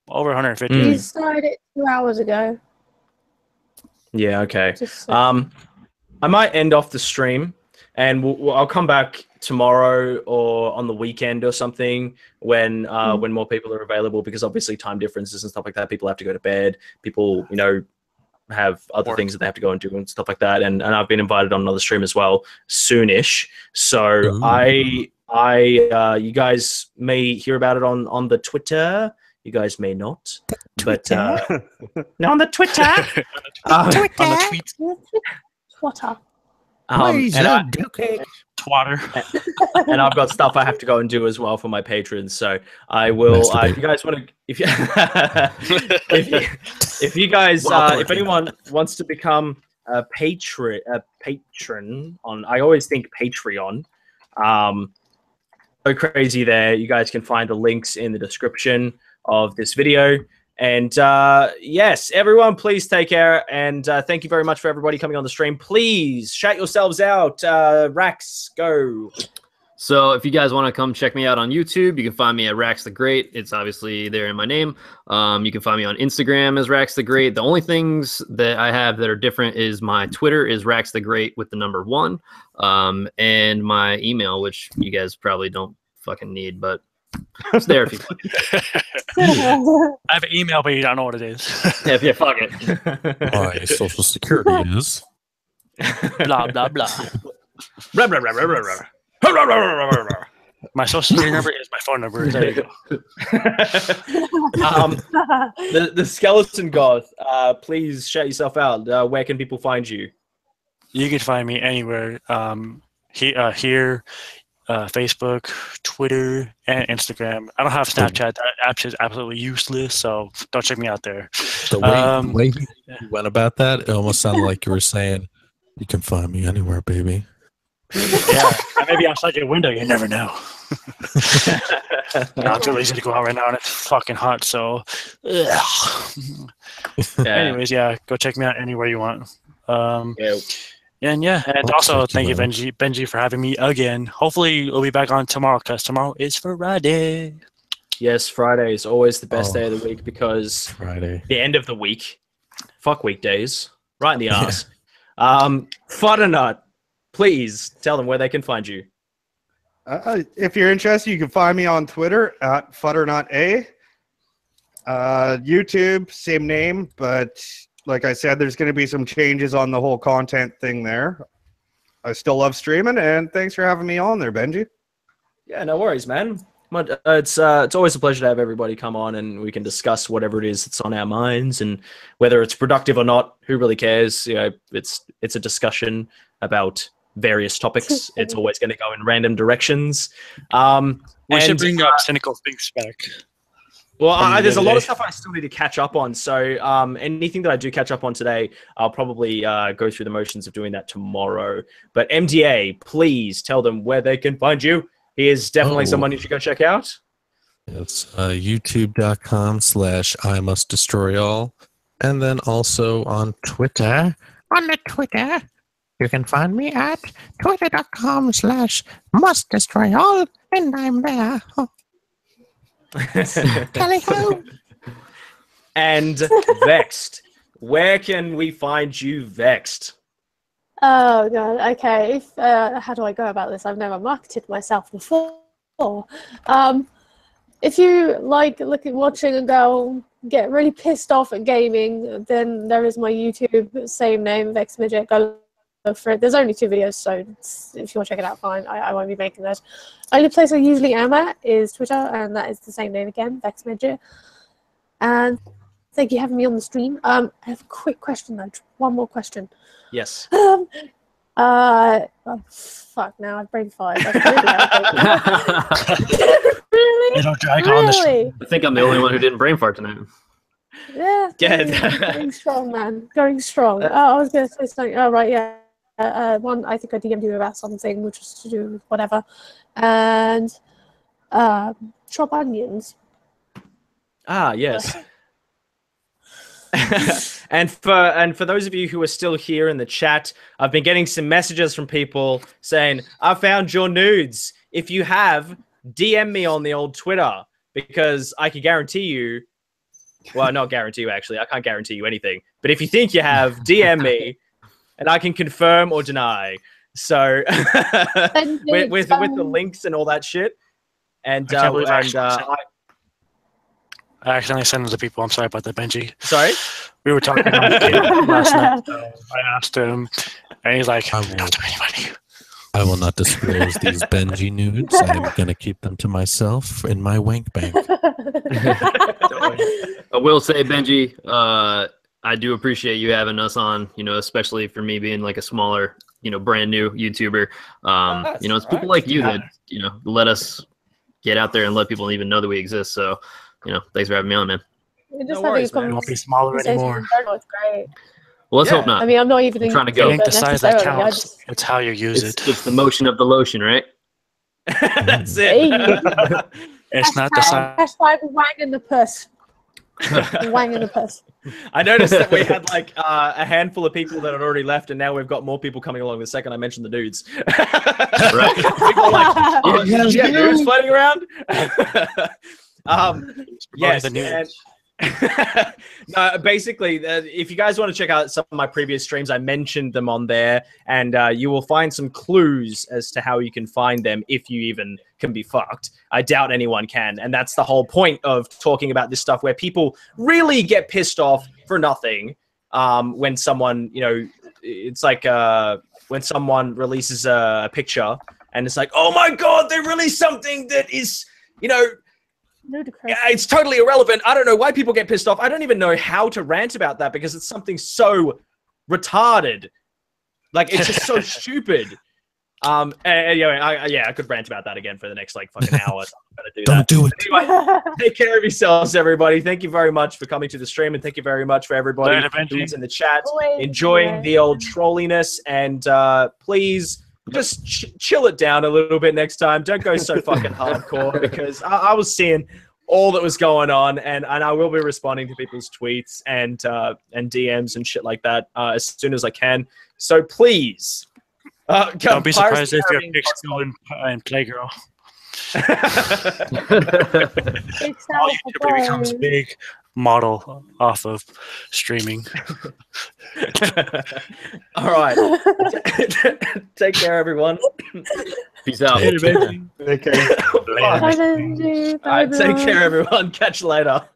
Over 150. He started it 2 hours ago. Yeah, okay. I might end off the stream, and I'll come back tomorrow or on the weekend or something when more people are available, because obviously time differences and stuff like that. People have to go to bed. People, have other things that they have to go and do and stuff like that. And I've been invited on another stream as well soonish. So you guys may hear about it on the Twitter. You guys may not, but no, on the Twitter. On the tweet. Twitter. Twatter. And I've got stuff I have to go and do as well for my patrons. So I will. If you guys want to, if you guys, if anyone wants to become a patron on, I always think Patreon. Go crazy there. You guys can find the links in the description of this video. And yes, everyone, please take care. And thank you very much for everybody coming on the stream. Please shout yourselves out. Rax, go. So if you guys want to come check me out on YouTube, you can find me at RAXtheGREAT. It's obviously there in my name. You can find me on Instagram as RAXtheGREAT. The only things that I have that are different is my Twitter is RAXtheGREAT with the number 1. And my email, which you guys probably don't fucking need, but it's there if you want. I have an email, but you don't know what it is. Yeah, fuck it. My social security is blah blah blah. My social security number is my phone number. There you go. The Skeleton Goth, please shout yourself out. Where can people find you? You can find me anywhere. Here. Facebook, Twitter, and Instagram. I don't have Snapchat. That app is absolutely useless, so don't check me out there. The way you went about that, it almost sounded like you were saying, you can find me anywhere, baby. Yeah, maybe outside your window, you never know. I'm too lazy to go out right now, and it's fucking hot, so... Anyways, yeah, go check me out anywhere you want. And also thank you, Benji, for having me again. Hopefully, we'll be back on tomorrow because tomorrow is Friday. Yes, Friday is always the best day of the week because Friday, the end of the week. Fuck weekdays, right in the ass. Futternut, please tell them where they can find you. If you're interested, you can find me on Twitter at FutternutA. YouTube, same name, but. Like I said, there's going to be some changes on the whole content thing there. I still love streaming, and thanks for having me on there, Benji. Yeah, no worries, man. But it's always a pleasure to have everybody come on, and we can discuss whatever it is that's on our minds, and whether it's productive or not, who really cares? You know, it's a discussion about various topics. It's always going to go in random directions. We should bring up Cynical Things back. Well, there's a lot of stuff I still need to catch up on. So anything that I do catch up on today, I'll probably go through the motions of doing that tomorrow. But MDA, please tell them where they can find you. He is definitely someone you should go check out. It's youtube.com/iMustDestroyAll. And then also on Twitter. On the Twitter, you can find me at twitter.com/mustdestroyall. And I'm there. And Vexed, where can we find you, Vexed? Oh god, okay. How do I go about this? I've never marketed myself before. If you like watching a girl get really pissed off at gaming, then there is my YouTube, same name, Vex Midget. Go for it. There's only 2 videos, so if you want to check it out, fine. I won't be making those. Only place I usually am at is Twitter, and that is the same name again, Vex Midget. And thank you for having me on the stream. I have a quick question though. One more question. Yes. Oh, fuck! Now I've brain fired. It'll drag on the stream. I think I'm the only one who didn't brain fart tonight. Yeah. Going strong, man. Going strong. I was going to say something. Oh, right, yeah. One, I think I DM'd you about something, which was to do with whatever. And chop onions. Ah, yes. and for those of you who are still here in the chat, I've been getting some messages from people saying, I found your nudes. If you have, DM me on the old Twitter, because I can guarantee you, well, not guarantee you, actually. I can't guarantee you anything. But if you think you have, DM me, and I can confirm or deny. So with the links and all that shit. And I accidentally sent them to people. I'm sorry about that, Benji. Sorry? We were talking about the game last night. So I asked him, and he's like, "Not to anybody." I will not disclose these Benji nudes. I'm going to keep them to myself in my wank bank. I will say, Benji, I do appreciate you having us on, you know, especially for me being like a smaller, you know, brand new YouTuber. You know, it's people like you that, you know, let us get out there and let people even know that we exist. So, you know, thanks for having me on, man. Just No worries, having man. a Won't be smaller anymore. It's great. Well, let's hope not. I mean, I'm not even trying to It go. ain't the size that counts. It's how you use it. It's the motion of the lotion, right? That's it. It's not the size. Hashtag wang in the puss. Wang in the puss. I noticed that we had like a handful of people that had already left, and now we've got more people coming along the second I mentioned the dudes. Right. People are like, oh, yeah, dudes floating around. Yes, and no, basically, if you guys want to check out some of my previous streams, I mentioned them on there, and you will find some clues as to how you can find them if you even can be fucked. I doubt anyone can, and that's the whole point of talking about this stuff, where people really get pissed off for nothing when someone, you know, it's like when someone releases a picture and it's like, oh my god, they released something that is, you know, it's totally irrelevant. I don't know why people get pissed off. I don't even know how to rant about that because it's something so retarded. Like, it's just so stupid. I could rant about that again for the next like fucking hour. So I'm gonna do Don't do it. Anyway, take care of yourselves, everybody. Thank you very much for coming to the stream, and thank you very much for everybody who's in the chat enjoying the old trolliness. And please just chill it down a little bit next time. Don't go so fucking hardcore, because I was seeing all that was going on, and I will be responding to people's tweets and DMs and shit like that as soon as I can. So please, don't be surprised if your pics go in Playgirl. All YouTuber becomes big model off of streaming. All right. Take care, everyone. Peace out. Take care. All right, take care, everyone. Catch you later.